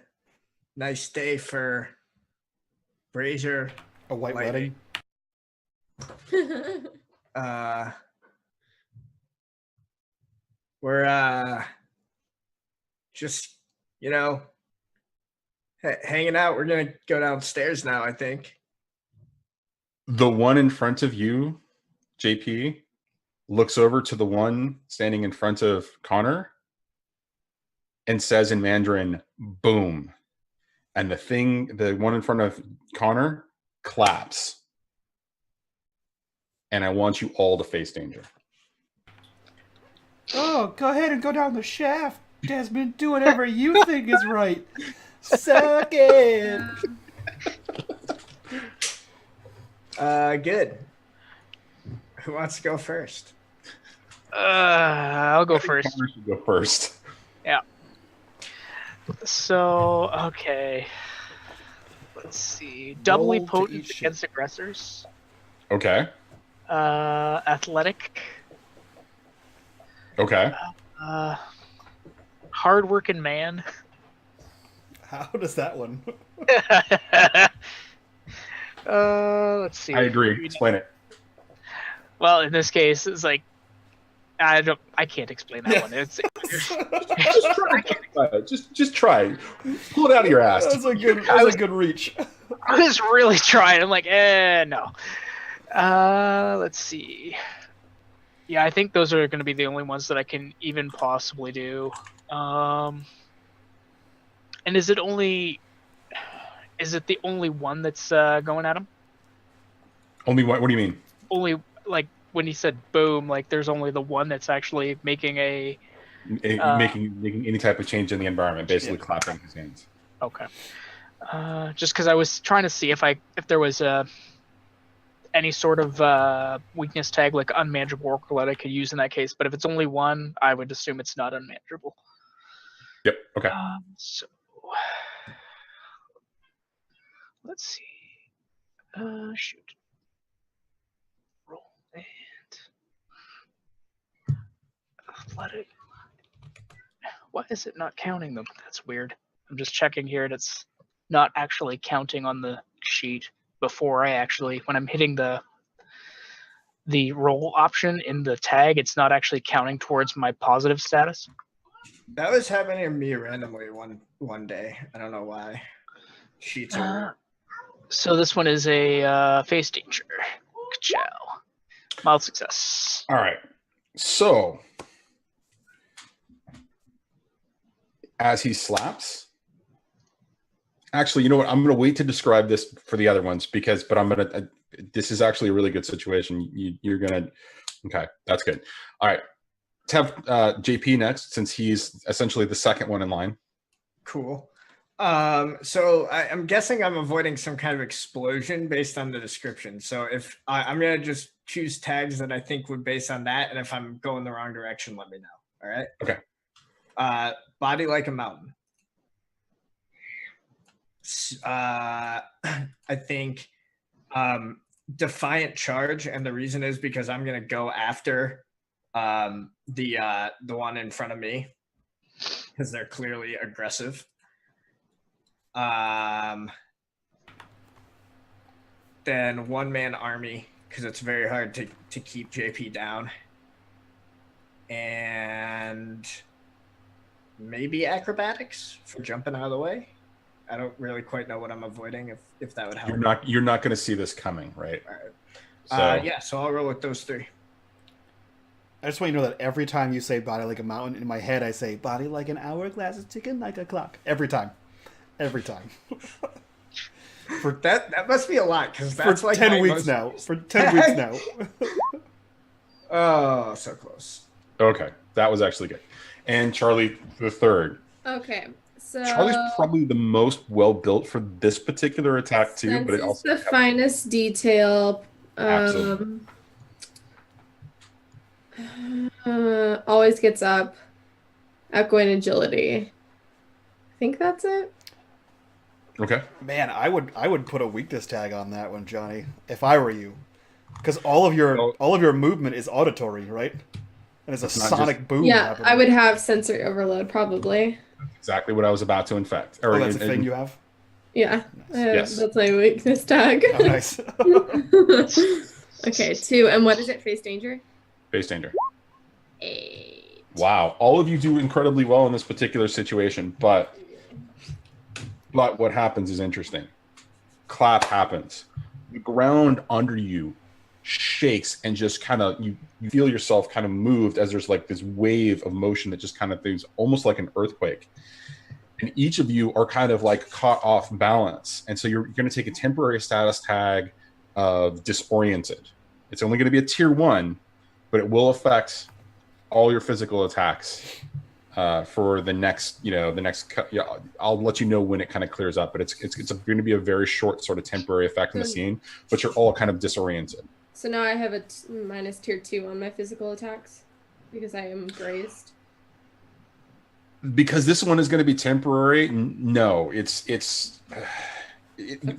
nice day for brazier. A white wedding. We're just, hanging out. We're gonna go downstairs now, I think. The one in front of you, JP, looks over to the one standing in front of Connor and says in Mandarin, "Boom." And the one in front of Connor claps. And I want you all to face danger. Oh, go ahead and go down the shaft, Desmond. Do whatever you think is right. Suck it. Good. Who wants to go first? I'll go first. Connor should go first. Yeah. So, okay. Let's see. Doubly Roll to potent eat shit. against aggressors. Okay. Athletic. Okay. Hard-working man. How does that one? Let's see. I agree. Explain it. Well, in this case, it's like I can't explain that one. It's Just try. Pull it out of your ass. That was a good reach. I was really trying. I'm like, no. Let's see. Yeah, I think those are going to be the only ones that I can even possibly do. And is it the only one that's going at him? Only what? What do you mean? Only like when he said boom, like there's only the one that's actually making a Making any type of change in the environment, basically clapping his hands. Okay. Just because I was trying to see if there was any sort of weakness tag like unmanageable workload I could use in that case, but if it's only one, I would assume it's not unmanageable. Yep. Okay. So let's see. Shoot. Roll and athletic. Why is it not counting them? That's weird. I'm just checking here and it's not actually counting on the sheet before when I'm hitting the roll option in the tag, it's not actually counting towards my positive status. That was happening to me randomly one day. I don't know why. Sheets are So this one is a face danger. Ka-chow. Mild success. All right. So as he slaps, actually, you know what? I'm going to wait to describe this for the other ones but I'm going to. This is actually a really good situation. You're going to. Okay, that's good. All right. Let's have JP next, since he's essentially the second one in line. cool. So I'm guessing I'm avoiding some kind of explosion based on the description. So if I'm going to just choose tags that I think would based on that. And if I'm going the wrong direction, let me know. All right. Okay. Body like a mountain. I think defiant charge. And the reason is because I'm going to go after the one in front of me because they're clearly aggressive. Then one-man army because it's very hard to keep JP down, and maybe acrobatics for jumping out of the way. I don't really quite know what I'm avoiding. If that would help. You're not going to see this coming, right? All right. So Yeah, so I'll roll with those three. I just want you to know that every time you say body like a mountain, in my head I say body like an hourglass is ticking like a clock. Every time. For That must be a lot because that's for like 10 my weeks most- now. For 10 weeks now. Oh, so close. okay, that was actually good. And Charlie the third. Okay, so Charlie's probably the most well built for this particular attack too, but it senses also the finest detail. Absolutely. Always gets up. Echoing agility. I think that's it. Okay. Man, I would put a weakness tag on that one, Johnny, if I were you. Because all of your movement is auditory, right? And it's a It's not sonic boom Yeah, happening. I would have sensory overload probably. Exactly what I was about to infect. Oh, that's a thing you have? Yeah, Yes. that's my weakness tag. Oh, nice. Okay, 2. And what is it? Face danger? Face danger. 8. Wow. All of you do incredibly well in this particular situation, but what happens is interesting. Clap happens. The ground under you shakes and just kind of you feel yourself kind of moved as there's like this wave of motion that just kind of things almost like an earthquake. And each of you are kind of like caught off balance. And so you're going to take a temporary status tag of disoriented. It's only going to be a tier 1, but it will affect all your physical attacks for the next, I'll let you know when it kind of clears up, but it's going to be a very short sort of temporary effect in the scene, but you're all kind of disoriented. So now I have a minus tier 2 on my physical attacks because I am grazed. Because this one is going to be temporary. No,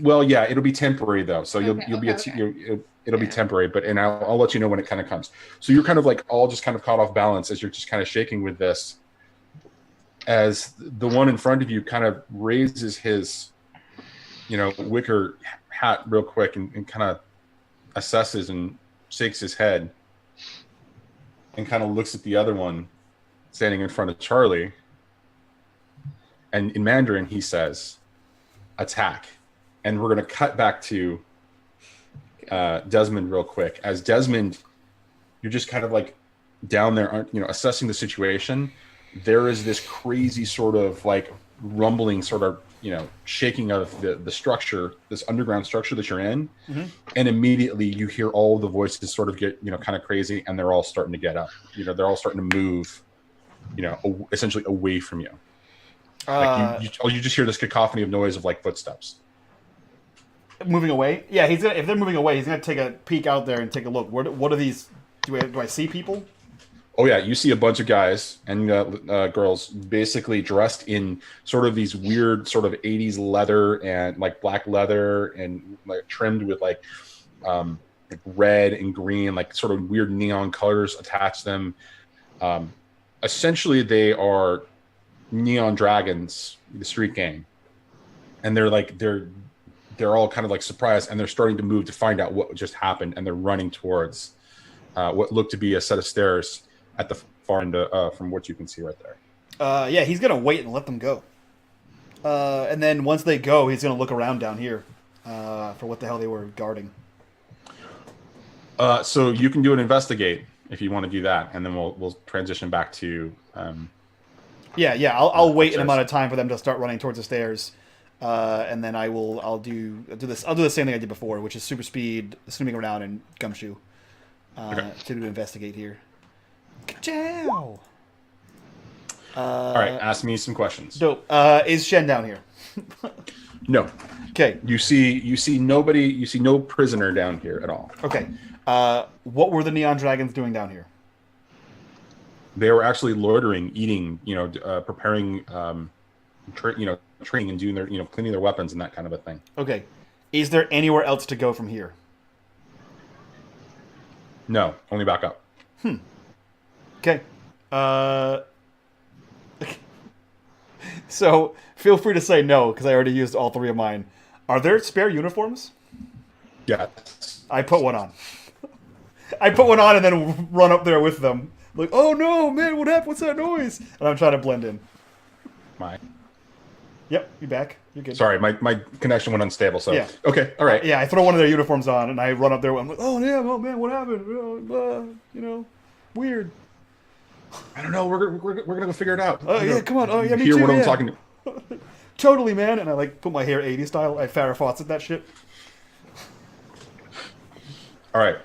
well, yeah, it'll be temporary though. So it'll be temporary, but I'll let you know when it kind of comes. So you're kind of like all just kind of caught off balance as you're just kind of shaking with this, as the one in front of you kind of raises his, wicker hat real quick and kind of assesses and shakes his head and kind of looks at the other one standing in front of Charlie. And in Mandarin, he says, attack. And we're going to cut back to Desmond real quick. As Desmond, you're just kind of like down there, assessing the situation, there is this crazy sort of like rumbling, sort of shaking of the structure, this underground structure that you're in, and immediately you hear all the voices sort of get kind of crazy, and they're all starting to get up. They're all starting to move, essentially away from you. Like you just hear this cacophony of noise of like footsteps moving away. Yeah, if they're moving away, he's gonna take a peek out there and take a look. What are these? Do I see people? Oh yeah, you see a bunch of guys and girls basically dressed in sort of these weird sort of 80s leather and like black leather and like trimmed with like red and green, like sort of weird neon colors attached to them. Essentially, they are Neon Dragons, the street gang, and they're all kind of like surprised, and they're starting to move to find out what just happened, and they're running towards what looked to be a set of stairs at the far end from what you can see right there. Yeah, he's gonna wait and let them go, and then once they go, he's gonna look around down here for what the hell they were guarding. So you can do an investigate if you want to do that, and then we'll transition back to. Yeah. I'll wait an amount of time for them to start running towards the stairs, and then I'll do the same thing I did before, which is super speed, snooping around, and gumshoe to investigate here. Ka-chow! All right, ask me some questions. Dope. Is Shen down here? No. Okay. You see nobody. You see no prisoner down here at all. Okay. What were the Neon Dragons doing down here? They were actually loitering, eating, preparing, training and doing their, cleaning their weapons and that kind of a thing. Okay. Is there anywhere else to go from here? No, only back up. Okay. So feel free to say no, because I already used all three of mine. Are there spare uniforms? Yeah. I put one on. I put one on and then run up there with them. Like, oh no, man, what happened? What's that noise? And I'm trying to blend in. Yep, you back. You're good. Sorry, my connection went unstable. So yeah. Okay, all right. Yeah, I throw one of their uniforms on and I run up there. I'm like, oh yeah, oh man, what happened? Weird. I don't know. We're gonna go figure it out. Oh yeah, come on. Oh yeah, me hear too. what yeah. I'm talking to. Totally, man. And I like put my hair 80s style. I Farrah Fawcett that shit. All right.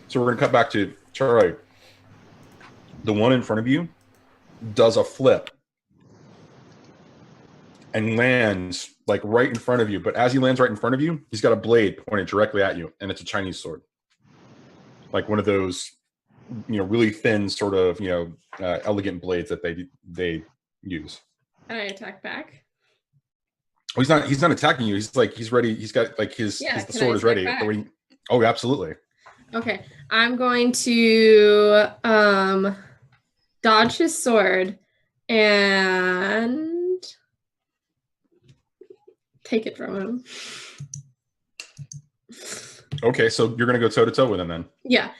So we're gonna cut back to Charlie. The one in front of you does a flip and lands like right in front of you. But as he lands right in front of you, he's got a blade pointed directly at you, and it's a Chinese sword, like one of those, really thin sort of, elegant blades that they use. And I attack back. Oh, he's not attacking you. He's ready. He's got like the sword is ready. Oh, absolutely. Okay, I'm going to dodge his sword and take it from him. Okay, so you're gonna go toe to toe with him then. Yeah.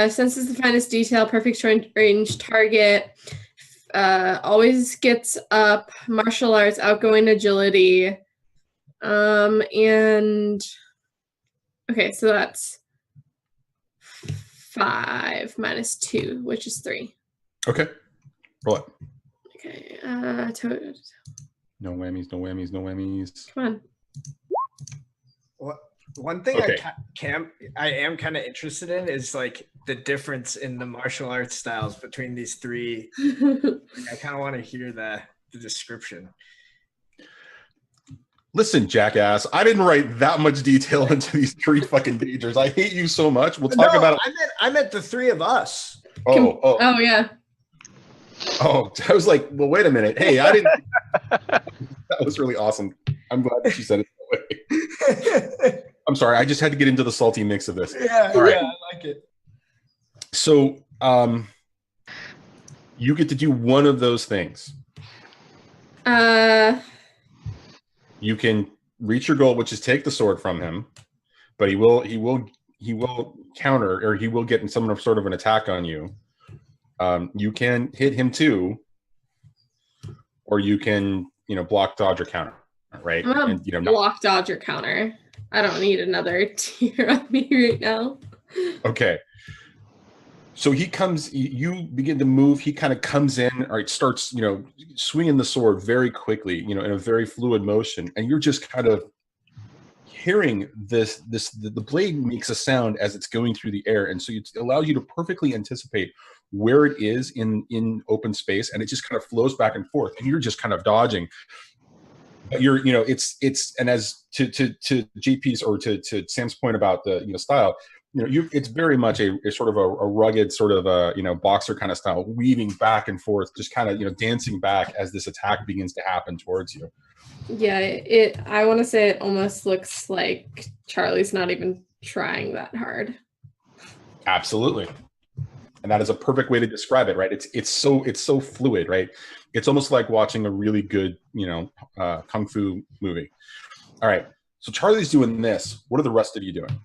Senses the finest detail, perfect range target, always gets up, martial arts, outgoing agility, and okay, so that's 5 minus 2, which is 3. Okay, roll it. Okay, no whammies, no whammies, no whammies. come on. One thing Okay. I am kind of interested in is like the difference in the martial arts styles between these three. I kind of want to hear the description. Listen, jackass, I didn't write that much detail into these three fucking dangers. I hate you so much. We'll talk about it. I meant the three of us. Oh yeah. Oh, I was like, well, wait a minute. Hey, I didn't. That was really awesome. I'm glad that you said it that way. I'm sorry. I just had to get into the salty mix of this. Yeah, All right. I like it. So, you get to do one of those things. You can reach your goal, which is take the sword from him, but he will counter, or he will get in some sort of an attack on you. You can hit him too, or you can, block, dodge, or counter. Right? I'm gonna block, dodge, or counter. I don't need another tier on me right now. Okay. So he comes, you begin to move. He kind of comes in, all right, starts, swinging the sword very quickly, in a very fluid motion. And you're just kind of hearing the blade makes a sound as it's going through the air. And so it allows you to perfectly anticipate where it is in open space. And it just kind of flows back and forth. And you're just kind of dodging. But and as to JP's or to Sam's point about the, style, it's very much a sort of a rugged sort of boxer kind of style, weaving back and forth, just kind of dancing back as this attack begins to happen towards you. Yeah, I want to say it almost looks like Charlie's not even trying that hard. Absolutely, and that is a perfect way to describe it, right? It's so fluid, right? It's almost like watching a really good kung fu movie. All right, so Charlie's doing this. What are the rest of you doing?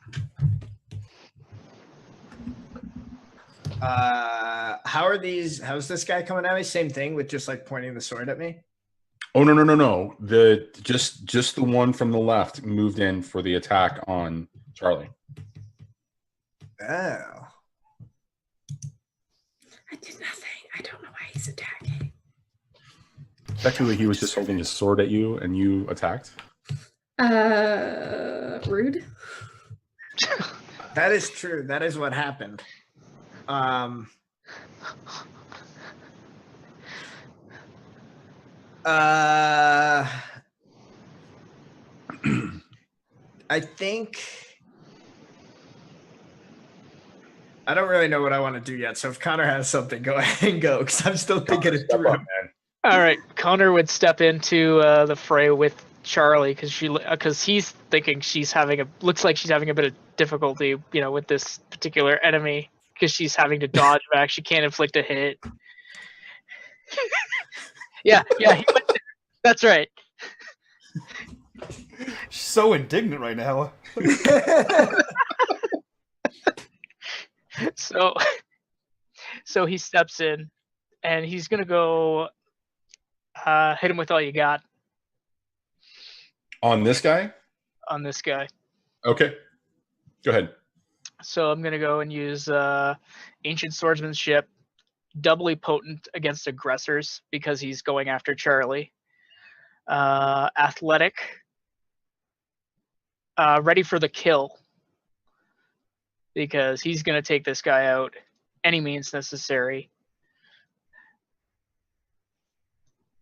How's this guy coming at me? Same thing with just like pointing the sword at me? Oh, no. Just the one from the left moved in for the attack on Charlie. Oh. I did nothing. I don't know why he's attacking. Effectively, he was just holding his sword at you and you attacked? Rude. That is true. That is what happened. I think I don't really know what I want to do yet. So if Connor has something, go ahead and go, because I'm still thinking it through. All right, Connor would step into the fray with Charlie because he's thinking looks like she's having a bit of difficulty, with this particular enemy because she's having to dodge back. She can't inflict a hit. yeah, that's right. She's so indignant right now. So he steps in, and he's gonna go hit him with all you got. On this guy? On this guy. Okay. Go ahead. So I'm gonna go and use ancient swordsmanship, doubly potent against aggressors because he's going after Charlie. Athletic. Ready for the kill because he's going to take this guy out any means necessary.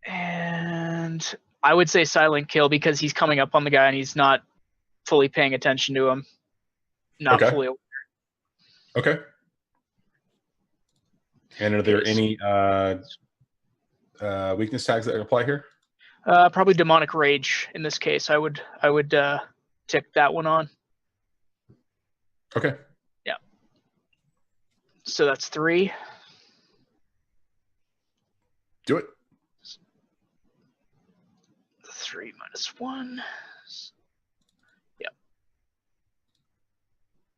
And I would say silent kill because he's coming up on the guy and he's not fully paying attention to him. Not fully aware. Okay. And are there any weakness tags that apply here? Probably demonic rage in this case. I would tick that one on. Okay. Yeah. So that's 3. Do it. 3 minus 1. Yep.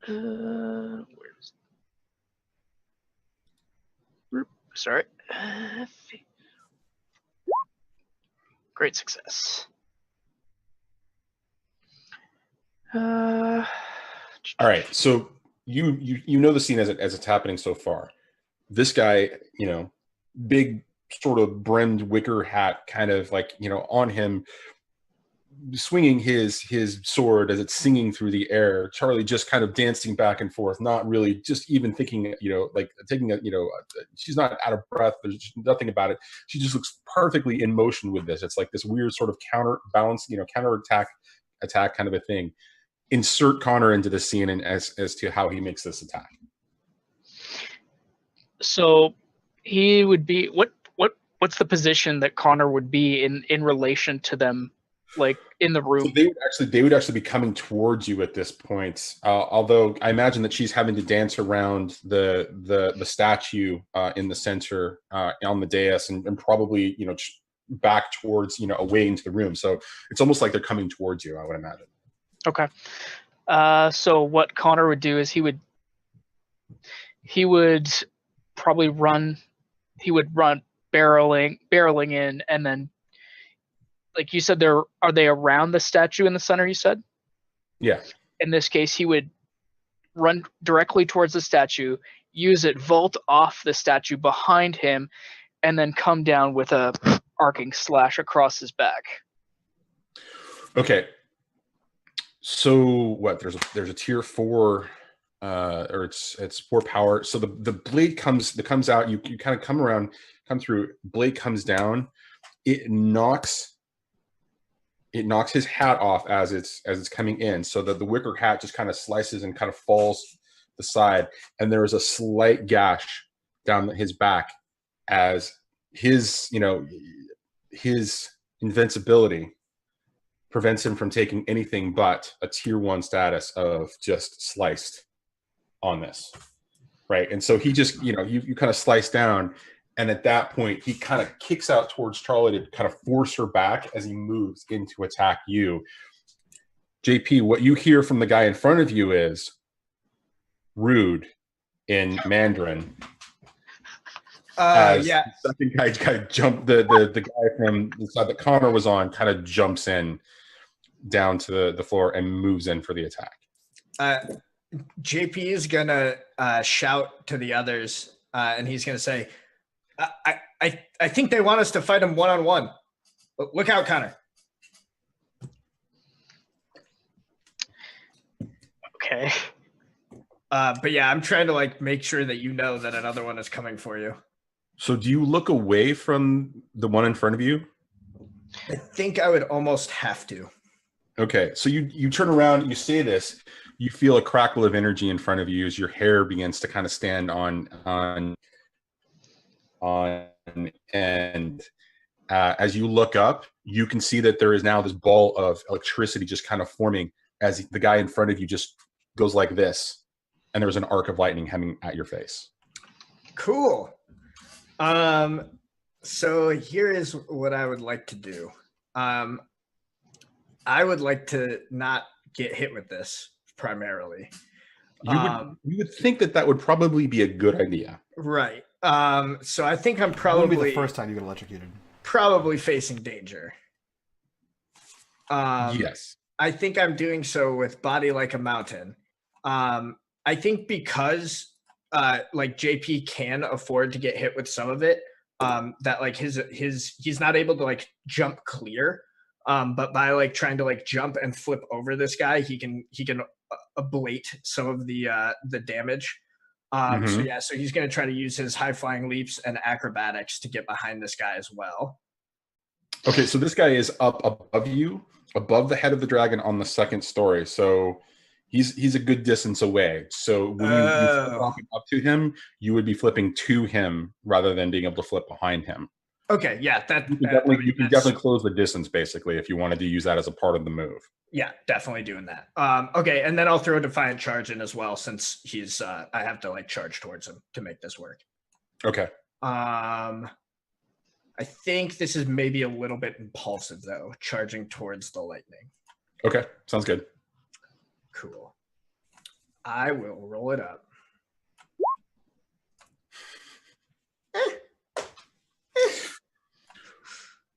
Where's? Sorry. Great success. All right. So you know the scene as it's happening so far. This guy, big sort of brimmed wicker hat, kind of like on him, swinging his sword as it's singing through the air. Charlie just kind of dancing back and forth, not really just even thinking, like taking a, she's not out of breath. There's nothing about it. She just looks perfectly in motion with this. It's like this weird sort of counterbalance, counter attack kind of a thing. Insert Connor into the scene and as to how he makes this attack. So he would be what's the position that Connor would be in relation to them, like in the room? So they would actually be coming towards you at this point. Although I imagine that she's having to dance around the statue in the center on the dais and probably back towards away into the room. So it's almost like they're coming towards you, I would imagine. Okay. So what Connor would do is he would probably run. He would run barreling in, and then, like you said, are they around the statue in the center? You said. Yeah. In this case, he would run directly towards the statue, use it, vault off the statue behind him, and then come down with a arcing slash across his back. Okay. So what? There's a tier 4, or it's 4 power. So the blade comes out. You kind of come through. Blade comes down. It knocks his hat off as it's coming in. So that the wicker hat just kind of slices and kind of falls the side, and there is a slight gash down his back as his invincibility prevents him from taking anything but a tier 1 status of just sliced on this, right? And so he just, you kind of slice down, and at that point he kind of kicks out towards Charlie to kind of force her back as he moves in to attack you. JP, what you hear from the guy in front of you is rude in Mandarin. Yeah. The second guy jumped, the guy from the side that Connor was on kind of jumps in down to the floor and moves in for the attack. JP is gonna shout to the others, and he's gonna say, I think they want us to fight him one-on-one. Look out, Connor. Okay. But yeah, I'm trying to make sure that you know that another one is coming for you. So do you look away from the one in front of you? I think I would almost have to. Okay, so you turn around, you say this, you feel a crackle of energy in front of you as your hair begins to kind of stand on end. As you look up, you can see that there is now this ball of electricity just kind of forming as the guy in front of you just goes like this, and there's an arc of lightning coming at your face. Cool. So here is what I would like to do. I would like to not get hit with this primarily. You would think that would probably be a good idea. Right. So I think I'm It probably wouldn't be the first time you get electrocuted. probably facing danger. Yes. I think I'm doing so with Body Like a Mountain. I think because JP can afford to get hit with some of it, that he's not able to jump clear. But by trying to jump and flip over this guy, he can ablate some of the damage. So he's going to try to use his high flying leaps and acrobatics to get behind this guy as well. Okay, so this guy is up above you, above the head of the dragon on the second story. So he's a good distance away. So when you flip up to him, you would be flipping to him rather than being able to flip behind him. Okay, yeah, you can definitely close the distance basically if you wanted to use that as a part of the move. Yeah, definitely doing that. Okay, and then I'll throw a Defiant Charge in as well since he's I have to charge towards him to make this work. Okay. I think this is maybe a little bit impulsive though, charging towards the lightning. Okay, sounds good. Cool. I will roll it up.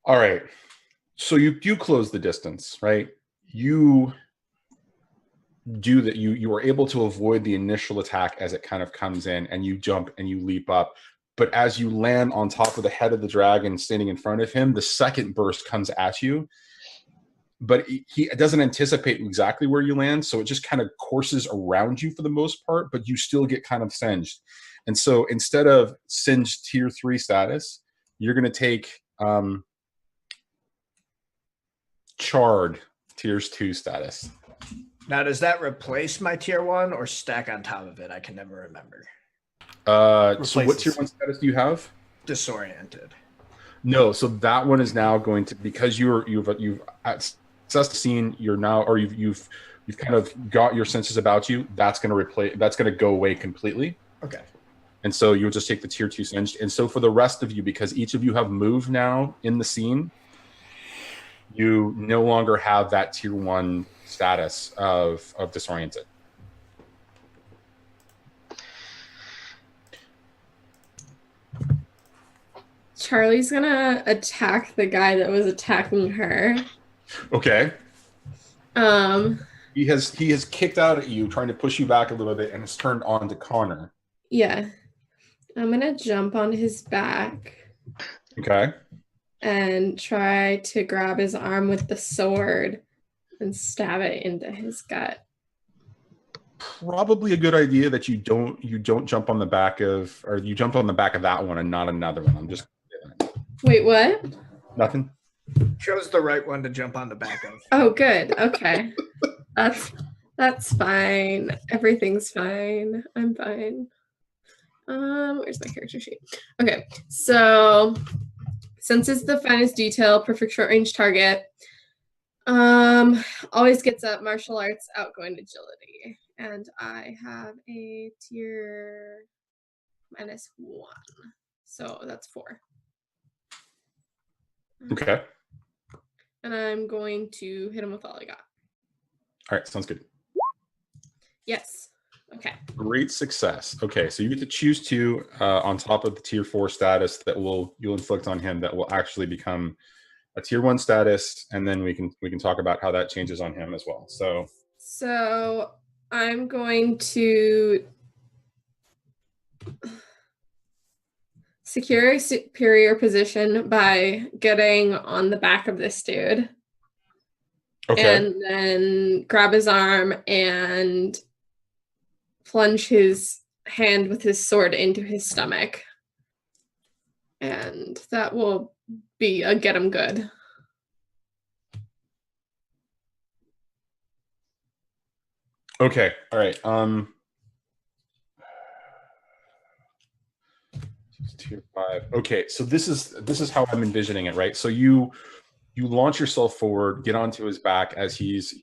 All right. So you do close the distance, right? You do that. You are able to avoid the initial attack as it kind of comes in, and you jump and you leap up. But as you land on top of the head of the dragon standing in front of him, the second burst comes at you. But he doesn't anticipate exactly where you land, so it just kind of courses around you for the most part, but you still get kind of singed. And so instead of singed tier 3 status, you're going to take charred tiers 2 status. Now, does that replace my tier 1 or stack on top of it? I can never remember. So what tier 1 status do you have? Disoriented. No, so that one is now going to, because you've assessed the scene, you're now, or you've kind of got your senses about you. That's going to go away completely. Okay. And so you'll just take the tier 2 singed. And so for the rest of you, because each of you have moved now in the scene, you no longer have that tier 1 status of disoriented. Charlie's gonna attack the guy that was attacking her. Okay. He has kicked out at you, trying to push you back a little bit, and has turned on to Connor. Yeah. I'm gonna jump on his back Okay. and try to grab his arm with the sword and stab it into his gut. Probably a good idea that you don't jump on the back of, or you jump on the back of that one and not another one. I'm just Wait, what? nothing. Chose the right one to jump on the back of. Oh, good. Okay. That's fine. Everything's fine. I'm fine. Where's my character sheet? Okay, so since it's the finest detail, perfect short range target, always gets up martial arts, outgoing agility, and I have a tier -1, so that's 4. Okay. And I'm going to hit him with all I got. All right. Sounds good. Yes. Okay. Great success. Okay, so you get to choose 2 on top of the tier 4 status that you'll inflict on him that will actually become a tier 1 status, and then we can talk about how that changes on him as well. So I'm going to secure a superior position by getting on the back of this dude. Okay. And then grab his arm and plunge his hand with his sword into his stomach. And that will be a get him good. Okay. All right. Tier 5. Okay, so this is how I'm envisioning it, right? So you launch yourself forward, get onto his back as he's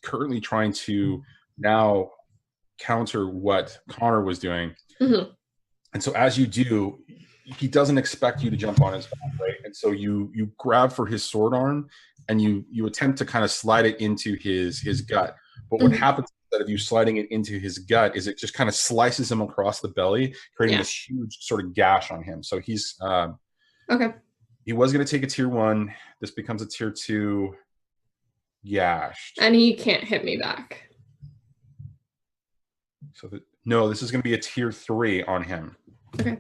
currently trying to now counter what Connor was doing. Mm-hmm. And so as you do, he doesn't expect you to jump on his back, right? And so you grab for his sword arm and you attempt to kind of slide it into his gut. But what happens instead of you sliding it into his gut is it just kind of slices him across the belly, creating this huge sort of gash on him. So he's okay. He was going to take a tier 1. This becomes a tier 2 gashed. And he can't hit me back. So no, this is going to be a tier 3 on him. Okay.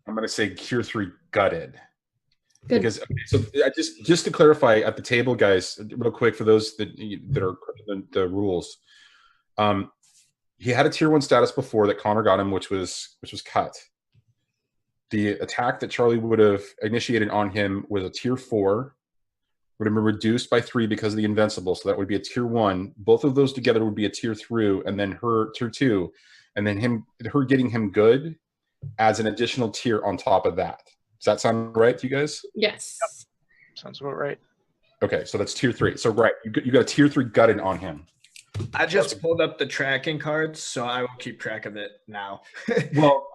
I'm going to say tier 3 gutted. Good. Because so just to clarify at the table, guys, real quick for those that are the rules. He had a tier 1 status before that Connor got him, which was cut. The attack that Charlie would have initiated on him was a tier 4, would have been reduced by 3 because of the invincible, so that would be a tier 1. Both of those together would be a tier 3, and then her tier 2, and then her getting him good adds an additional tier on top of that. Does that sound right to you guys? Yes. Yep. Sounds about right. Okay, so that's tier 3. So right, you got a tier 3 gutted on him. I just pulled up the tracking cards, so I will keep track of it now. Well,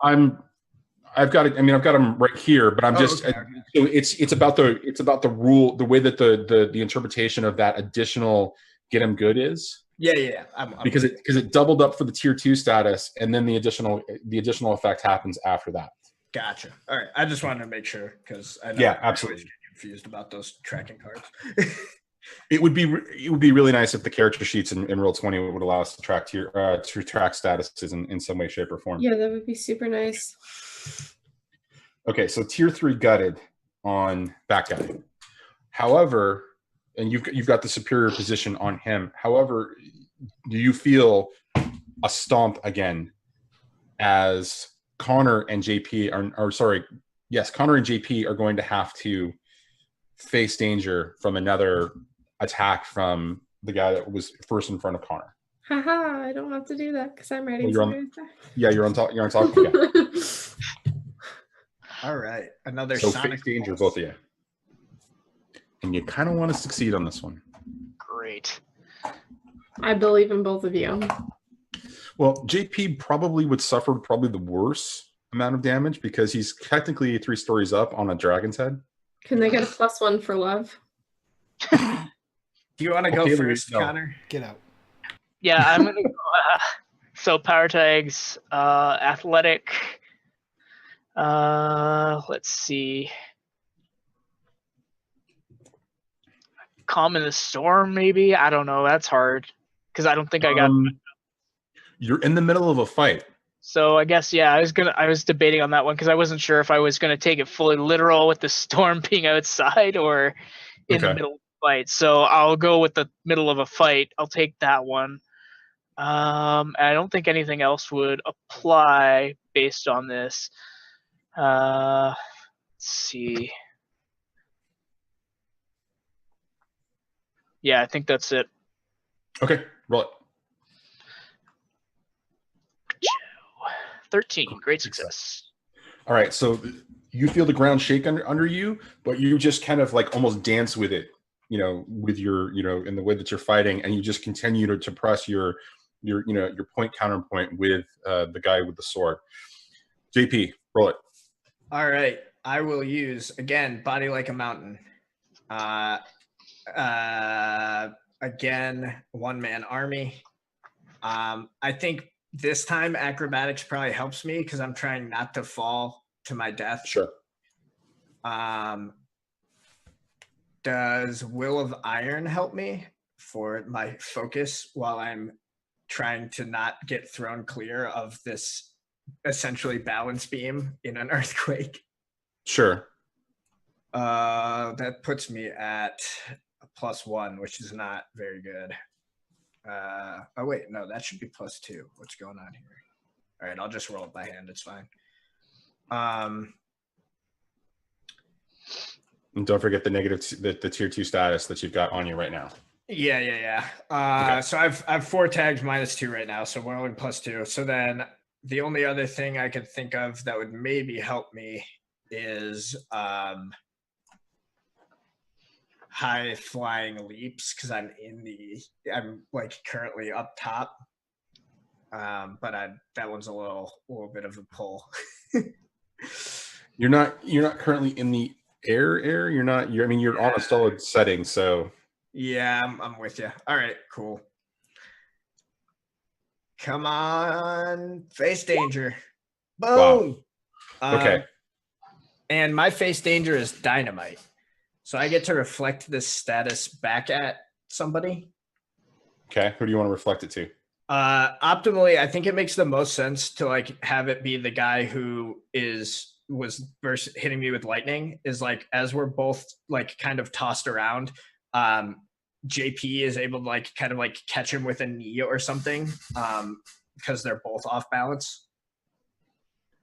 I've got it. I mean, I've got them right here, but I'm just. Okay. So it's about the rule, the way that the interpretation of that additional get him good is. Yeah. Because it doubled up for the tier 2 status, and then the additional effect happens after that. Gotcha. All right. I just wanted to make sure because I know Yeah, absolutely. get confused about those tracking cards. It would be really nice if the character sheets in Roll20 would allow us to track statuses in some way, shape, or form. Yeah, that would be super nice. Okay, so tier 3 gutted on that guy. However, and you've got the superior position on him. However, do you feel a stomp again as Connor and JP Connor and JP are going to have to face danger from another attack from the guy that was first in front of Connor? Haha, I don't have to do that because I'm ready You're on top. You're on top. Yeah. All right. Another So Sonic face danger, pulse. both of you. And you kind of want to succeed on this one. Great. I believe in both of you. Well, JP probably would suffer the worst amount of damage because he's technically 3 stories up on a dragon's head. Can they get a +1 for love? Do you want to go Okay, first, no. Connor? Get out. Yeah, I'm gonna go. So power tags, athletic. Let's see. Calm in the storm, maybe. I don't know. That's hard because I don't think I got. You're in the middle of a fight. So I guess I was debating on that one because I wasn't sure if I was gonna take it fully literal with the storm being outside or in the Okay. middle of the fight. So I'll go with the middle of a fight. I'll take that one. I don't think anything else would apply based on this. Let's see. Yeah, I think that's it. Okay, roll it. 13, great success. All right, so you feel the ground shake under you, but you just kind of like almost dance with it, with your, in the way that you're fighting, and you just continue to press your point counterpoint with the guy with the sword. JP, roll it. All right, I will use again body like a mountain. Again, one-man army. I think this time acrobatics probably helps me because I'm trying not to fall to my death. Sure. Does Will of Iron help me for my focus while I'm trying to not get thrown clear of this essentially balance beam in an earthquake? Sure. That puts me at a +1, which is not very good. Oh wait, no, that should be +2. What's going on here? All right, I'll just roll it by hand. It's fine. And don't forget the negative, the tier 2 status that you've got on you right now. Yeah. Okay. So I've 4 tags -2 right now, so we're only +2. So then the only other thing I could think of that would maybe help me is high flying leaps because I'm like currently up top. But that one's a little bit of a pull. You're not currently in the air. You're on a solid setting, so yeah, I'm with you. All right, cool. Come on, face danger. Boom. Wow. Okay. And my face danger is dynamite. So I get to reflect this status back at somebody. Okay. Who do you want to reflect it to? Optimally, I think it makes the most sense to like have it be the guy who was hitting me with lightning. Is like as we're both like kind of tossed around, JP is able to like kind of like catch him with a knee or something, because they're both off balance.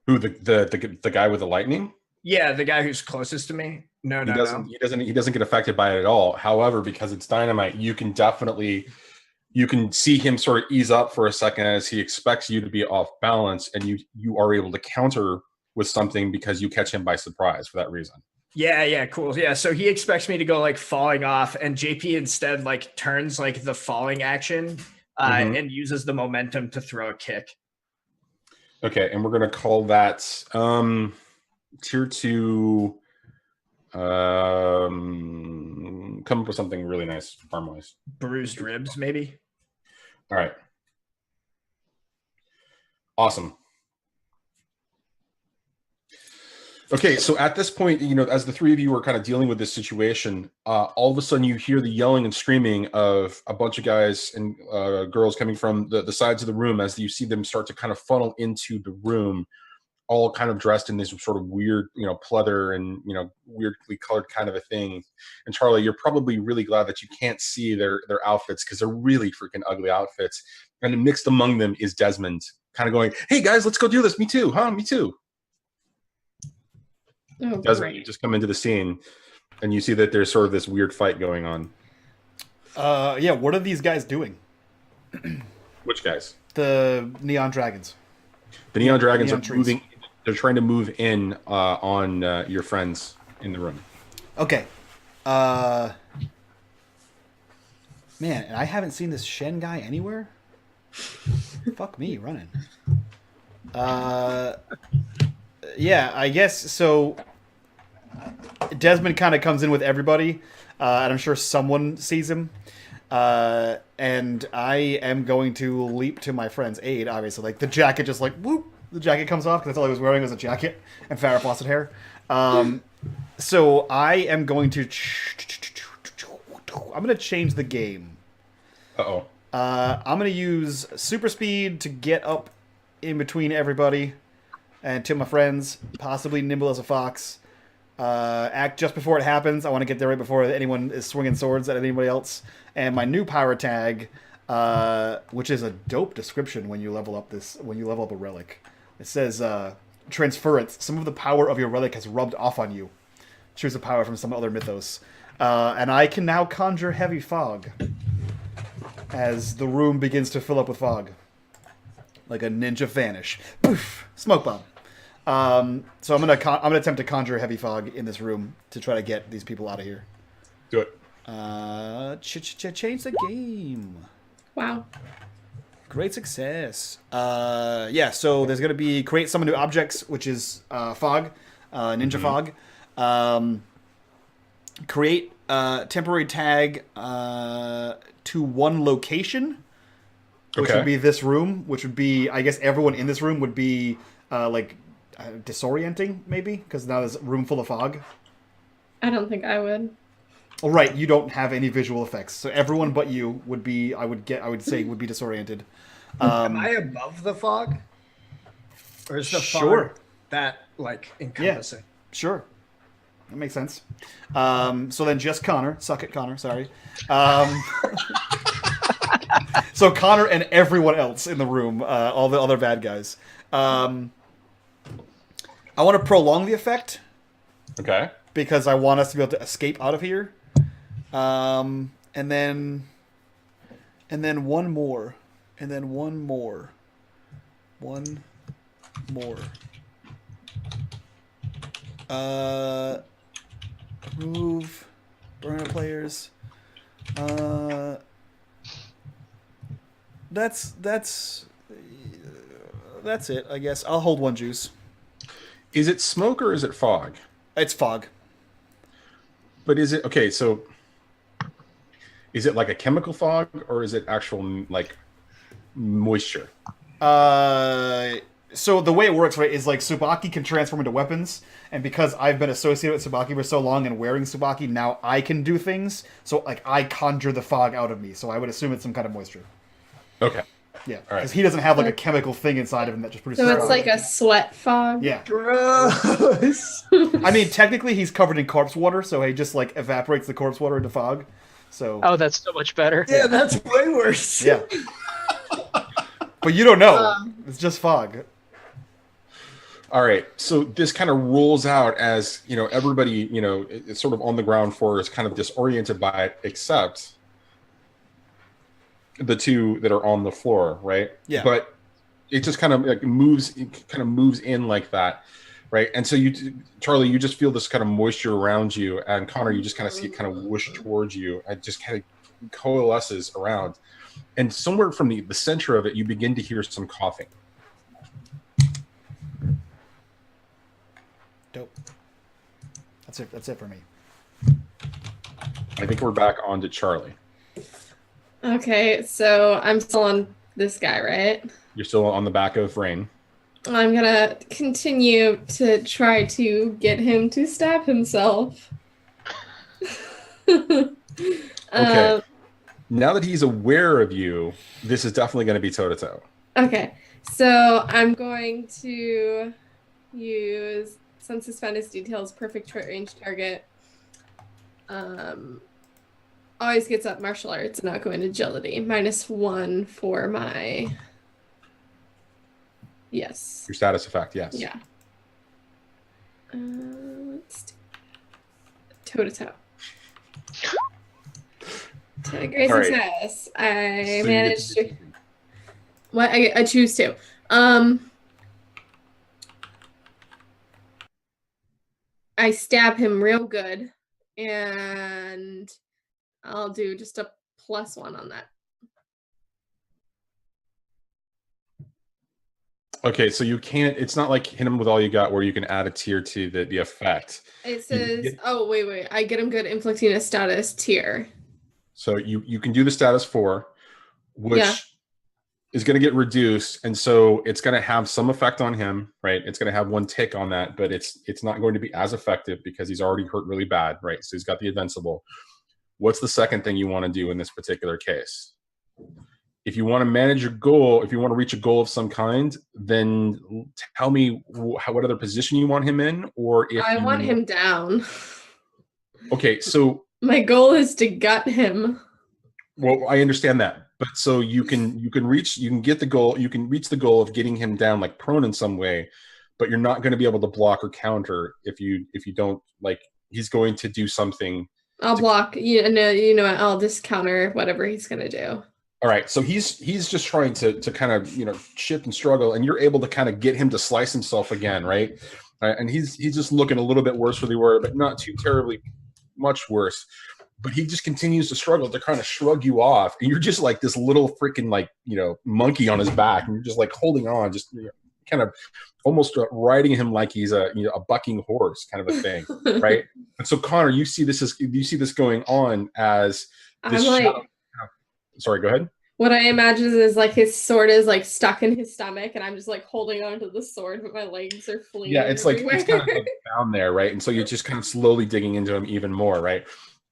Who, the guy with the lightning? Yeah, the guy who's closest to me. No. He doesn't get affected by it at all. However, because it's dynamite, you can see him sort of ease up for a second as he expects you to be off balance, and you are able to counter with something because you catch him by surprise for that reason. Yeah, cool. Yeah, so he expects me to go like falling off, and JP instead like turns like the falling action and uses the momentum to throw a kick. Okay, and we're gonna call that tier 2. Come up with something really nice farm-wise. Bruised ribs, maybe. All right. Awesome. Okay, so at this point, as the three of you are kind of dealing with this situation, all of a sudden you hear the yelling and screaming of a bunch of guys and girls coming from the sides of the room as you see them start to kind of funnel into the room, all kind of dressed in this sort of weird, pleather and, weirdly colored kind of a thing. And Charlie, you're probably really glad that you can't see their outfits because they're really freaking ugly outfits. And mixed among them is Desmond kind of going, "Hey guys, let's go do this. Me too, huh? Me too." Oh, Desmond, you just come into the scene and you see that there's sort of this weird fight going on. Yeah, what are these guys doing? Which guys? The Neon Dragons. The Neon Dragons Neon are trees. moving. They're trying to move in on your friends in the room. Okay. Man, and I haven't seen this Shen guy anywhere? Fuck me, running. Yeah, I guess so. Desmond kind of comes in with everybody, and I'm sure someone sees him. And I am going to leap to my friend's aid, obviously. Like, the jacket just like, whoop, the jacket comes off, because that's all he was wearing was a jacket and Farrah Fawcett hair. So I am going to... I'm going to change the game. Uh-oh. I'm going to use super speed to get up in between everybody and to my friends, possibly nimble as a fox. Act just before it happens. I want to get there right before anyone is swinging swords at anybody else. And my new power tag, which is a dope description when you level up a relic. It says transference. Some of the power of your relic has rubbed off on you. Choose a power from some other mythos. And I can now conjure heavy fog as the room begins to fill up with fog. Like a ninja vanish. Poof! Smoke bomb. So I'm gonna attempt to conjure heavy fog in this room to try to get these people out of here. Do it. Change the game. Wow. Great success. Yeah, so there's gonna be create summon new objects, which is fog, ninja fog. Create temporary tag to one location, which would be this room, which would be, I guess everyone in this room would be disorienting, maybe, because now there's a room full of fog. I don't think I would. Oh, right, you don't have any visual effects, so everyone but you would be, I would say, would be disoriented. Am I above the fog? Or is the fog that, encompassing? Yeah, sure. That makes sense. So then just Connor. Suck it, Connor. Sorry. So Connor and everyone else in the room, all the other bad guys. I want to prolong the effect. Okay. Because I want us to be able to escape out of here. And then one more. And then one more. One more. Remove burner players. That's it, I guess. I'll hold one juice. Is it smoke or is it fog? It's fog. But is it okay? So, is it like a chemical fog or is it actual moisture? So the way it works, right, is Tsubaki can transform into weapons, and because I've been associated with Tsubaki for so long and wearing Tsubaki, now I can do things. So I conjure the fog out of me. So I would assume it's some kind of moisture. Okay. Yeah, because he doesn't have a chemical thing inside of him that just produces. So it's fog. like a sweat fog. Yeah. Gross. I mean, technically, he's covered in corpse water, so he just evaporates the corpse water into fog. So. Oh, that's so much better. Yeah, that's way worse. Yeah. But you don't know. It's just fog. All right. So this kind of rolls out as, everybody, it's sort of on the ground floor is kind of disoriented by it, except the two that are on the floor, right? Yeah. But it just kind of moves in like that, right? And so Charlie, you just feel this kind of moisture around you, and Connor, you just kind of see it kind of whoosh towards you and just kind of coalesces around. And somewhere from the center of it, you begin to hear some coughing. Dope. That's it for me. I think we're back on to Charlie. Okay, so I'm still on this guy, right? You're still on the back of Rain. I'm gonna continue to try to get him to stab himself. Okay. Now that he's aware of you, this is definitely going to be toe-to-toe. Okay, so I'm going to use Senses Finest Details, perfect short range target. Always gets up martial arts and outgoing agility. -1 for my. Yes. Your status effect, yes. Yeah. Let's do toe-to-toe. To great All right. success. I So managed to. What I choose to. I stab him real good, and I'll do just a +1 on that. Okay, so you can't. It's not like hit him with all you got, where you can add a tier to the effect. It says, "Oh wait! I get him good, inflicting a status tier." So you can do the status 4, which is going to get reduced, and so it's going to have some effect on him, right? It's going to have 1 tick on that, but it's not going to be as effective because he's already hurt really bad, right? So he's got the invincible. What's the second thing you want to do in this particular case? If you want to manage your goal, if you want to reach a goal of some kind, then tell me what other position you want him in, or if I want him down. Okay, so my goal is to gut him. Well, I understand that, but so you can reach the goal of getting him down like prone in some way, but you're not going to be able to block or counter if you don't like. He's going to do something. I'll block. I'll just counter whatever he's going to do. All right, so he's just trying to kind of shift and struggle, and you're able to kind of get him to slice himself again, right? And he's just looking a little bit worse for the word, but not too terribly much worse. But he just continues to struggle to kind of shrug you off, and you're just like this little freaking monkey on his back, and you're just like holding on, just kind of almost riding him like he's a bucking horse kind of a thing, right? And so Connor, you see this going on as this. Sorry, go ahead. What I imagine is like his sword is like stuck in his stomach, and I'm just like holding on to the sword, but my legs are fleeing. Yeah, it's everywhere. like it's kind of like down there, right? And so you're just kind of slowly digging into him even more, right?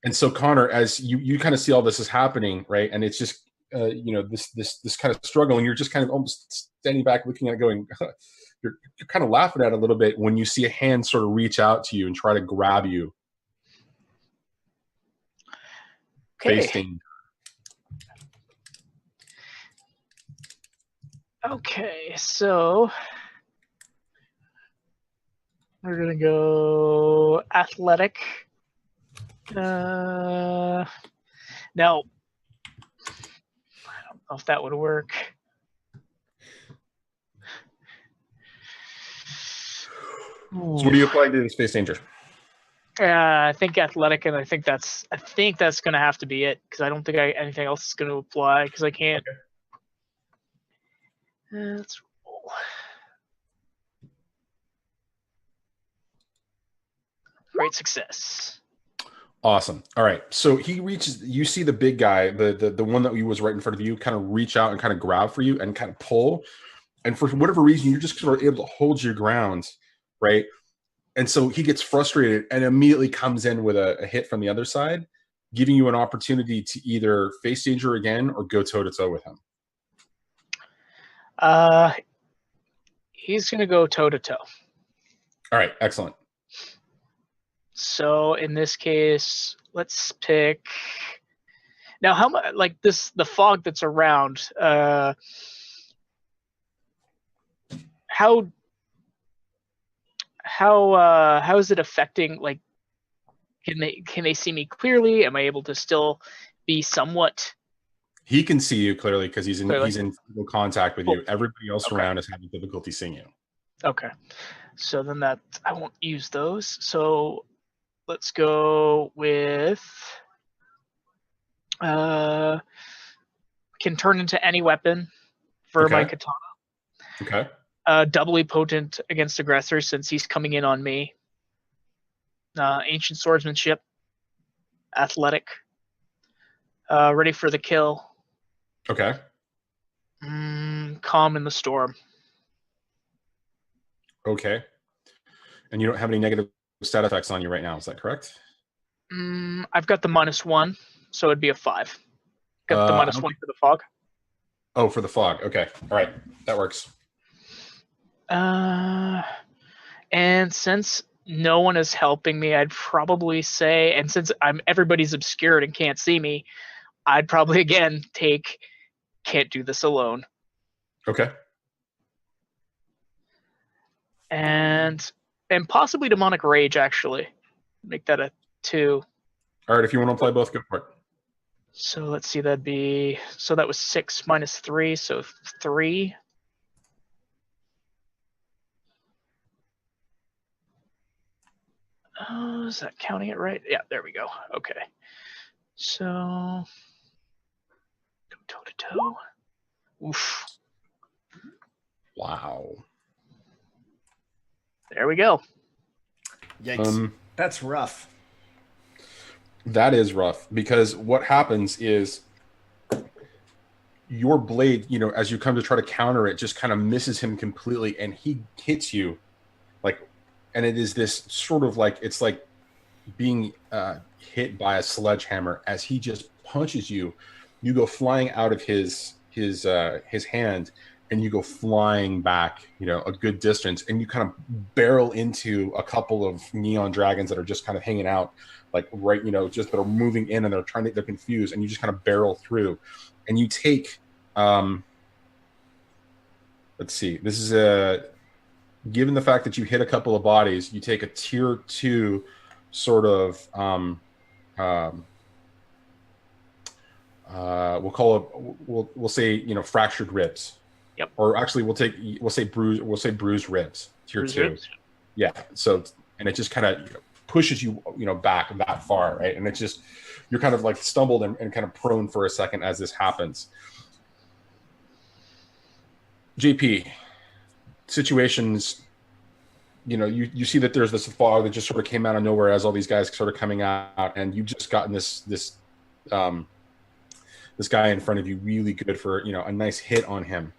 And so Connor, as you kind of see all this is happening, right? And it's just this kind of struggle, and you're just kind of almost standing back, looking at it, going, you're kind of laughing at it a little bit when you see a hand sort of reach out to you and try to grab you. Okay. Facing. Okay, so we're gonna go athletic. Now, I don't know if that would work. So what are you applying to this face danger? I think athletic, and I think that's gonna have to be it, because I don't think anything else is gonna apply, because I can't. Okay. Let's roll. Great success. Awesome. All right. So he reaches, you see the big guy, the one that was right in front of you, kind of reach out and kind of grab for you and kind of pull. And for whatever reason, you're just sort of able to hold your ground, right? And so he gets frustrated and immediately comes in with a hit from the other side, giving you an opportunity to either face danger again or go toe-to-toe with him. He's going to go toe-to-toe. All right. Excellent. So in this case, let's pick. Now, how much like the fog that's around? How is it affecting? Like, can they see me clearly? Am I able to still be somewhat? He can see you clearly because he's in physical contact with you. Everybody else around is having difficulty seeing you. Okay. So then I won't use those. So let's go with can turn into any weapon for my katana. Okay. Doubly potent against aggressors since he's coming in on me. Ancient swordsmanship. Athletic. Ready for the kill. Okay. Calm in the storm. Okay. And you don't have any negative stat effects on you right now, is that correct? I've got the -1, so it'd be a 5. Got the -1 for the fog. Oh, for the fog. Okay. All right. That works. And since no one is helping me, I'd probably say, and since everybody's obscured and can't see me, I'd probably again take can't do this alone. Okay. And possibly demonic rage, actually. Make that a 2. All right, if you want to play both, go for it. So let's see, that was 6 minus 3, so 3. Oh, is that counting it right? Yeah, there we go. Okay. So go toe-to-toe. Oof. Wow. There we go. Yikes. That's rough. That is rough because what happens is your blade, as you come to try to counter it, just kind of misses him completely, and he hits you and it is this sort of it's like being hit by a sledgehammer as he just punches you. You go flying out of his his hand, and you go flying back, a good distance, and you kind of barrel into a couple of neon dragons that are just kind of hanging out, like right, just that are moving in, and they're confused, and you just kind of barrel through, and you take, let's see, this is given the fact that you hit a couple of bodies, you take a tier 2 sort of, we'll say, fractured ribs. Yep. Or actually, we'll say bruised ribs. Tier 2. Ribs. Yeah. So, and it just kind of pushes you, back that far, right? And it's just, you're kind of like stumbled and kind of prone for a second as this happens. JP, situations, you see that there's this fog that just sort of came out of nowhere as all these guys sort of coming out, and you've just gotten this guy in front of you really good for, a nice hit on him.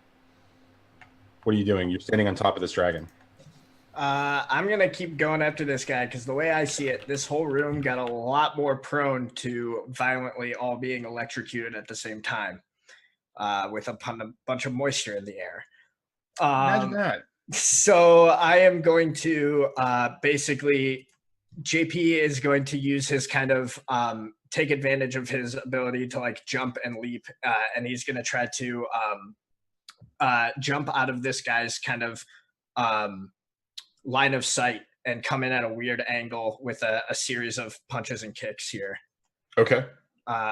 What are you doing? You're standing on top of this dragon. I'm going to keep going after this guy because the way I see it, this whole room got a lot more prone to violently all being electrocuted at the same time with a bunch of moisture in the air. Imagine that. So I am going to basically, JP is going to use his kind of take advantage of his ability to like jump and leap, and he's going to try to jump out of this guy's kind of line of sight and come in at a weird angle with a series of punches and kicks here. Okay.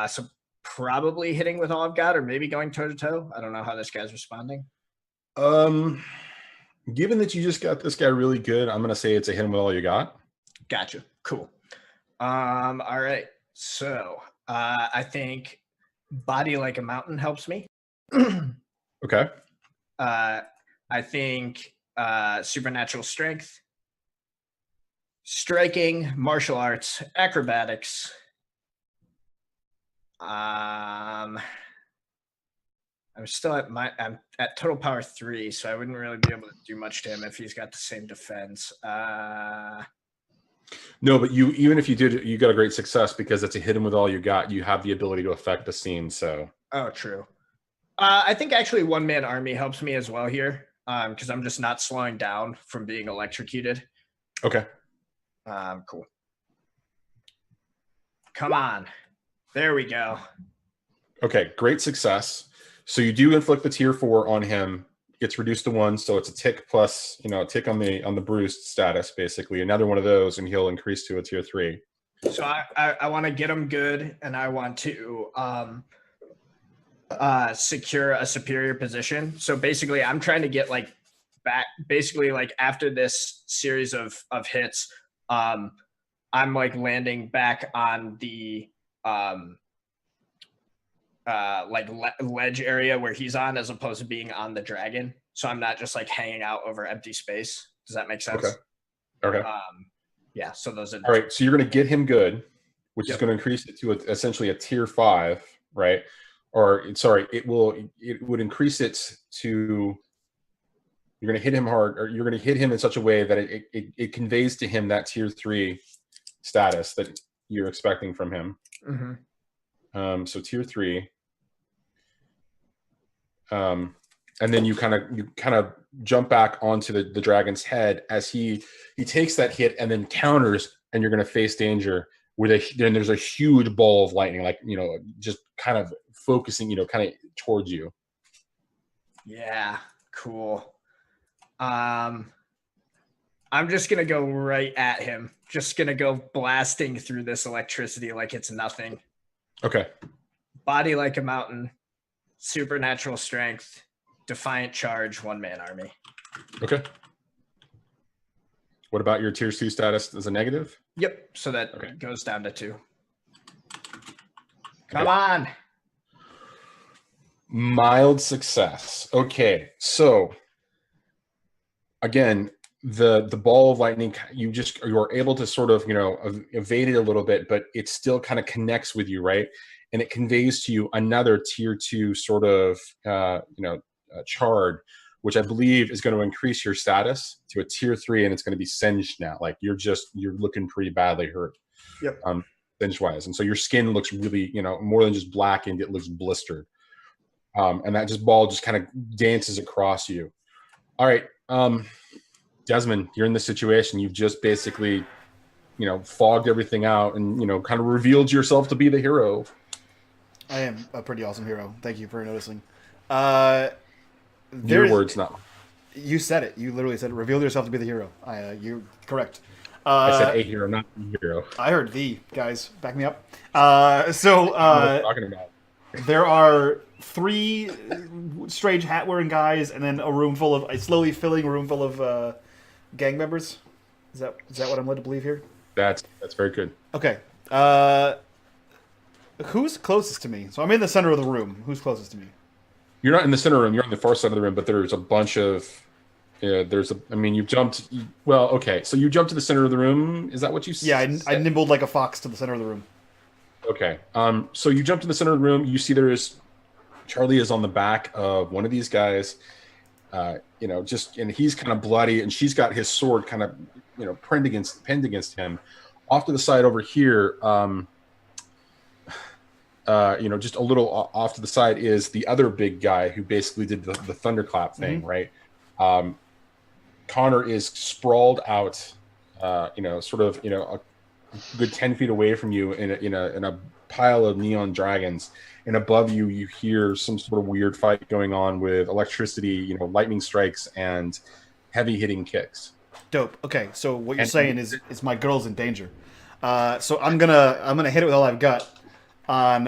So probably hitting with all I've got, or maybe going toe to toe. I don't know how this guy's responding. Given that you just got this guy really good, I'm going to say it's a hit with all you got. Gotcha. Cool. All right. So I think body like a mountain helps me. Okay. I think supernatural strength, striking, martial arts, acrobatics. I'm at total power 3, so I wouldn't really be able to do much to him if he's got the same defense. No, but even if you did, you got a great success because it's a hit him with all you got. You have the ability to affect the scene. So. Oh, true. I think actually one-man army helps me as well here because I'm just not slowing down from being electrocuted. Okay. Cool. Come on. There we go. Okay, great success. So you do inflict the tier 4 on him. Gets reduced to 1, so it's a tick plus, a tick on the bruised status, basically. Another one of those, and he'll increase to a tier 3. So I want to get him good, and I want to secure a superior position. So basically, I'm trying to get like back. Basically, like after this series of hits, I'm like landing back on the ledge area where he's on, as opposed to being on the dragon. So I'm not just like hanging out over empty space. Does that make sense? Okay. Yeah. So those are all right. So you're going to get him good, which is going to increase it to essentially a tier 5, right? Or sorry, it would increase it to. You're going to hit him hard, or you're going to hit him in such a way that it conveys to him that tier 3 status that you're expecting from him. Mm-hmm. So tier 3, and then you kind of jump back onto the dragon's head as he takes that hit and then counters, and you're going to face danger then there's a huge ball of lightning, like just kind of focusing, kind of towards you. Yeah, cool. I'm just gonna go right at him. Just gonna go blasting through this electricity like it's nothing. Okay. Body like a mountain, supernatural strength, defiant charge, one-man army. Okay. What about your tier 2 status as a negative? Yep. So that goes down to 2. Come on. Mild success. Okay. So again, the ball of lightning, you are able to sort of, evade it a little bit, but it still kind of connects with you, right? And it conveys to you another tier 2 sort of, chard, which I believe is going to increase your status to a tier 3, and it's going to be singed now. Like you're looking pretty badly hurt. Yep. Singed wise. And so your skin looks really, more than just blackened, it looks blistered. and that ball just kind of dances across you. All right, Desmond, you're in this situation. You've just basically, fogged everything out and kind of revealed yourself to be the hero. I am a pretty awesome hero. Thank you for noticing. Your words, not mine. You said it. You literally said, "Reveal yourself to be the hero." You're correct. I said a hero, not the hero. I heard the guys. Back me up. Talking about. There are 3 strange hat wearing guys, and then a slowly filling room full of gang members. Is that what I'm led to believe here? That's very good. Okay. Who's closest to me? So I'm in the center of the room. Who's closest to me? You're not in the center room. You're on the far side of the room, but there's a bunch of. You jumped. Well, okay. So you jumped to the center of the room. Is that what you said? Yeah, I nimbled like a fox to the center of the room. Okay. So you jump to the center of the room. You see Charlie is on the back of one of these guys. And he's kind of bloody, and she's got his sword kind of, pinned against him. Off to the side over here, just a little off to the side is the other big guy who basically did the thunderclap thing, right? Connor is sprawled out, a good 10 feet away from you in a pile of neon dragons. And above you, you hear some sort of weird fight going on with electricity, lightning strikes and heavy hitting kicks. Dope. Okay, so what you're saying is my girl's in danger. So I'm gonna hit it with all I've got on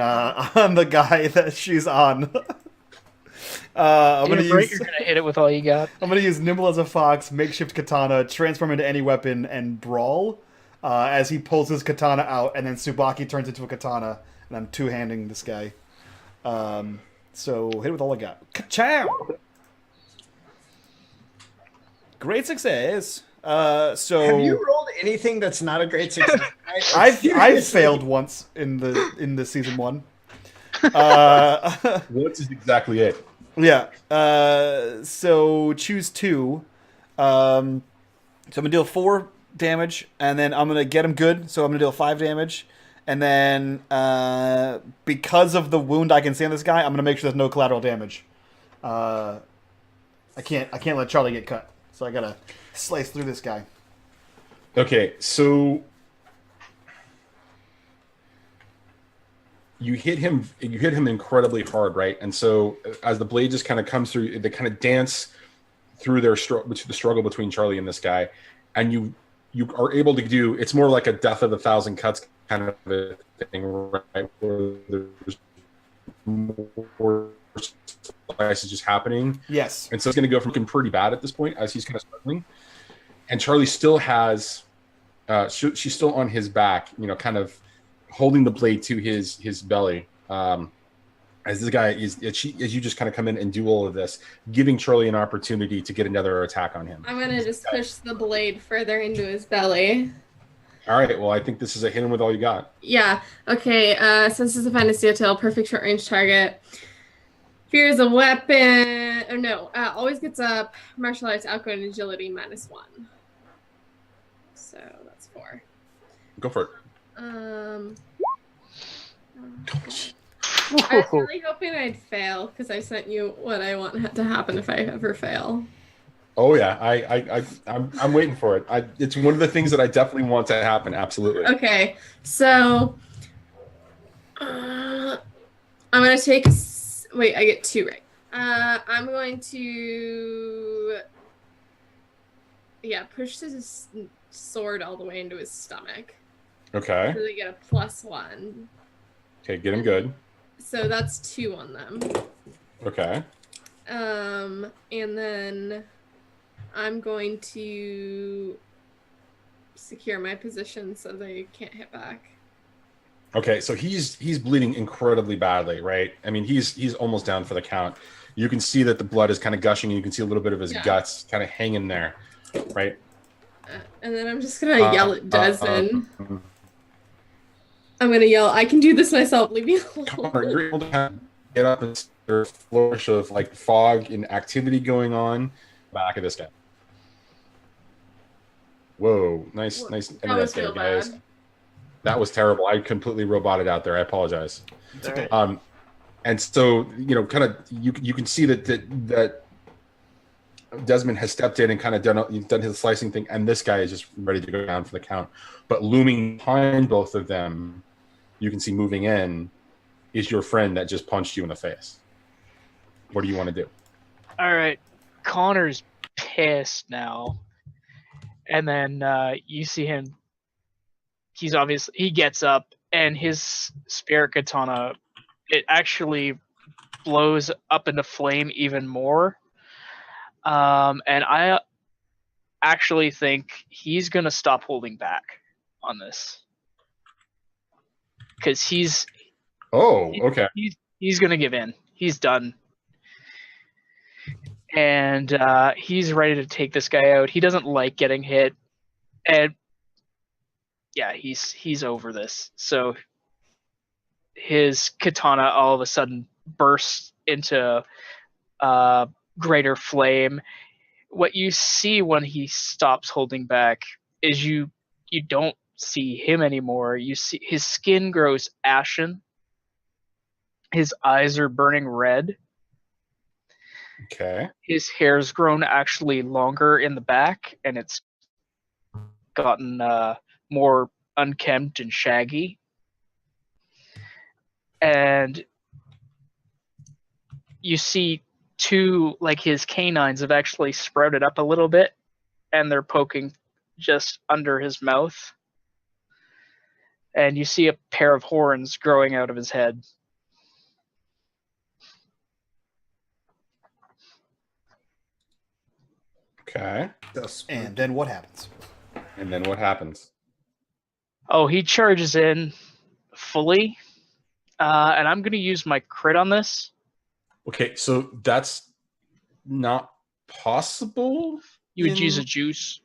the guy that she's on. You're gonna hit it with all you got. I'm gonna use nimble as a fox, makeshift katana, transform into any weapon, and brawl as he pulls his katana out, and then Tsubaki turns into a katana, and I'm two-handing this guy. So hit it with all I got. Ka-chow! Great success. So have you rolled anything that's not a great success? I've failed once in the season 1. Once is exactly it. Yeah. So choose 2. So I'm gonna deal 4 damage, and then I'm gonna get him good. So I'm gonna deal 5 damage, and then because of the wound I can see on this guy, I'm gonna make sure there's no collateral damage. I can't let Charlie get cut, so I gotta slice through this guy. Okay, so you hit him incredibly hard, right? And so as the blade just kind of comes through, they kind of dance through the struggle between Charlie and this guy, and you are able to do, it's more like a death of 1,000 cuts kind of a thing, right? Where there's more slices just happening. Yes. And so it's going to go from looking pretty bad at this point as he's kind of struggling. And Charlie still has, she's still on his back, kind of holding the blade to his belly. As this guy as you just kind of come in and do all of this, giving Charlie an opportunity to get another attack on him. I'm going to just push the blade further into his belly. All right. Well, I think this is a hit him with all you got. Yeah. Okay. Since it's a finest detail, perfect short range target. Fear is a weapon. Oh no. Always gets up. Martial arts, outgoing, and agility -1. So that's 4. Go for it. I was really hoping I'd fail because I sent you what I want to happen if I ever fail. Oh yeah, I'm waiting for it. It's one of the things that I definitely want to happen. Absolutely. Okay, so I'm gonna take. Wait, I get 2 right. I'm going to push his sword all the way into his stomach. Okay. So they get a +1. Okay, get him good. So that's 2 on them. Okay. And then I'm going to secure my position so they can't hit back. Okay, so he's bleeding incredibly badly, right? I mean, he's almost down for the count. You can see that the blood is kind of gushing, and you can see a little bit of his guts kind of hanging there, right? And then I'm just gonna yell at Desmond. I'm gonna yell, "I can do this myself. Leave me alone." Connor, you're able to kind of get up and there's a flourish of like fog and activity going on back of this guy. Whoa, nice internet there, guys. Bad. That was terrible. I completely roboted out there. I apologize. It's okay. And so, kind of you can see that Desmond has stepped in and kind of done his slicing thing, and this guy is just ready to go down for the count. But looming behind both of them, you can see moving in, is your friend that just punched you in the face. What do you want to do? All right, Connor's pissed now, and then you see him. He gets up, and his spirit katana, it actually blows up into flame even more. And I actually think he's gonna stop holding back on this, because he's okay. He's gonna give in. He's done. And he's ready to take this guy out. He doesn't like getting hit, and yeah, he's over this. So his katana all of a sudden bursts into greater flame. What you see when he stops holding back is you don't see him anymore. You see his skin grows ashen. His eyes are burning red. Okay. His hair's grown actually longer in the back, and it's gotten more unkempt and shaggy. And you see his canines have actually sprouted up a little bit, and they're poking just under his mouth. And you see a pair of horns growing out of his head. Okay. And then what happens? Oh, he charges in fully, and I'm going to use my crit on this. Okay, so that's not possible. You would use a juice.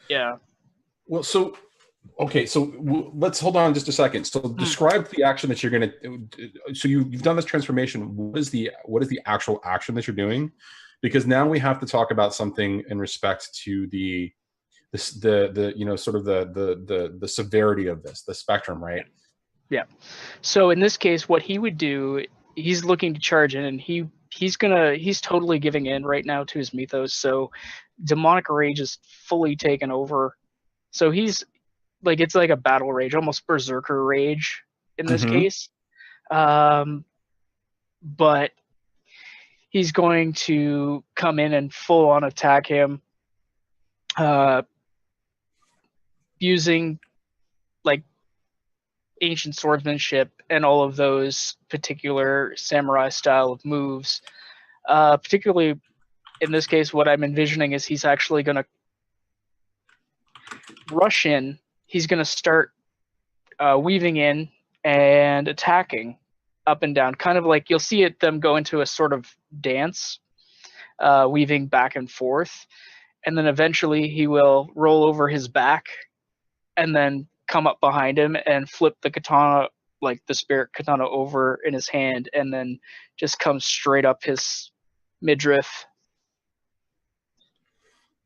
Yeah. Well, so let's hold on just a second. So describe the action that you're going to. So you've done this transformation. What is the actual action that you're doing? Because now we have to talk about something in respect to the sort of the severity of this, the spectrum, right? Yeah. So in this case, what he would do, he's looking to charge in, and he's totally giving in right now to his mythos. So demonic rage is fully taken over. So he's like, it's like a battle rage, almost berserker rage in this case. But he's going to come in and full on attack him, using like ancient swordsmanship and all of those particular samurai style of moves. Particularly in this case, what I'm envisioning is he's actually going to rush in. He's going to start weaving in and attacking up and down, kind of like you'll see them go into a sort of dance, weaving back and forth. And then eventually he will roll over his back and then come up behind him and flip the katana, like the spirit katana, over in his hand, and then just come straight up his midriff.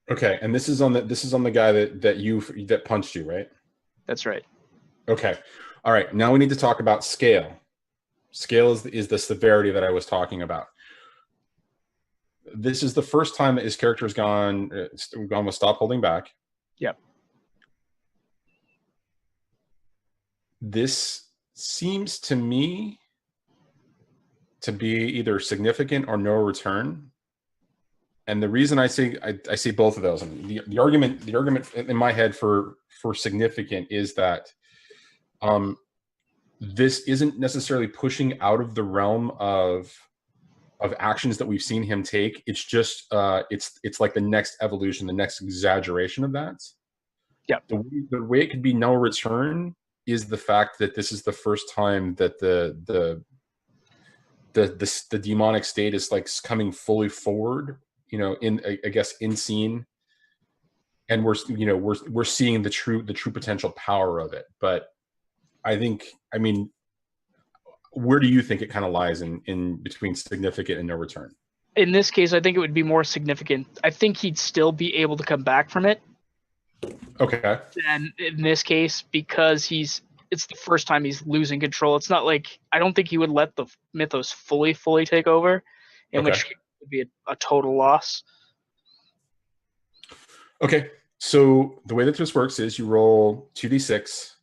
Okay, and this is on the guy that punched you, right? That's right. Okay, all right. Now we need to talk about scale. Scale is the severity that I was talking about. This is the first time that his character has gone with stop holding back. Yep. This seems to me to be either significant or no return. And the reason I say both of those, and the argument in my head for significant is that this isn't necessarily pushing out of the realm of actions that we've seen him take. It's just it's like the next evolution, the next exaggeration of that. Yeah. The way it could be no return is the fact that this is the first time that the demonic state is like coming fully forward, in I guess in scene, and we're seeing the true potential power of it. But I mean, where do you think it kind of lies in between significant and no return? In this case, I think it would be more significant. I think he'd still be able to come back from it. Okay. And in this case, because he's it's the first time he's losing control. It's not like I don't think he would let the mythos fully take over, in which case it would be a total loss. Okay, so the way that this works is you roll 2d6,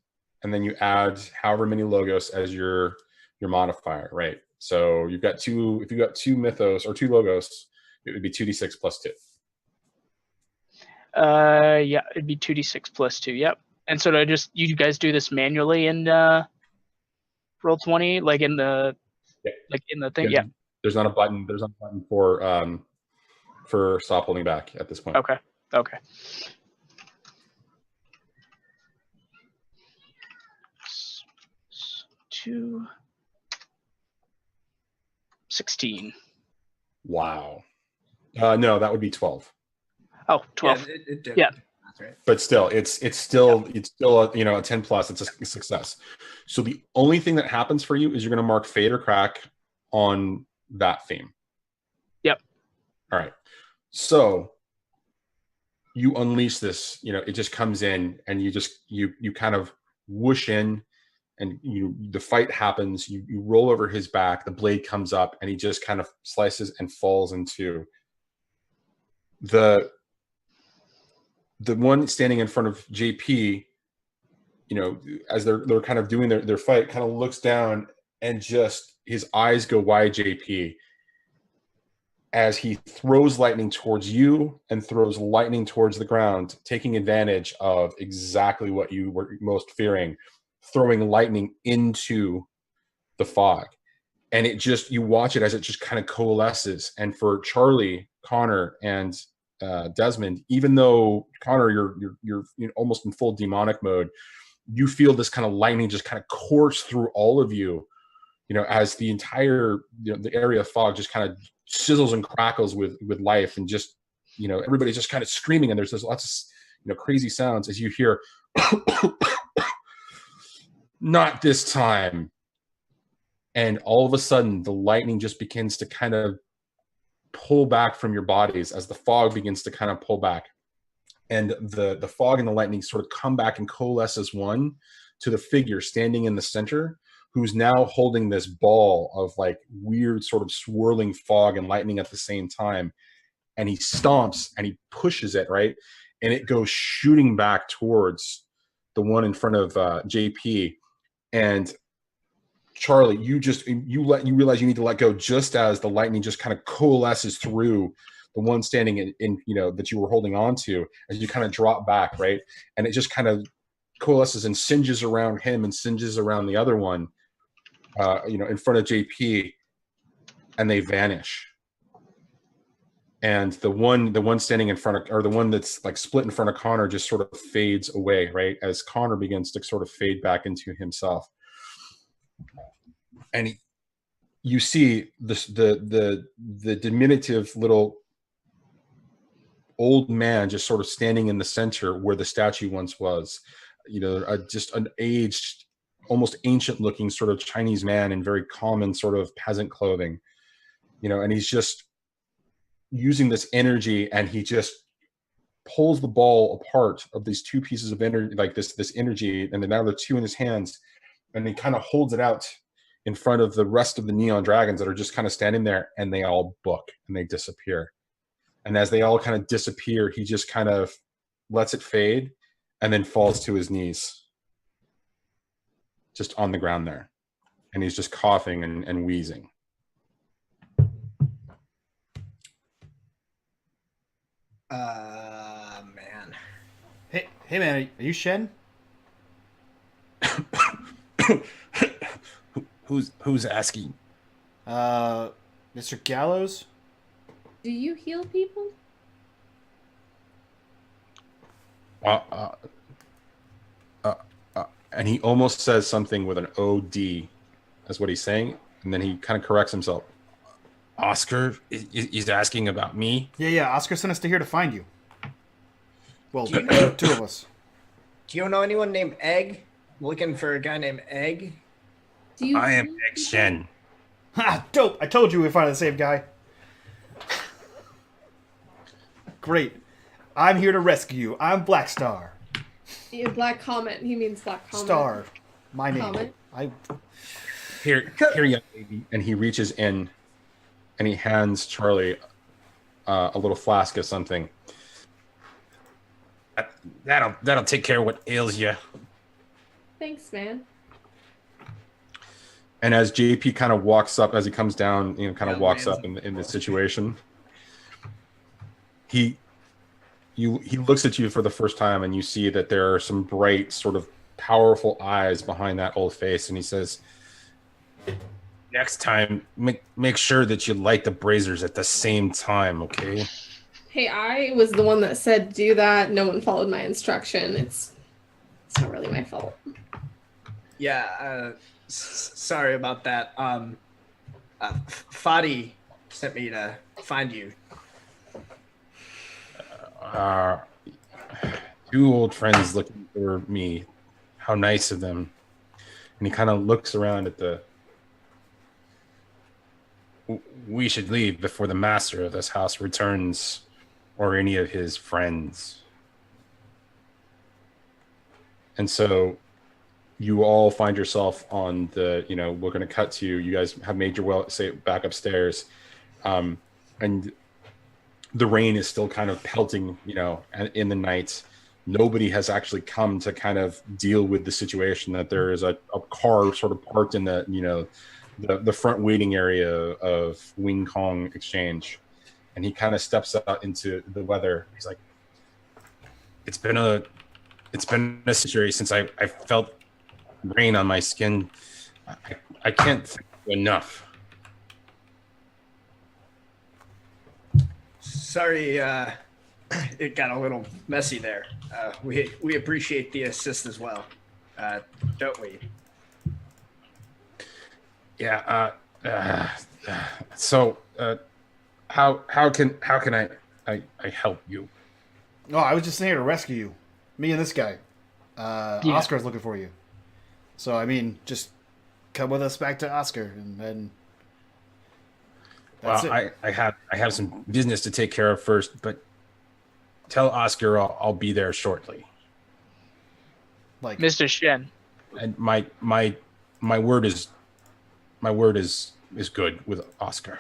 and then you add however many logos as your modifier, right? So you've got two. If you've got 2 mythos or 2 logos, it would be 2d6 plus 2. Yeah, it'd be 2d6 plus 2. Yep. And so you guys do this manually in Roll20, like in the thing. Yeah. There's not a button. There's not a button for stop holding back at this point. Okay. 2, 16. Wow. No, that would be 12. Oh, 12. Yeah. That's right. But still, it's still a 10 plus. It's a success. So the only thing that happens for you is you're going to mark fade or crack on that theme. Yep. All right. So you unleash this. It just comes in, and you kind of whoosh in, and the fight happens. You roll over his back. The blade comes up, and he just kind of slices and falls into the one standing in front of JP, as they're kind of doing their fight, kind of looks down, and just his eyes go wide, JP, as he throws lightning towards you and throws lightning towards the ground, taking advantage of exactly what you were most fearing, throwing lightning into the fog. And you watch it as it just kind of coalesces. And for Charlie, Connor, and Desmond, even though Connor, you're almost in full demonic mode, you feel this kind of lightning just kind of course through all of you, as the entire the area of fog just kind of sizzles and crackles with life, and just everybody's just kind of screaming, and there's lots of crazy sounds as you hear not this time, and all of a sudden the lightning just begins to kind of pull back from your bodies as the fog begins to kind of pull back, and the fog and the lightning sort of come back and coalesce as one to the figure standing in the center, who's now holding this ball of like weird sort of swirling fog and lightning at the same time. And he stomps and he pushes it, right? And it goes shooting back towards the one in front of JP. And Charlie, you realize you need to let go just as the lightning just kind of coalesces through the one standing in that you were holding on to, as you kind of drop back, right? And it just kind of coalesces and singes around him and singes around the other one, in front of JP, and they vanish. And the one standing in front of, or the one that's like split in front of Connor, just sort of fades away, right? As Connor begins to sort of fade back into himself. And you see this, the diminutive little old man just sort of standing in the center where the statue once was, just an aged, almost ancient looking sort of Chinese man in very common sort of peasant clothing, and he's just using this energy, and he just pulls the ball apart of these 2 pieces of energy, like this energy, and then now the 2 in his hands, and he kind of holds it out in front of the rest of the neon dragons that are just kind of standing there, and they all book and they disappear. And as they all kind of disappear, he just kind of lets it fade and then falls to his knees, just on the ground there. And he's just coughing and wheezing. Man. Hey man, are you Shen? Who's asking? Mr. Gallows? Do you heal people? And he almost says something with an OD, that's what he's saying, and then he kind of corrects himself. Oscar is asking about me. Yeah. Oscar sent us to here to find you. Well, 2 of us. Do you know anyone named Egg? I'm looking for a guy named Egg. Do you I am heal X people? Shen. Ha! Dope! I told you we'd find the same guy. Great. I'm here to rescue you. I'm Black Star. Yeah, Black Comet. He means Black Comet. Star. My name. Comment. Here, young lady. And he reaches in, and he hands Charlie a little flask of something. That'll take care of what ails you. Thanks, man. And as JP kind of walks up, as he comes down, kind of Yeah, walks man's up in the situation, he looks at you for the first time, and you see that there are some bright, sort of powerful eyes behind that old face, and he says, Next time, make sure that you light the braziers at the same time, okay? Hey, I was the one that said do that. No one followed my instruction. It's not really my fault. Yeah, sorry about that. Fadi sent me to find you. Two old friends looking for me. How nice of them. and he kind of looks around at the. We should leave before the master of this house returns, or any of his friends. And so you all find yourself on the, we're going to cut to you guys have made your way back upstairs. And the rain is still kind of pelting, in the night. Nobody has actually come to kind of deal with the situation that there is a car sort of parked in the front waiting area of Wing Kong Exchange. And he kind of steps out into the weather. He's like, It's been a century since I felt rain on my skin. I can't thank you enough. Sorry, it got a little messy there. We appreciate the assist as well, don't we? Yeah. So, how can I help you? Oh, I was just here to rescue you. Me and this guy. Yeah. Oscar's looking for you. So, just come with us back to Oscar, and then that's Well, it. I have some business to take care of first, but tell Oscar I'll be there shortly. Like, Mr. Shen. And my word is good with Oscar.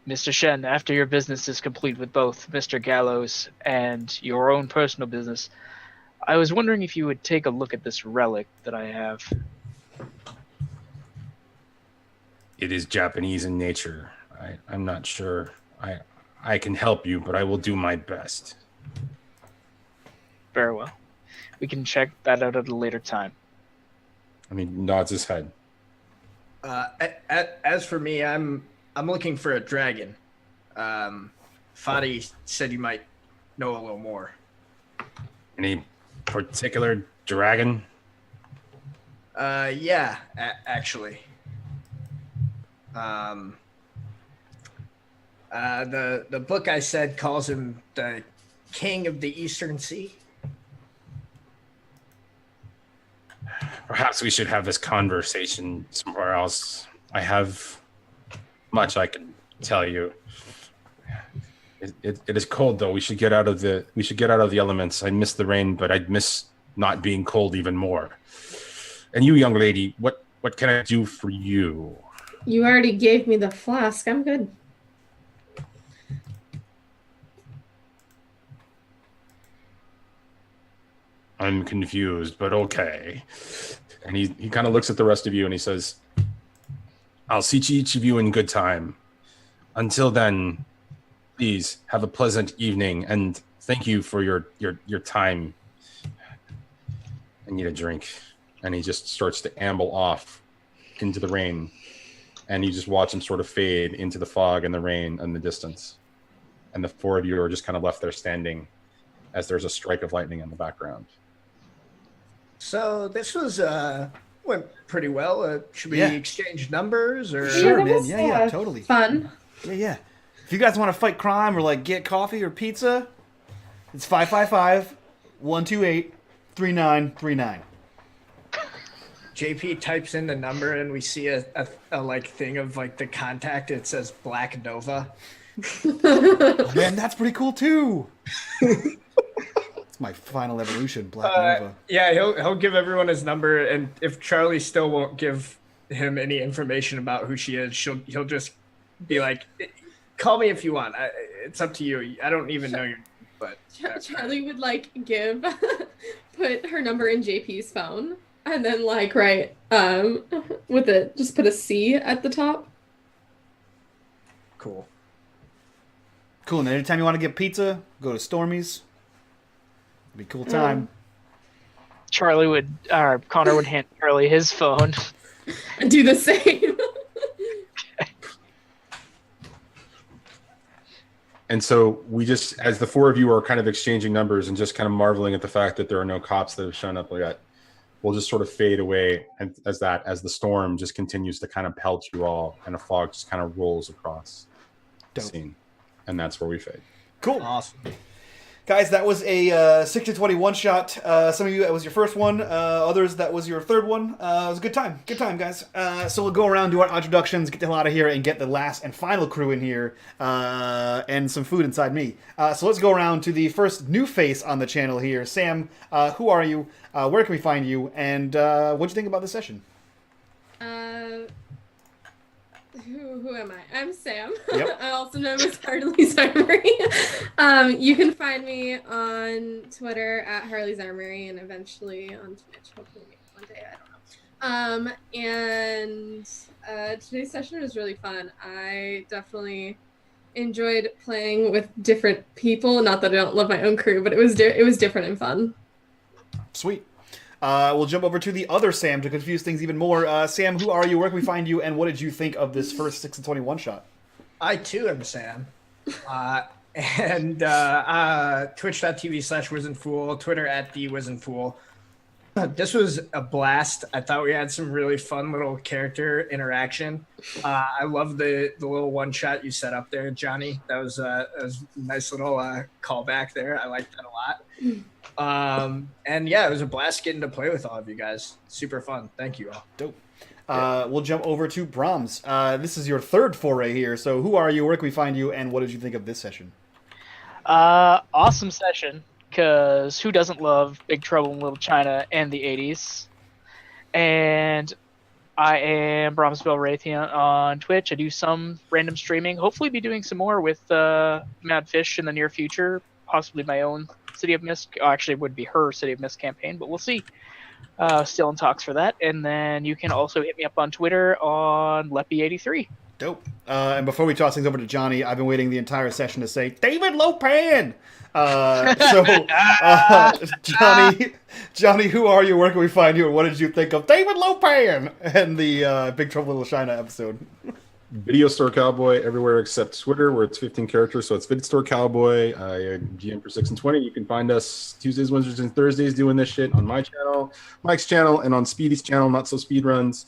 Mr. Shen, after your business is complete with both Mr. Gallows and your own personal business, I was wondering if you would take a look at this relic that I have. It is Japanese in nature. I'm not sure I can help you, but I will do my best. Very well. We can check that out at a later time. and he nods his head. As for me, I'm looking for a dragon. Fadi said you might know a little more. Any particular dragon? Yeah, actually. The book I said calls him the King of the Eastern Sea. Perhaps we should have this conversation somewhere else. I have much I can tell you. It is cold though. We should get out of the elements. I miss the rain, but I'd miss not being cold even more. And you, young lady, what can I do for you? You already gave me the flask. I'm good. I'm confused, but okay. And he kind of looks at the rest of you and he says, I'll see each of you in good time. Until then, please have a pleasant evening and thank you for your time. I need a drink. And he just starts to amble off into the rain. And you just watch him sort of fade into the fog and the rain in the distance. And the four of you are just kind of left there standing as there's a strike of lightning in the background. So this was went pretty well. Should we Yeah. exchange numbers or? Sure, that man. was, Yeah, totally. Fun. Yeah. If you guys want to fight crime or get coffee or pizza, it's 555-128-3939. JP types in the number and we see a thing of the contact. It says Black Nova. Man, that's pretty cool too. It's my final evolution, Black Nova. Yeah, he'll give everyone his number, and if Charlie still won't give him any information about who she is, he'll just be like, "Call me if you want. It's up to you. I don't even know your name." But Charlie would like give put her number in JP's phone and then like write with it just put a C at the top. Cool. Cool. And anytime you want to get pizza, go to Stormy's. It'd be a cool time. Connor would hand Charlie his phone. And do the same. And so we just, as the four of you are kind of exchanging numbers and just kind of marveling at the fact that there are no cops that have shown up yet, we'll just sort of fade away as the storm just continues to kind of pelt you all, and a fog just kind of rolls across the scene. And that's where we fade. Cool. Awesome. Guys, that was a 6/20 one-shot. Some of you, that was your first one. Others, that was your third one. It was a good time. Good time, guys. So we'll go around, do our introductions, get the hell out of here, and get the last and final crew in here, and some food inside me. So let's go around to the first new face on the channel here. Sam, who are you? Where can we find you? And what'd you think about the session? Who am I? I'm Sam. Yep. I also know as Harley's Armory. You can find me on Twitter at Harley's Armory and eventually on Twitch, hopefully one day, I don't know. And today's session was really fun. I definitely enjoyed playing with different people. Not that I don't love my own crew, but it was different and fun. Sweet. We'll jump over to the other Sam to confuse things even more. Sam, who are you? Where can we find you? And what did you think of this first 6/20 one-shot? I too am Sam. And twitch.tv/WizenFool, Twitter at @TheWizenFool. This was a blast. I thought we had some really fun little character interaction. I love the little one-shot you set up there, Johnny. That was a nice little callback there. I liked that a lot. And yeah, it was a blast getting to play with all of you guys. Super fun. Thank you all. Dope. We'll jump over to Brahms. This is your third foray here. So who are you? Where can we find you? And what did you think of this session? Awesome session, because who doesn't love Big Trouble in Little China and the 80s? And I am Brahms Raytheon on Twitch. I do some random streaming. Hopefully be doing some more with Mad Fish in the near future. Possibly my own City of Mist. Actually, it would be her City of Mist campaign, but we'll see. Still in talks for that. And then you can also hit me up on Twitter on Leppy83. Dope. And before we toss things over to Johnny, I've been waiting the entire session to say, David Lopan! Johnny, who are you? Where can we find you? And what did you think of David Lopan and the Big Trouble in Little China episode? Video Store Cowboy everywhere except Twitter, where it's 15 characters, so it's Video Store Cowboy. I GM for 6&Twenty. You can find us Tuesdays, Wednesdays, and Thursdays doing this shit on my channel, Mike's channel, and on Speedy's channel, Not So Speed Runs.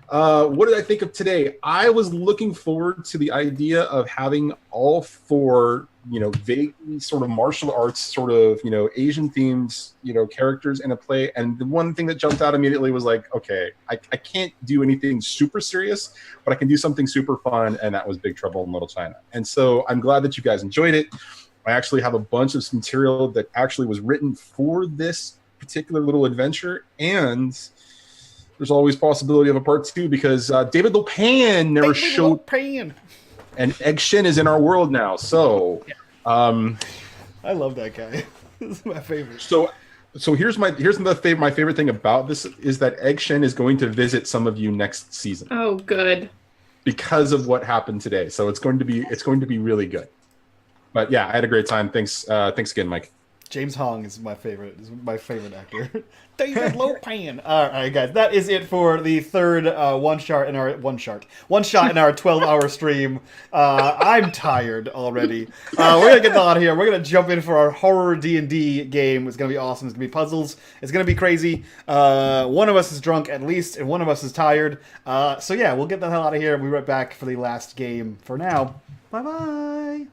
What did I think of today? I was looking forward to the idea of having all four, vaguely sort of martial arts, sort of, Asian themed, characters in a play. And the one thing that jumped out immediately was like, okay, I can't do anything super serious, but I can do something super fun. And that was Big Trouble in Little China. And so I'm glad that you guys enjoyed it. I actually have a bunch of material that actually was written for this particular little adventure. And there's always possibility of a part 2 because David Lopan never showed. And Egg Shin is in our world now. So, I love that guy. This is my favorite. So here's my favorite thing about this is that Egg Shin is going to visit some of you next season. Oh, good. Because of what happened today. So it's going to be really good. But yeah, I had a great time. Thanks again, Mike. James Hong is my favorite. Is my favorite actor. David Lopan. All right, guys, that is it for the third one shot in our 12-hour stream. I'm tired already. We're gonna get out of here. We're gonna jump in for our horror D&D game. It's gonna be awesome. It's gonna be puzzles. It's gonna be crazy. One of us is drunk at least, and one of us is tired. So yeah, we'll get the hell out of here. We'll be right back for the last game. For now, bye bye.